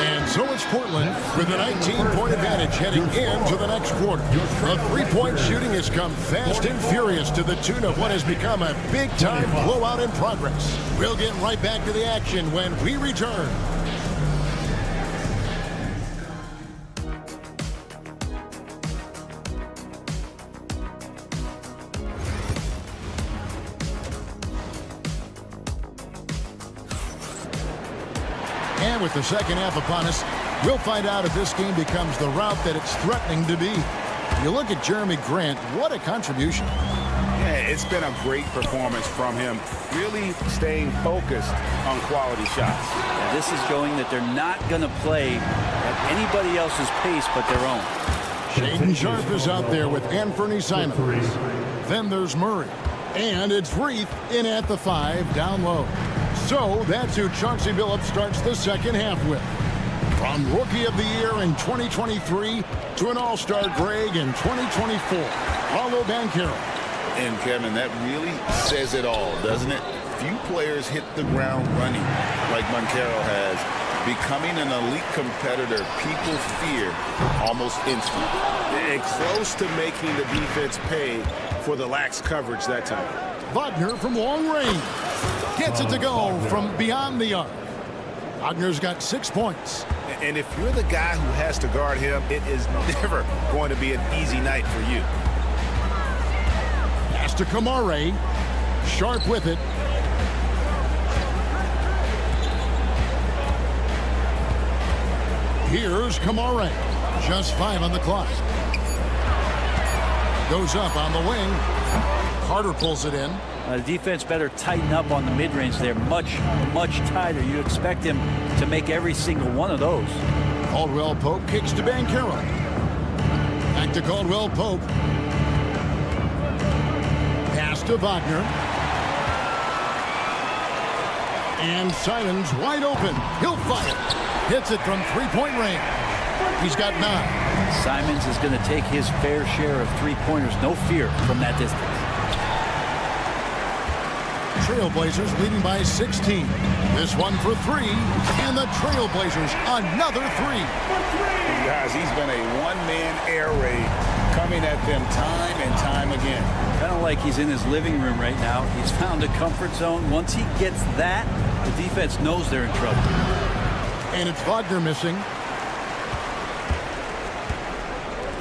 [SPEAKER 1] And so it's Portland with a 19-point advantage heading into the next quarter. The 3-point shooting has come fast and furious to the tune of what has become a big-time blowout in progress. We'll get right back to the action when we return. And with the second half upon us, we'll find out if this game becomes the route that it's threatening to be. You look at Jeremy Grant, what a contribution.
[SPEAKER 2] Yeah, it's been a great performance from him, really staying focused on quality shots.
[SPEAKER 14] Yeah, this is showing that they're not going to play at anybody else's pace but their own.
[SPEAKER 1] Shaedon Sharpe is out there with Anthony Simons. Then there's Murray. And it's Reith in at the 5, down low. So that's who Chauncey Billups starts the second half with. From Rookie of the Year in 2023 to an All-Star Greg in 2024, Paolo Banchero.
[SPEAKER 12] And Kevin, that really says it all, doesn't it? Few players hit the ground running like Banchero has. Becoming an elite competitor, people fear almost instantly.
[SPEAKER 2] And close to making the defense pay for the lax coverage that time.
[SPEAKER 1] Wagner from long range. Gets it to go from beyond the arc. Wagner's got 6 points.
[SPEAKER 2] And if you're the guy who has to guard him, it is never going to be an easy night for you.
[SPEAKER 1] Pass to Kamare. Sharpe with it. Here's Kamare. Just 5 on the clock. Goes up on the wing. Carter pulls it in.
[SPEAKER 14] The defense better tighten up on the mid-range there. Much tighter. You expect him to make every single one of those.
[SPEAKER 1] Caldwell Pope kicks to Banchero. Back to Caldwell Pope. Pass to Wagner. And Simons wide open. He'll fire. Hits it from 3-point range. He's got 9.
[SPEAKER 14] Simons is going to take his fair share of 3-pointers. No fear from that distance.
[SPEAKER 1] Trailblazers leading by 16. This one for 3. And the Trailblazers another 3.
[SPEAKER 12] Guys, he's been a one-man air raid coming at them time and time again.
[SPEAKER 14] Kind of like he's in his living room right now. He's found a comfort zone. Once he gets that, the defense knows they're in trouble.
[SPEAKER 1] And it's Wagner missing.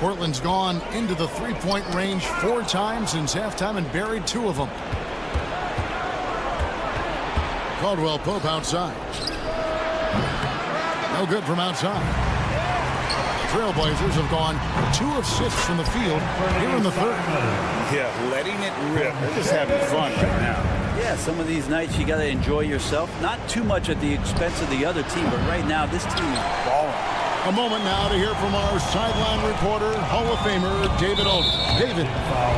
[SPEAKER 1] Portland's gone into the 3-point range 4 times since halftime and buried 2 of them. Caldwell Pope outside. No good from outside. Trailblazers have gone 2 of 6 from the field here in the third.
[SPEAKER 12] Yeah, letting it rip. They're just having fun right now.
[SPEAKER 14] Yeah, some of these nights you got to enjoy yourself. Not too much at the expense of the other team, but right now this team is balling.
[SPEAKER 1] A moment now to hear from our sideline reporter, Hall of Famer David Alden. David.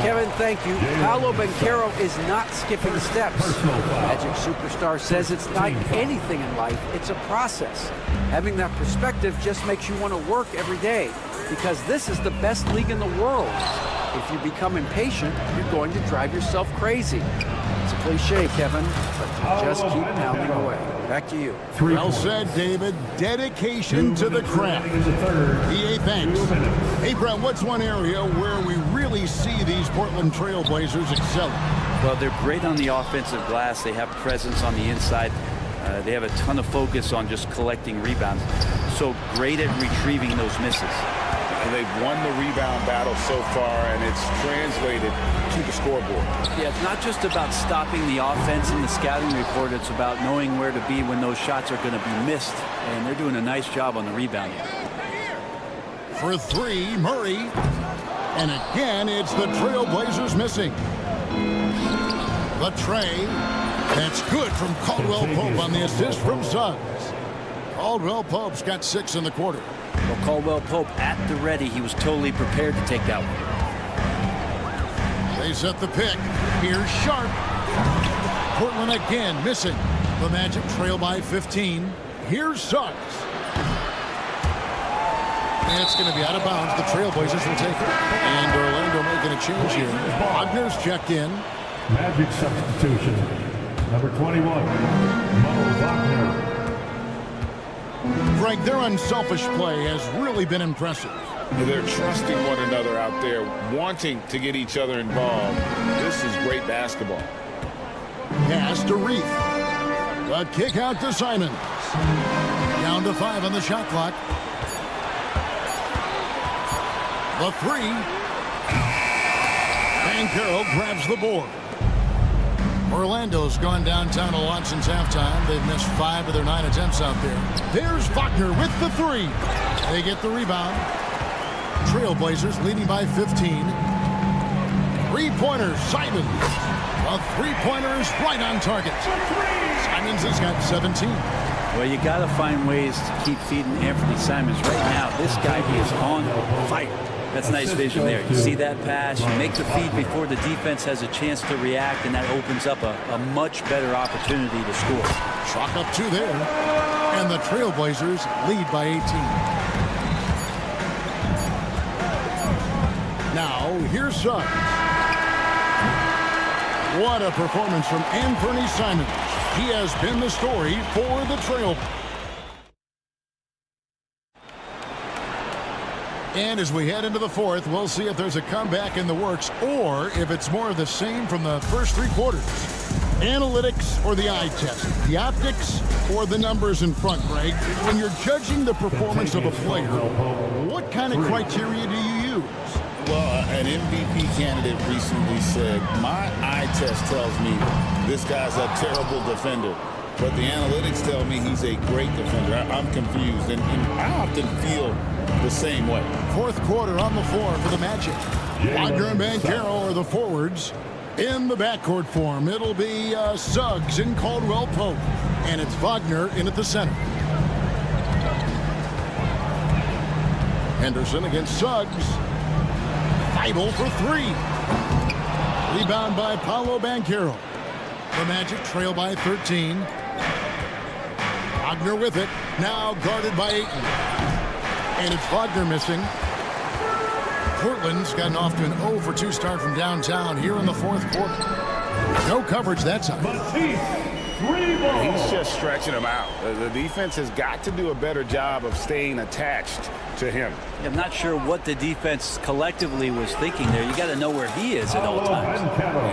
[SPEAKER 5] Kevin, thank you. Paolo Banchero is not skipping steps. Magic superstar says it's like anything in life. It's a process. Having that perspective just makes you want to work every day because this is the best league in the world. If you become impatient, you're going to drive yourself crazy. It's a cliche, Kevin, but you just keep pounding away. Back to you.
[SPEAKER 1] Well said, David. Dedication to the craft. EA, thanks. Hey, Brett, what's one area where we really see these Portland Trailblazers excelling?
[SPEAKER 14] Well, they're great on the offensive glass. They have presence on the inside. They have a ton of focus on just collecting rebounds. So great at retrieving those misses.
[SPEAKER 12] And they've won the rebound battle so far, and it's translated to the scoreboard.
[SPEAKER 14] Yeah, it's not just about stopping the offense in the scouting report. It's about knowing where to be when those shots are going to be missed. And they're doing a nice job on the rebound.
[SPEAKER 1] For 3, Murray. And again, it's the Trailblazers missing. The tray. That's good from Caldwell Pope on the assist from Suggs. Caldwell Pope's got 6 in the quarter.
[SPEAKER 14] Well, Caldwell Pope at the ready. He was totally prepared to take that one.
[SPEAKER 1] They set the pick. Here's Sharp. Portland again missing. The Magic trail by 15. Here's Suggs. And it's going to be out of bounds. The Trailblazers will take it. And Orlando making a change here. Wagner's checked in.
[SPEAKER 4] Magic substitution. Number 21, Mo Wagner.
[SPEAKER 1] Greg, their unselfish play has really been impressive.
[SPEAKER 12] They're trusting one another out there, wanting to get each other involved. This is great basketball.
[SPEAKER 1] Pass to Reith. The kick out to Simons. Down to 5 on the shot clock. The 3. Banchero grabs the board. Orlando's gone downtown a lot since halftime. They've missed 5 of their 9 attempts out there. There's Wagner with the 3. They get the rebound. Trailblazers leading by 15. 3-pointer, Simons. A 3-pointer is right on target. Simons has got 17.
[SPEAKER 14] Well, you got to find ways to keep feeding Anthony Simons. Right now, this guy is on fire. That's nice vision there. You see that pass, you make the feed before the defense has a chance to react, and that opens up a much better opportunity to score.
[SPEAKER 1] Chalk up 2 there. And the Trailblazers lead by 18. Now, here's Suggs. What a performance from Anthony Simons. He has been the story for the Trail. And as we head into the fourth, we'll see if there's a comeback in the works or if it's more of the same from the first 3 quarters. Analytics or the eye test? The optics or the numbers in front, Greg? When you're judging the performance of a player, what kind of criteria do you use?
[SPEAKER 12] Well, an MVP candidate recently said, my eye test tells me this guy's a terrible defender, but the analytics tell me he's a great defender. I'm confused, and I often feel the same way.
[SPEAKER 1] Fourth quarter on the floor for the Magic. Wagner and Banchero are the forwards. In the backcourt form, it'll be Suggs and Caldwell Pope, and it's Wagner in at the center. Henderson against Suggs. Feibel for 3. Rebound by Paolo Banchero. The Magic trail by 13. Wagner with it. Now guarded by Ayton. And it's Wagner missing. Portland's gotten off to an 0 for 2 start from downtown here in the fourth quarter. No coverage that time.
[SPEAKER 12] He's just stretching him out. The defense has got to do a better job of staying attached to him.
[SPEAKER 14] I'm not sure what the defense collectively was thinking there. You got to know where he is at all times.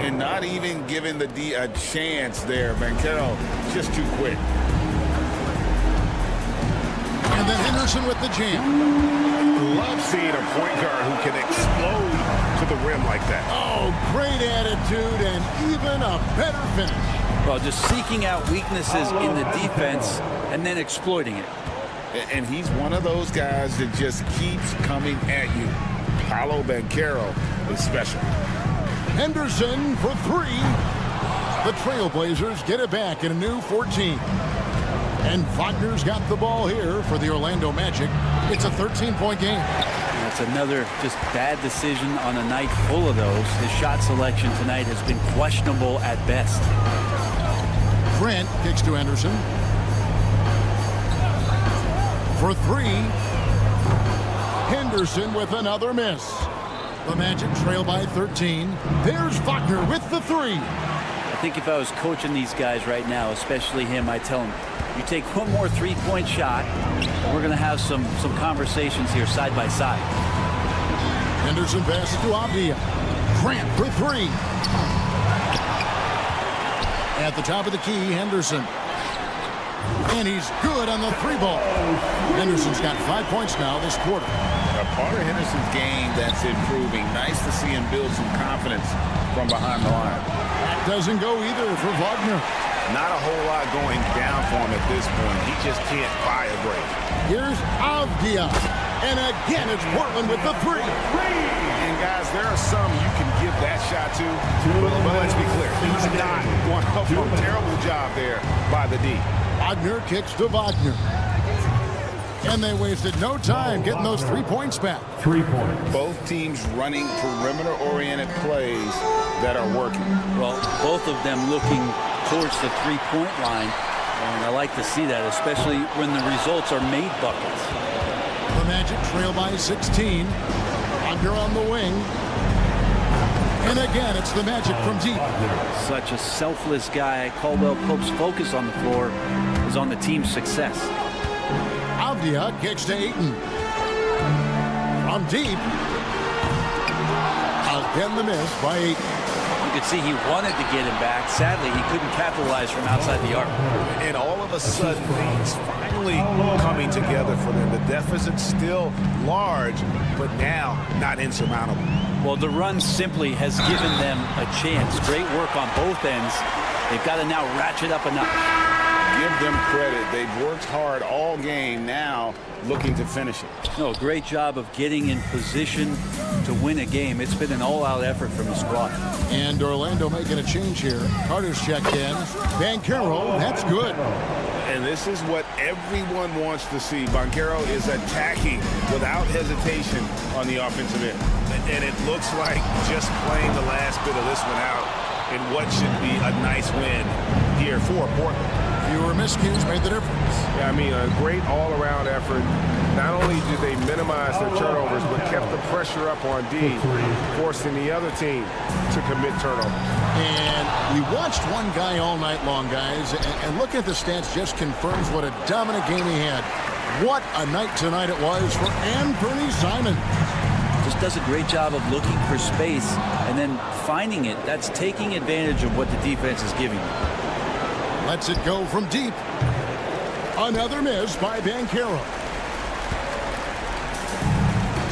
[SPEAKER 12] And not even giving the a chance there. Banchero just too quick.
[SPEAKER 1] And then Henderson with the jam.
[SPEAKER 2] Love seeing a point guard who can explode to the rim like that.
[SPEAKER 1] Oh, great attitude and even a better finish.
[SPEAKER 14] Well, just seeking out weaknesses in the defense and then exploiting it.
[SPEAKER 12] And he's one of those guys that just keeps coming at you. Paolo Banchero is special.
[SPEAKER 1] Henderson for three. The Trailblazers get it back in a new 14. And Wagner's got the ball here for the Orlando Magic. It's a 13-point game.
[SPEAKER 14] That's another just bad decision on a night full of those. His shot selection tonight has been questionable at best.
[SPEAKER 1] Grant kicks to Henderson. For three. Henderson with another miss. The Magic trail by 13. There's Wagner with the three.
[SPEAKER 14] I think if I was coaching these guys right now, especially him, I'd tell him, you take one more three-point shot, and we're going to have some conversations here side by side.
[SPEAKER 1] Henderson passes to Avdia. Grant for three. At the top of the key, Henderson. And he's good on the three ball. Henderson's got 5 points now this quarter.
[SPEAKER 12] Part of Henderson's game that's improving. Nice to see him build some confidence from behind the line.
[SPEAKER 1] That doesn't go either for Wagner.
[SPEAKER 2] Not a whole lot going down for him at this point. He just can't buy a break.
[SPEAKER 1] Here's Avdia. And again, it's Portland with the three.
[SPEAKER 2] And guys, there are some you can give that shot to, but let's be clear, he's not one of them. Terrible job there by the D.
[SPEAKER 1] Wagner kicks to Wagner. And they wasted no time getting those 3 points back.
[SPEAKER 4] 3 points.
[SPEAKER 12] Both teams running perimeter-oriented plays that are working.
[SPEAKER 14] Well, both of them looking towards the three-point line. And I like to see that, especially when the results are made buckets.
[SPEAKER 1] The Magic trail by 16. Wagner on the wing. And again, it's the Magic from deep.
[SPEAKER 14] Such a selfless guy. Caldwell Pope's focus on the floor is on the team's success.
[SPEAKER 1] Avdia kicks to Ayton. From deep. Again the miss by Ayton.
[SPEAKER 14] You could see he wanted to get him back. Sadly, he couldn't capitalize from outside the arc.
[SPEAKER 2] And all of a sudden, things finally coming together for them. The deficit's still large, but now not insurmountable.
[SPEAKER 14] Well, the run simply has given them a chance. Great work on both ends. They've got to now ratchet up a notch.
[SPEAKER 12] Give them credit. They've worked hard all game, now looking to finish it.
[SPEAKER 14] No, great job of getting in position to win a game. It's been an all-out effort from the squad.
[SPEAKER 1] And Orlando making a change here. Carter's checked in. Banchero, that's good.
[SPEAKER 2] And this is what everyone wants to see. Banchero is attacking without hesitation on the offensive end. And it looks like just playing the last bit of this one out in what should be a nice win here for Portland.
[SPEAKER 1] Fewer miscues made the difference.
[SPEAKER 2] Yeah, I mean, a great all-around effort. Not only did they minimize their turnovers, but kept the pressure up on D, forcing the other team to commit turnovers. And
[SPEAKER 1] we watched one guy all night long, guys, and looking at the stats just confirms what a dominant game he had. What a night tonight it was for Anthony Simons.
[SPEAKER 14] Just does a great job of looking for space and then finding it. That's taking advantage of what the defense is giving you.
[SPEAKER 1] Lets it go from deep. Another miss by Banchero.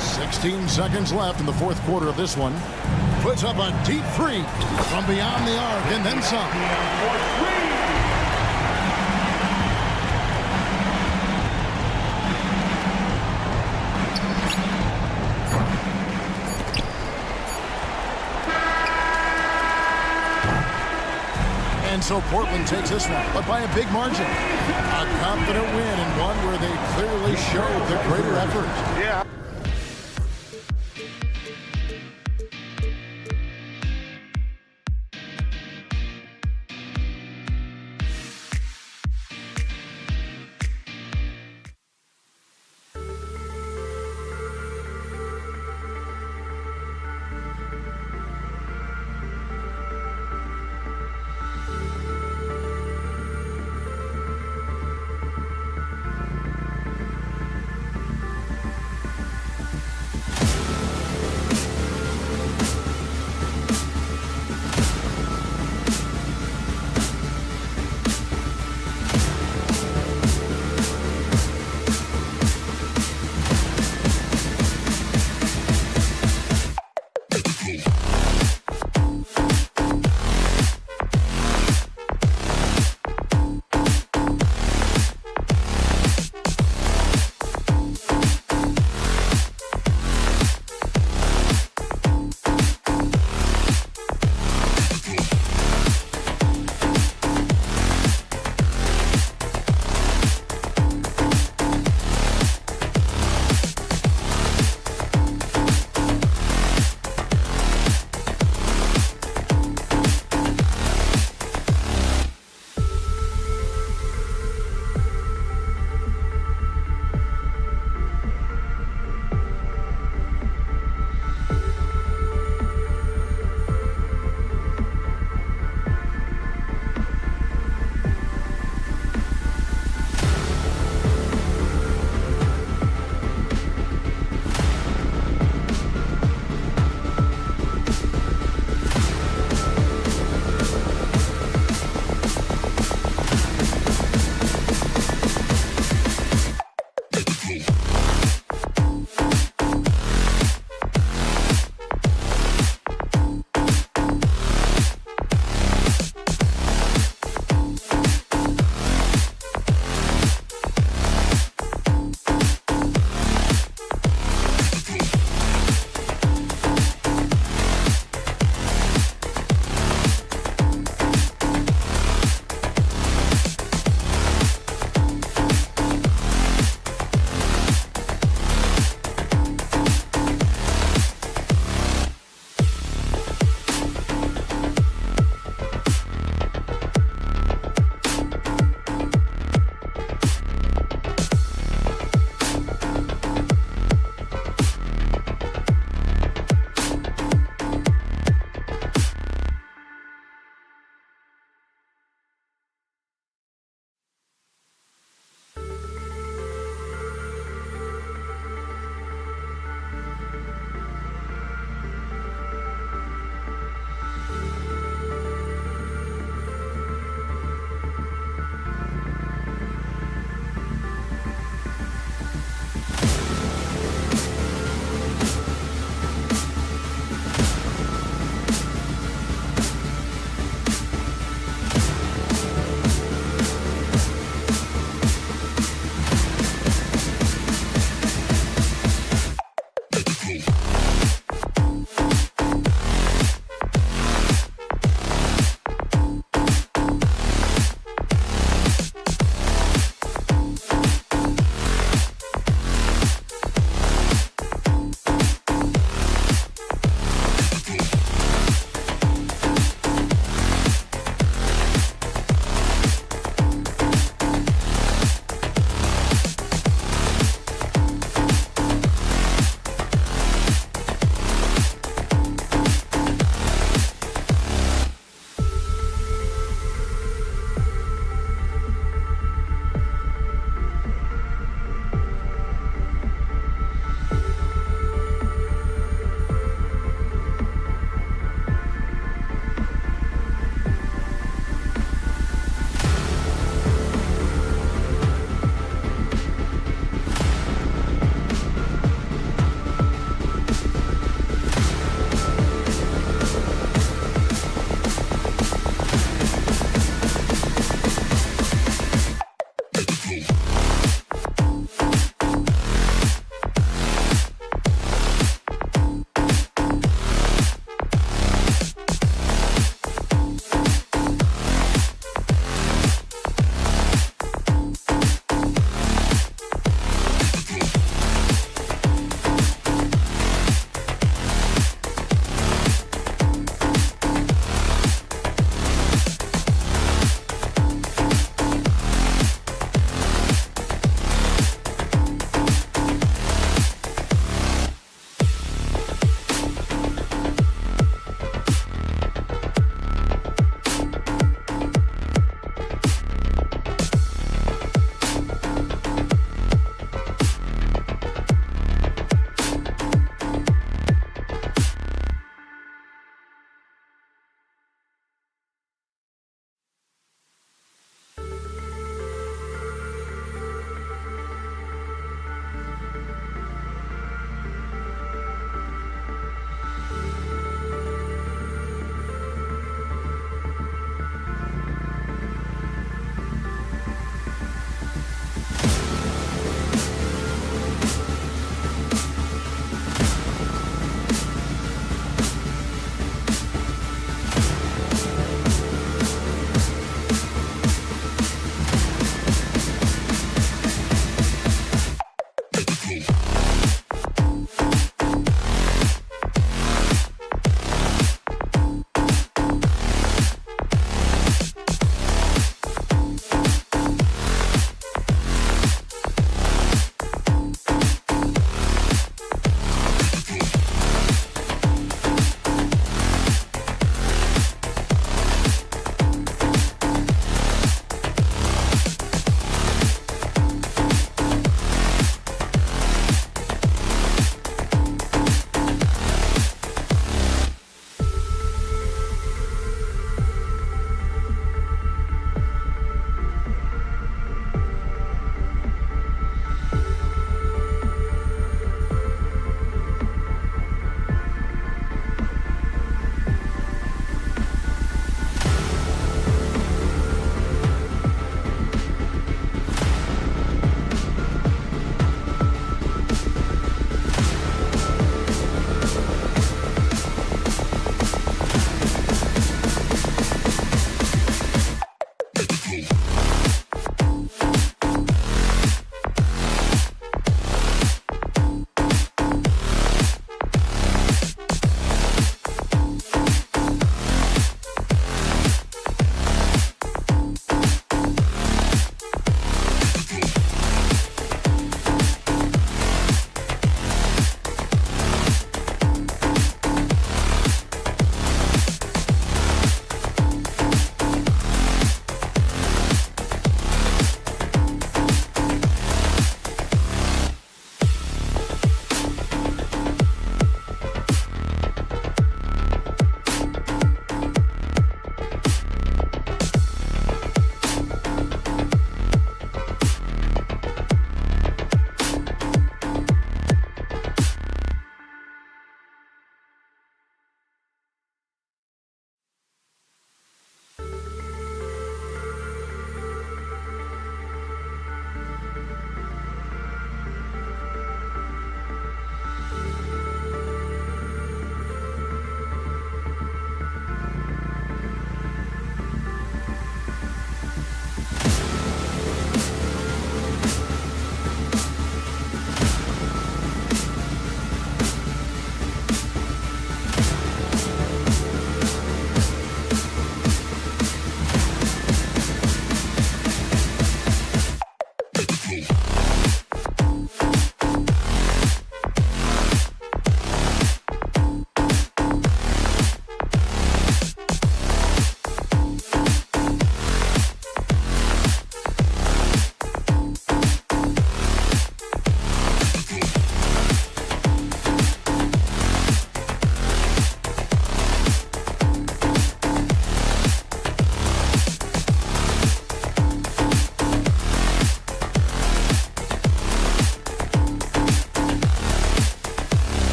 [SPEAKER 1] 16 seconds left in the fourth quarter of this one. Puts up a deep three from beyond the arc and then some. And so Portland takes this one, but by a big margin. A confident win and one where they clearly showed the greater effort.
[SPEAKER 2] Yeah.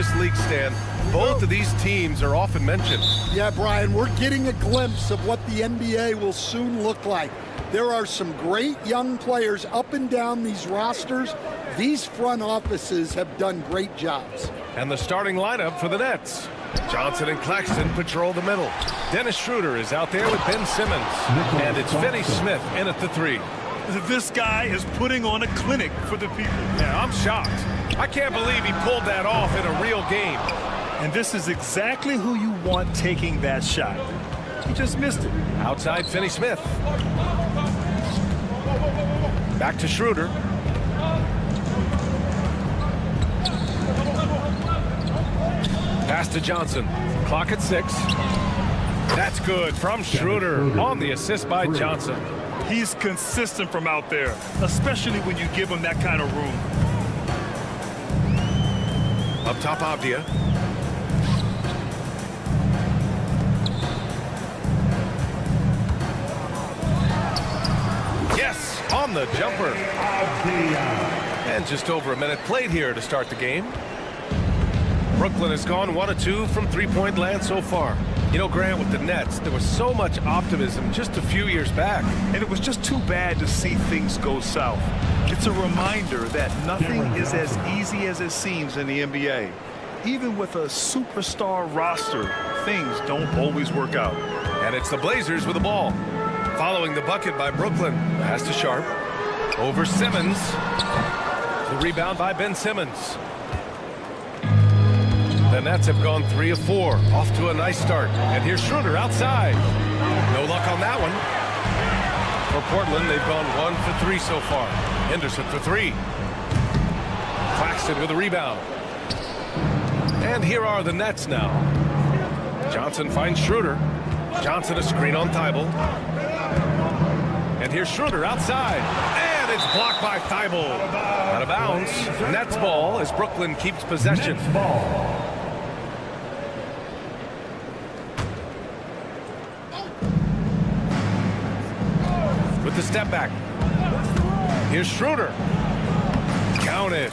[SPEAKER 7] this league, Stan. Both of these teams are often mentioned.
[SPEAKER 3] Yeah, Brian, we're getting a glimpse of what the NBA will soon look like. There are some great young players up and down these rosters. These front offices have done great jobs.
[SPEAKER 7] And the starting lineup for the Nets. Johnson and Claxton patrol the middle. Dennis Schroeder is out there with Ben Simmons. And it's Finney Smith in at the 3.
[SPEAKER 6] This guy is putting on a clinic for the people.
[SPEAKER 7] Yeah, I'm shocked. I can't believe he pulled that off in a real game.
[SPEAKER 6] And this is exactly who you want taking that shot. He just missed it.
[SPEAKER 7] Outside Finney Smith. Back to Schroeder. Pass to Johnson. Clock at 6. That's good from Schroeder on the assist by Johnson.
[SPEAKER 6] He's consistent from out there, especially when you give him that kind of room.
[SPEAKER 7] Up top, Avdia. Yes, on the jumper. And just over a minute played here to start the game. Brooklyn has gone 1 of 2 from three-point land so far. You know, Grant, with the Nets, there was so much optimism just a few years back.
[SPEAKER 6] And it was just too bad to see things go south. It's a reminder that nothing is as easy as it seems in the NBA. Even with a superstar roster, things don't always work out.
[SPEAKER 7] And it's the Blazers with the ball. Following the bucket by Brooklyn. Pass to Sharp. Over Simmons. The rebound by Ben Simmons. The Nets have gone 3 of 4. Off to a nice start. And here's Schroeder outside. No luck on that one. For Portland, they've gone 1 for 3 so far. Henderson for 3. Claxton with a rebound. And here are the Nets now. Johnson finds Schroeder. Johnson a screen on Thibault. And here's Schroeder outside. And it's blocked by Thibault. Out of bounds. Nets ball as Brooklyn keeps possession.
[SPEAKER 4] Nets ball.
[SPEAKER 7] With the step back. Here's Schroeder. Count it.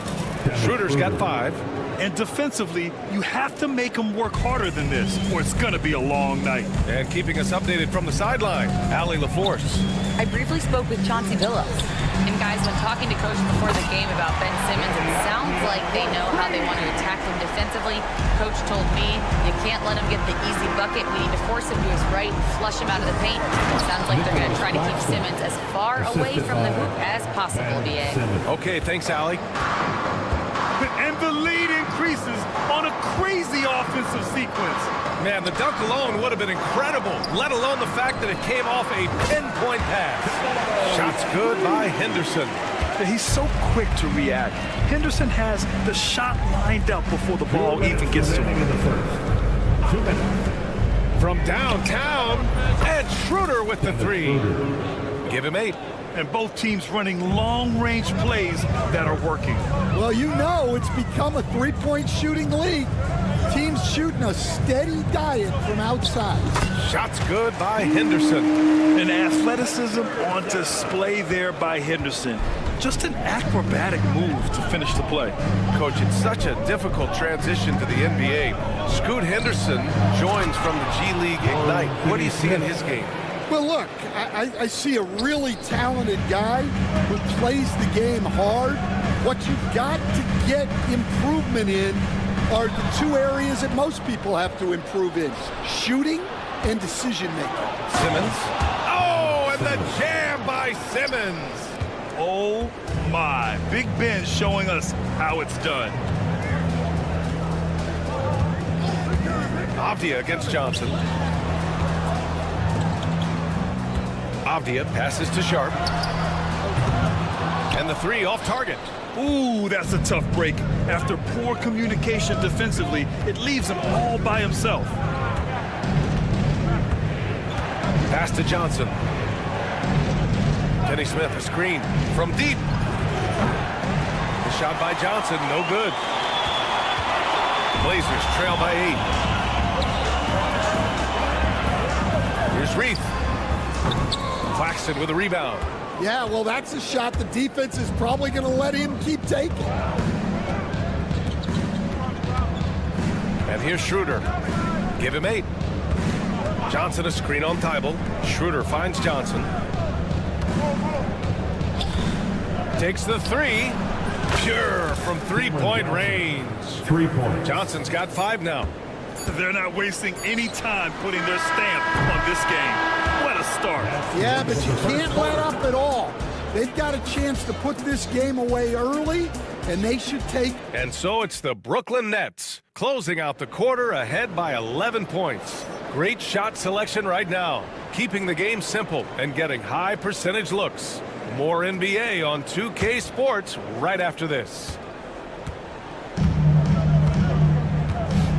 [SPEAKER 7] Schroeder's got 5.
[SPEAKER 6] And defensively, you have to make them work harder than this, or it's going to be a long night.
[SPEAKER 7] And keeping us updated from the sideline, Allie LaForce.
[SPEAKER 8] I briefly spoke with Chauncey Billups. And guys, when talking to Coach before the game about Ben Simmons, it sounds like they know how they want to attack him defensively. Coach told me, you can't let him get the easy bucket. We need to force him to his right and flush him out of the paint. It sounds like they're going to try to keep Simmons as far away from the hoop as possible, BA.
[SPEAKER 7] Okay, thanks, Allie.
[SPEAKER 6] And the lead increases on a crazy offensive sequence.
[SPEAKER 7] Man, the dunk alone would have been incredible, let alone the fact that it came off a pinpoint pass. Shots good by Henderson.
[SPEAKER 6] He's so quick to react. Henderson has the shot lined up before the ball even gets to him.
[SPEAKER 7] From downtown, and Schroeder with the 3. Give him 8.
[SPEAKER 6] And both teams running long-range plays that are working.
[SPEAKER 3] Well, you know it's become a three-point shooting league. Teams shooting a steady diet from outside.
[SPEAKER 7] Shots good by Henderson.
[SPEAKER 6] And athleticism on display there by Henderson. Just an acrobatic move to finish the play.
[SPEAKER 7] Coach, it's such a difficult transition to the NBA. Scoot Henderson joins from the G League Ignite. What do you see in his game?
[SPEAKER 3] Well, look, I see a really talented guy who plays the game hard. What you've got to get improvement in are the 2 areas that most people have to improve in: shooting and decision-making.
[SPEAKER 7] Simmons. Oh, and the jam by Simmons.
[SPEAKER 6] Oh, my. Big Ben showing us how it's done.
[SPEAKER 7] Avdia against Johnson. Avdia passes to Sharp. And the 3 off target.
[SPEAKER 6] Ooh, that's a tough break. After poor communication defensively, it leaves him all by himself.
[SPEAKER 7] Pass to Johnson. Finney Smith, a screen from deep. The shot by Johnson, no good. Blazers trail by 8. Here's Reith. Claxton with a rebound.
[SPEAKER 3] Yeah, well, that's a shot the defense is probably going to let him keep taking.
[SPEAKER 7] And here's Schroeder. Give him 8. Johnson a screen on Thibault. Schroeder finds Johnson. Takes the 3. Pure from three-point range.
[SPEAKER 4] 3 points.
[SPEAKER 7] Johnson's got 5 now.
[SPEAKER 6] They're not wasting any time putting their stamp on this game. What a start.
[SPEAKER 3] Yeah, but you can't let up at all. They've got a chance to put this game away early, and they should take.
[SPEAKER 7] And so it's the Brooklyn Nets closing out the quarter ahead by 11 points. Great shot selection right now, keeping the game simple and getting high percentage looks. More NBA on 2K Sports right after this.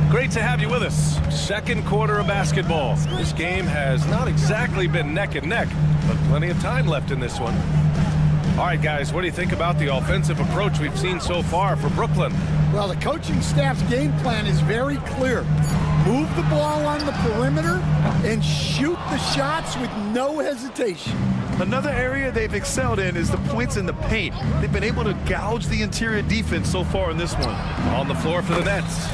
[SPEAKER 7] Great to have you with us. Second quarter of basketball. This game has not exactly been neck and neck, but plenty of time left in this one. All right, guys, what do you think about the offensive approach we've seen so far for Brooklyn?
[SPEAKER 3] Well, the coaching staff's game plan is very clear. Move the ball on the perimeter and shoot the shots with no hesitation.
[SPEAKER 6] Another area they've excelled in is the points in the paint. They've been able to gouge the interior defense so far in this one.
[SPEAKER 7] On the floor for the Nets,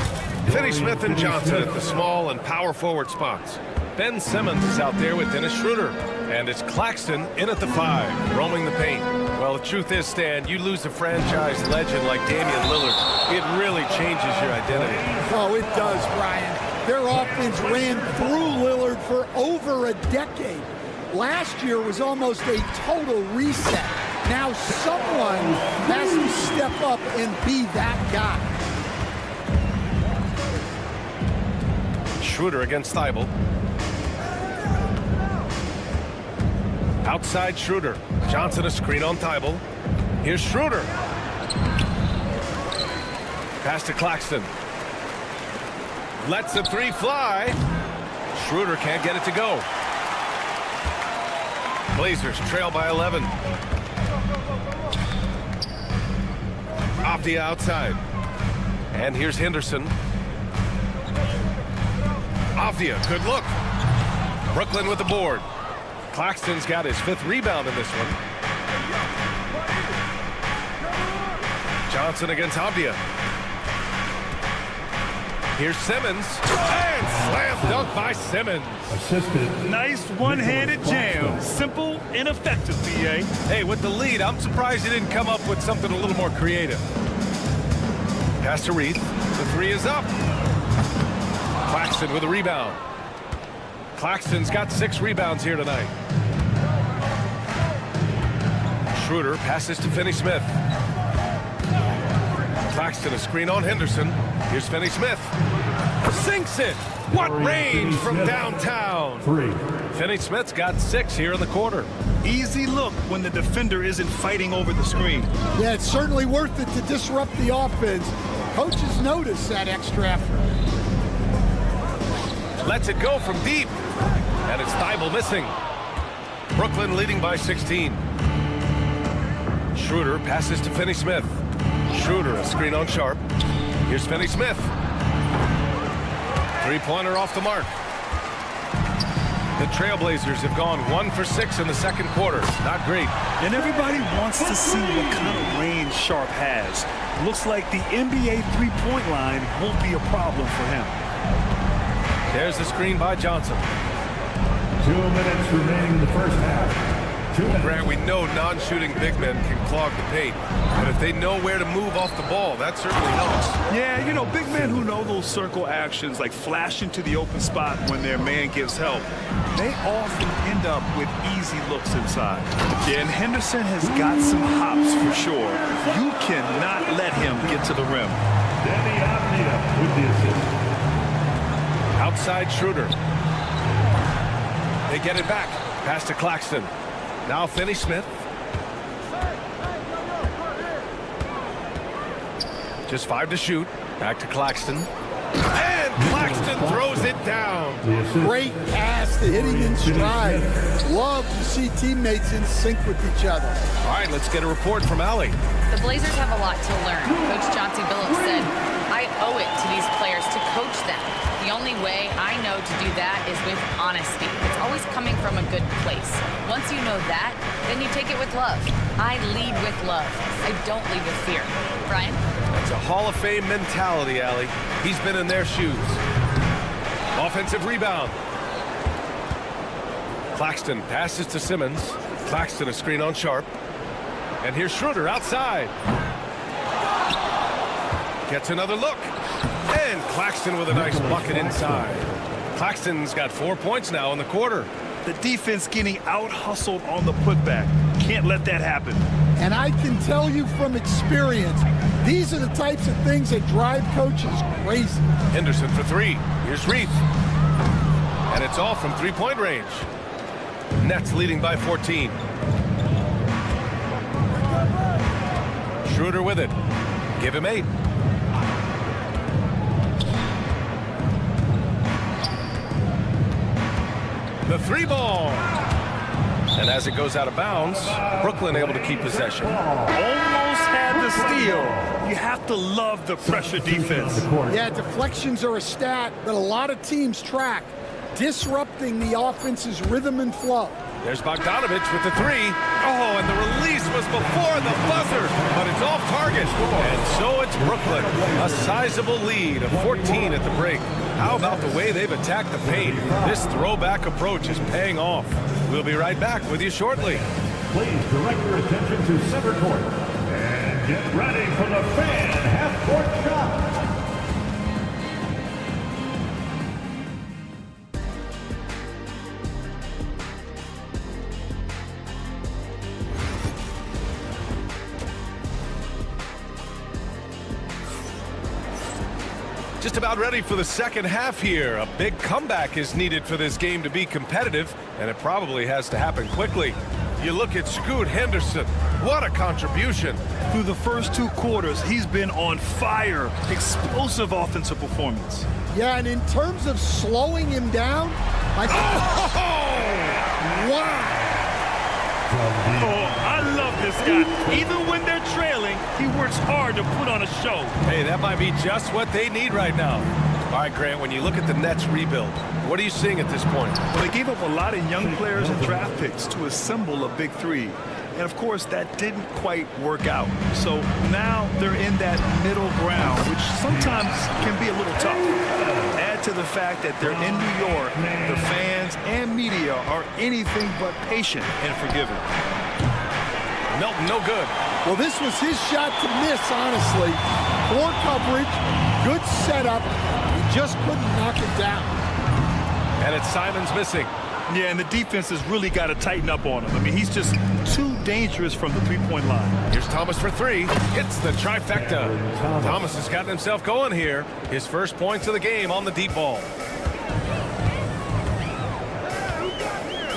[SPEAKER 7] Finney Smith and Johnson at the small and power forward spots. Ben Simmons is out there with Dennis Schroeder. And it's Claxton in at the 5, roaming the paint. Well, the truth is, Stan, you lose a franchise legend like Damian Lillard, it really changes your identity.
[SPEAKER 3] Oh, it does, Brian. Their offense ran through Lillard for over a decade. Last year was almost a total reset. Now someone has to step up and be that guy.
[SPEAKER 7] Schroeder against Thibault. Outside Schroeder. Johnson a screen on Thibault. Here's Schroeder. Pass to Claxton. Lets the 3 fly. Schroeder can't get it to go. Blazers trail by 11. Avdia outside. And here's Henderson. Avdia, good look. Brooklyn with the board. Claxton's got his 5th rebound in this one. Johnson against Avdia. Here's Simmons. And slam dunk by Simmons.
[SPEAKER 4] Assisted.
[SPEAKER 6] Nice one-handed jam. Simple and effective, BA.
[SPEAKER 7] Hey, with the lead, I'm surprised he didn't come up with something a little more creative. Pass to Reith. The 3 is up. Claxton with a rebound. Claxton's got 6 rebounds here tonight. Schroeder passes to Finney Smith. Claxton a screen on Henderson. Here's Finney Smith. Sinks it. What range from downtown.
[SPEAKER 4] 3.
[SPEAKER 7] Finney Smith's got 6 here in the quarter.
[SPEAKER 6] Easy look when the defender isn't fighting over the screen.
[SPEAKER 3] Yeah, it's certainly worth it to disrupt the offense. Coaches notice that extra effort.
[SPEAKER 7] Lets it go from deep. And it's Thibault missing. Brooklyn leading by 16. Schroeder passes to Finney Smith. Schroeder a screen on Sharp. Here's Finney Smith. 3-pointer off the mark. The Trailblazers have gone 1 for 6 in the second quarter. Not great.
[SPEAKER 6] And everybody wants to see what kind of range Sharp has. Looks like the NBA three-point line won't be a problem for him.
[SPEAKER 7] There's the screen by Johnson.
[SPEAKER 4] 2 minutes remaining in the first half.
[SPEAKER 7] Grant, we know non-shooting big men can clog the paint, but if they know where to move off the ball, that certainly helps.
[SPEAKER 6] Yeah, you know, big men who know those circle actions, like flashing to the open spot when their man gives help, they often end up with easy looks inside. Yeah, and Henderson has got some hops for sure. You cannot let him get to the rim.
[SPEAKER 4] Danny Avdia with the assist.
[SPEAKER 7] Outside Schroeder. They get it back. Pass to Claxton. Now Finney Smith. Just 5 to shoot. Back to Claxton. And Claxton throws it down.
[SPEAKER 3] Great pass to hitting in stride. Love to see teammates in sync with each other.
[SPEAKER 7] All right, let's get a report from Allie.
[SPEAKER 8] The Blazers have a lot to learn. Coach Chauncey Billups said, I owe it to these players to coach them. The only way I know to do that is with honesty. It's always coming from a good place. Once you know that, then you take it with love. I lead with love. I don't lead with fear. Brian?
[SPEAKER 7] That's a Hall of Fame mentality, Allie. He's been in their shoes. Offensive rebound. Claxton passes to Simmons. Claxton a screen on Sharp. And here's Schroeder outside. Gets another look. And Claxton with a nice bucket inside. Claxton's got 4 points now in the quarter.
[SPEAKER 6] The defense getting out-hustled on the putback. Can't let that happen.
[SPEAKER 3] And I can tell you from experience, these are the types of things that drive coaches crazy.
[SPEAKER 7] Henderson for three. Here's Reith. And it's off from three-point range. Nets leading by 14. Schroeder with it. Give him 8. The three ball. And as it goes out of bounds, Brooklyn able to keep possession.
[SPEAKER 6] Almost had the steal. You have to love the pressure defense.
[SPEAKER 3] Yeah, deflections are a stat that a lot of teams track, disrupting the offense's rhythm and flow.
[SPEAKER 7] There's Bogdanovich with the three. Oh, and the release was before the buzzer, but it's off target. And so it's Brooklyn, a sizable lead of 14 at the break. How about the way they've attacked the paint? This throwback approach is paying off. We'll be right back with you shortly.
[SPEAKER 4] Please direct your attention to center court. And get ready for the fan half-court shot.
[SPEAKER 7] Just about ready for the second half here. A big comeback is needed for this game to be competitive, and it probably has to happen quickly. You look at Scoot Henderson. What a contribution.
[SPEAKER 6] Through the first 2 quarters, he's been on fire. Explosive offensive performance.
[SPEAKER 3] Yeah, and in terms of slowing him down, I wow.
[SPEAKER 6] Oh, I love this guy. Even when they're trailing, he works hard to put on a show.
[SPEAKER 7] Hey, that might be just what they need right now. All right, Grant, when you look at the Nets rebuild, what are you seeing at this point?
[SPEAKER 6] Well, they gave up a lot of young players and draft picks to assemble a big three. And, of course, that didn't quite work out. So now they're in that middle ground, which sometimes can be a little tough. Add to the fact that they're in New York, the fans and media are anything but patient and forgiving.
[SPEAKER 7] Melton, no good.
[SPEAKER 3] Well, this was his shot to miss, honestly. Poor coverage, good setup. He just couldn't knock it down.
[SPEAKER 7] And it's Simons missing.
[SPEAKER 6] Yeah, and the defense has really got to tighten up on him. I mean, he's just too dangerous from the three-point line.
[SPEAKER 7] Here's Thomas for three. Hits the trifecta. Thomas has gotten himself going here. His first points of the game on the deep ball.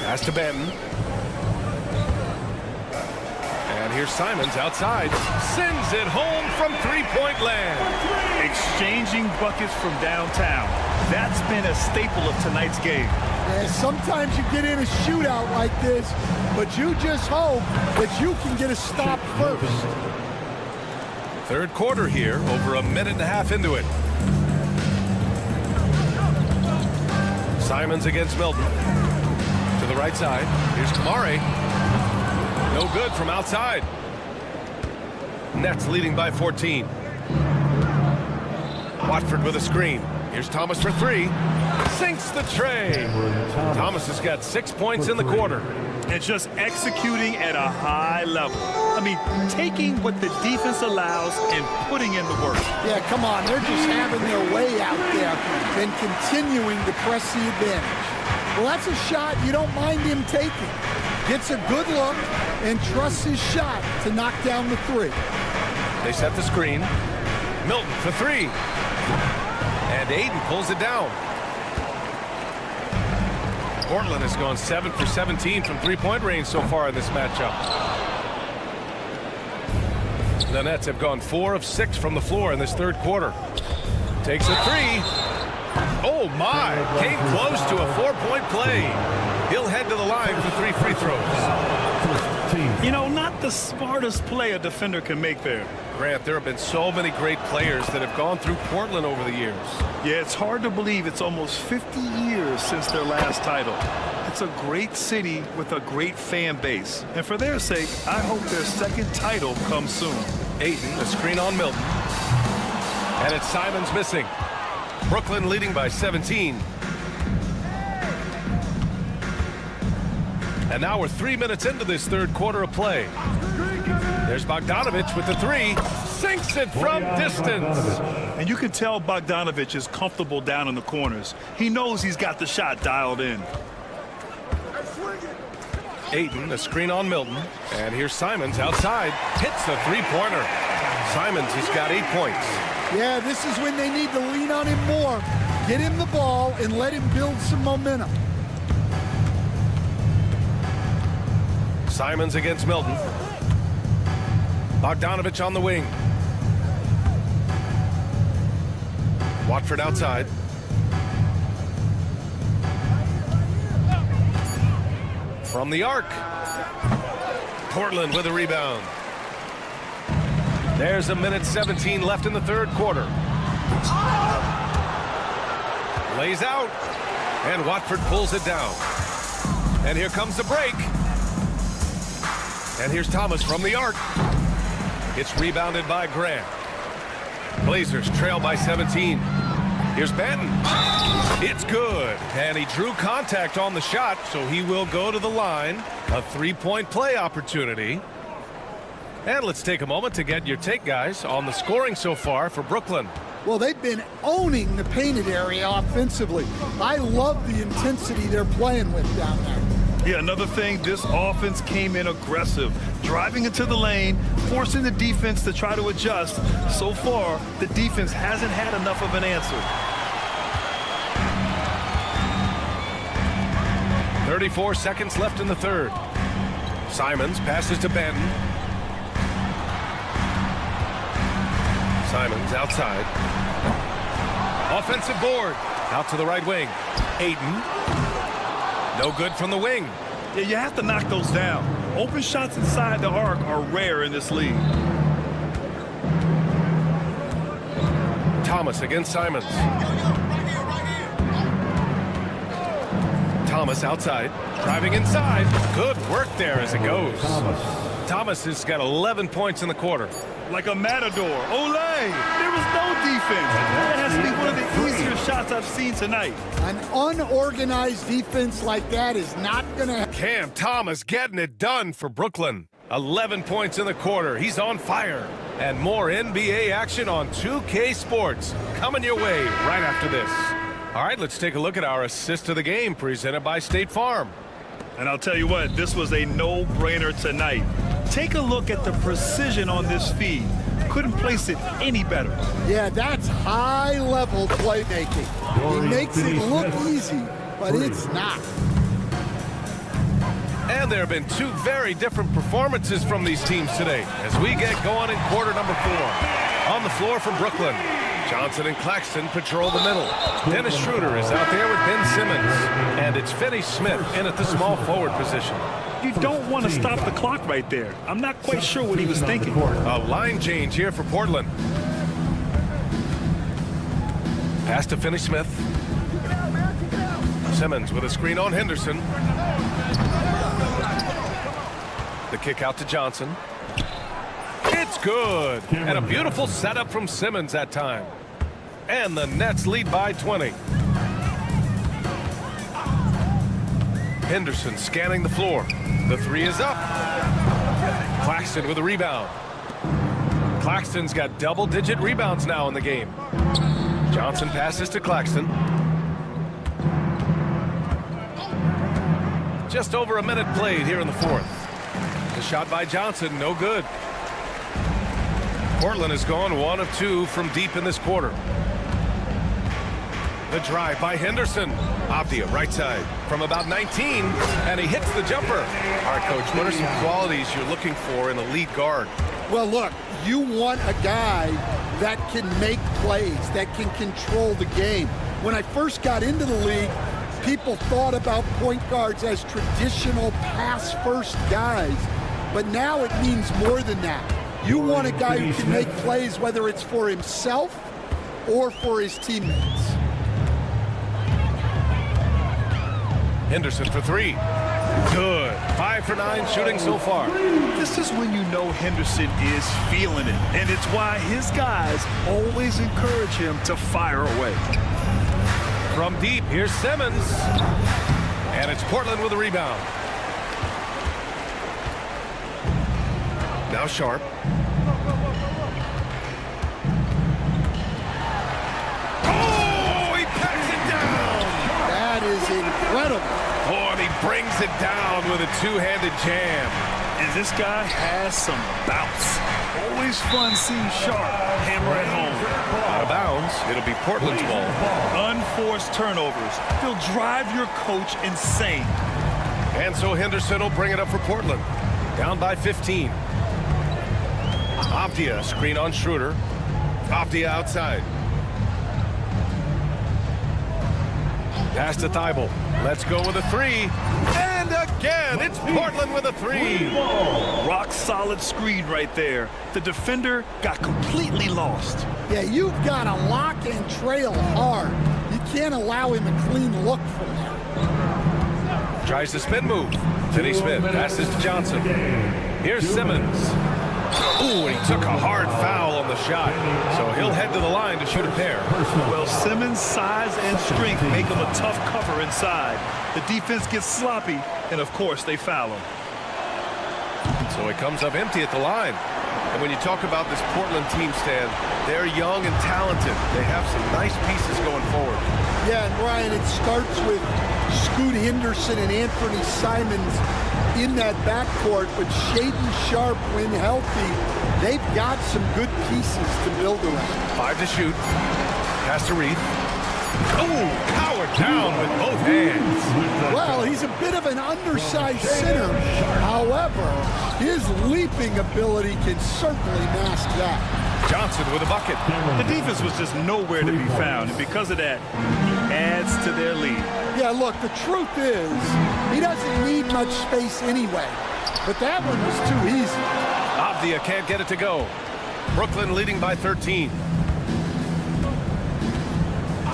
[SPEAKER 7] Pass to Benton. And here's Simons outside. Sends it home from three-point land.
[SPEAKER 6] Exchanging buckets from downtown. That's been a staple of tonight's game.
[SPEAKER 3] Yeah, sometimes you get in a shootout like this, but you just hope that you can get a stop first.
[SPEAKER 7] Third quarter here, over a minute and a half into it. Simons against Melton. To the right side. Here's Kamari. No good from outside. Nets leading by 14. Watford with a screen. Here's Thomas for three. Sinks the tray. Thomas has got 6 points in the quarter.
[SPEAKER 6] And just executing at a high level. I mean, taking what the defense allows and putting in the work.
[SPEAKER 3] Yeah, come on. They're just having their way out there and continuing to press the advantage. Well, that's a shot you don't mind him taking. Gets a good look and trusts his shot to knock down the three.
[SPEAKER 7] They set the screen. Milton for three. And Aiden pulls it down. Portland has gone 7 for 17 from three-point range so far in this matchup. The Nets have gone 4 of 6 from the floor in this third quarter. Takes a three. Oh my, came close to a 4-point play. He'll head to the line for 3 free throws.
[SPEAKER 6] You know, not the smartest play a defender can make there.
[SPEAKER 7] Grant, there have been so many great players that have gone through Portland over the years.
[SPEAKER 6] Yeah, it's hard to believe it's almost 50 years since their last title. It's a great city with a great fan base. And for their sake, I hope their second title comes soon.
[SPEAKER 7] Ayton, the screen on Milton. And it's Simons missing. Brooklyn leading by 17. And now we're 3 minutes into this third quarter of play. There's Bogdanovich with the three. Sinks it from distance.
[SPEAKER 6] And you can tell Bogdanovich is comfortable down in the corners. He knows he's got the shot dialed in.
[SPEAKER 7] Ayton, a screen on Milton. And here's Simons outside. Hits the three-pointer. Simons, he's got 8 points.
[SPEAKER 3] Yeah, this is when they need to lean on him more. Get him the ball and let him build some momentum.
[SPEAKER 7] Simons against Milton. Bogdanovich on the wing. Watford outside. From the arc. Portland with a rebound. There's a minute 17 left in the third quarter. Lays out. And Watford pulls it down. And here comes the break. And here's Thomas from the arc. It's rebounded by Grant. Blazers trail by 17. Here's Banton. It's good. And he drew contact on the shot, so he will go to the line. A three-point play opportunity. And let's take a moment to get your take, guys, on the scoring so far for Brooklyn.
[SPEAKER 3] Well, they've been owning the painted area offensively. I love the intensity they're playing with down there.
[SPEAKER 6] Yeah, another thing, this offense came in aggressive, driving into the lane, forcing the defense to try to adjust. So far, the defense hasn't had enough of an answer.
[SPEAKER 7] 34 seconds left in the third. Simons passes to Banton. Simons outside. Offensive board. Out to the right wing. Ayton. No good from the wing.
[SPEAKER 6] Yeah, you have to knock those down. Open shots inside the arc are rare in this league.
[SPEAKER 7] Thomas against Simons. Thomas outside. Driving inside. Good work there as it goes. Thomas has got 11 points in the quarter.
[SPEAKER 6] Like a matador. Olé! There was no defense. That has to be one of the easier shots I've seen tonight.
[SPEAKER 3] An unorganized defense like that is not going to...
[SPEAKER 7] Cam Thomas getting it done for Brooklyn. 11 points in the quarter. He's on fire. And more NBA action on 2K Sports coming your way right after this. All right, let's take a look at our assist of the game presented by State Farm.
[SPEAKER 6] And I'll tell you what, this was a no-brainer tonight. Take a look at the precision on this feed. Couldn't place it any better.
[SPEAKER 3] Yeah, that's high-level playmaking. He makes it look easy, but it's not.
[SPEAKER 7] And there have been two very different performances from these teams today as we get going in quarter number 4. On the floor for Brooklyn, Johnson and Claxton patrol the middle. Dennis Schroeder is out there with Ben Simmons. And it's Finney Smith in at the small forward position.
[SPEAKER 6] You don't want to stop the clock right there. I'm not quite sure what he was thinking.
[SPEAKER 7] A line change here for Portland. Pass to Finney Smith. Simmons with a screen on Henderson. The kick out to Johnson. It's good. And a beautiful setup from Simmons that time. And the Nets lead by 20. Henderson scanning the floor. The three is up. Claxton with a rebound. Claxton's got double-digit rebounds now in the game. Johnson passes to Claxton. Just over a minute played here in the fourth. The shot by Johnson, no good. Portland has gone 1 of 2 from deep in this quarter. The drive by Henderson. Avdia, right side, from about 19, and he hits the jumper. All right, Coach, what are some qualities you're looking for in a lead guard?
[SPEAKER 3] Well, look, you want a guy that can make plays, that can control the game. When I first got into the league, people thought about point guards as traditional pass-first guys, but now it means more than that. You want a guy who can make plays, whether it's for himself or for his teammates.
[SPEAKER 7] Henderson for three. Good. 5 for 9 shooting so far.
[SPEAKER 6] This is when you know Henderson is feeling it, and it's why his guys always encourage him to fire away.
[SPEAKER 7] From deep, here's Simmons. And it's Portland with a rebound. Now Sharp. Oh, he packs it down.
[SPEAKER 3] That is incredible.
[SPEAKER 7] Oh, and he brings it down with a two-handed jam.
[SPEAKER 6] And this guy has some bounce. Always fun seeing Sharp hammer it home.
[SPEAKER 7] Out of bounds, it'll be Portland's ball.
[SPEAKER 6] Unforced turnovers. They'll drive your coach insane.
[SPEAKER 7] And so Henderson will bring it up for Portland. Down by 15. Avdia, screen on Schroeder. Avdia outside. Pass to Thibault. Let's go with a three. And again, it's Portland with a three.
[SPEAKER 6] Rock solid screen right there. The defender got completely lost.
[SPEAKER 3] Yeah, you've got to lock and trail hard. You can't allow him a clean look from there.
[SPEAKER 7] Tries the spin move. Finney Smith passes to Johnson. Here's Simmons. Ooh, and he took a hard foul on the shot. So he'll head to the line to shoot a pair.
[SPEAKER 6] Well, Simmons' size and strength make him a tough cover inside. The defense gets sloppy, and of course they foul him.
[SPEAKER 7] So it comes up empty at the line. And when you talk about this Portland team, Stan, they're young and talented. They have some nice pieces going forward.
[SPEAKER 3] Yeah, and Brian, it starts with Scoot Henderson and Anthony Simons in that backcourt, but Shaedon Sharpe, when healthy, they've got some good pieces to build around.
[SPEAKER 7] 5 to shoot. Pass to Reed. Oh, powered down with both hands.
[SPEAKER 3] Well, he's a bit of an undersized center. However, his leaping ability can certainly mask that.
[SPEAKER 7] Johnson with a bucket.
[SPEAKER 6] The defense was just nowhere to be found, and because of that, he adds to their lead.
[SPEAKER 3] Yeah, look, the truth is, he doesn't need much space anyway. But that one was too easy.
[SPEAKER 7] Avdia can't get it to go. Brooklyn leading by 13.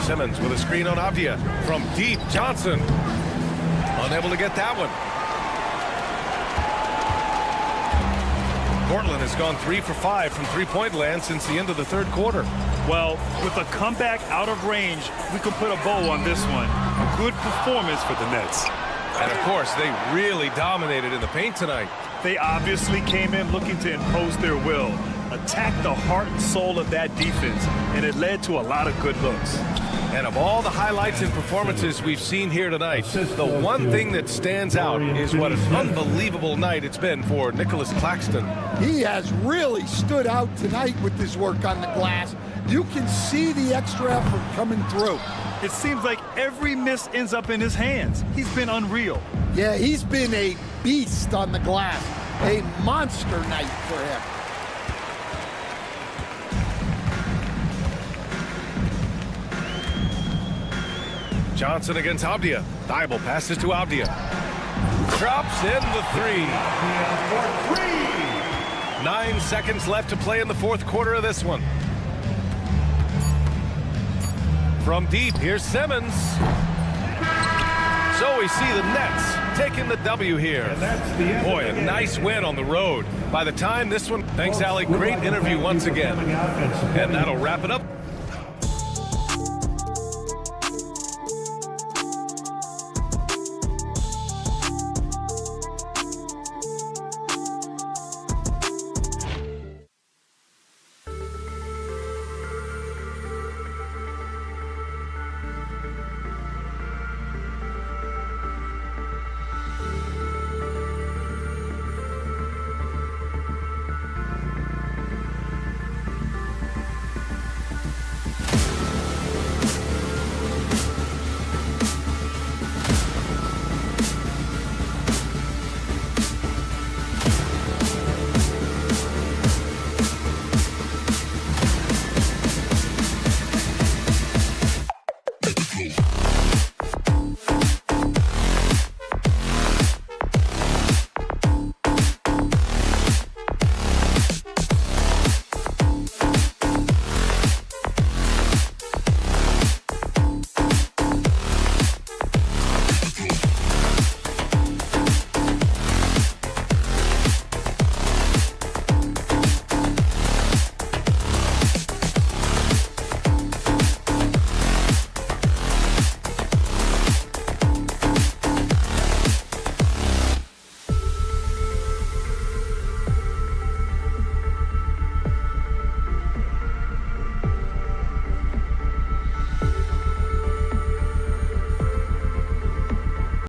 [SPEAKER 7] Simmons with a screen on Avdia. From deep, Johnson. Unable to get that one. Portland has gone 3 for 5 from three-point land since the end of the third quarter.
[SPEAKER 6] Well, with a comeback out of range, we can put a bow on this one. A good performance for the Nets.
[SPEAKER 7] And, of course, they really dominated in the paint tonight.
[SPEAKER 6] They obviously came in looking to impose their will, attack the heart and soul of that defense, and it led to a lot of good looks.
[SPEAKER 7] And of all the highlights and performances we've seen here tonight, the one thing that stands out is what an unbelievable night it's been for Nicholas Claxton.
[SPEAKER 3] He has really stood out tonight with his work on the glass. You can see the extra effort coming through.
[SPEAKER 6] It seems like every miss ends up in his hands. He's been unreal.
[SPEAKER 3] Yeah, he's been a beast on the glass. A monster night for him.
[SPEAKER 7] Johnson against Avdia. Thibault passes to Avdia. Drops in the three. 9 seconds left to play in the fourth quarter of this one. From deep, here's Simmons. So we see the Nets taking the W here. Boy, a nice win on the road. By the time this one, thanks, Allie. Great interview once again. And that'll wrap it up.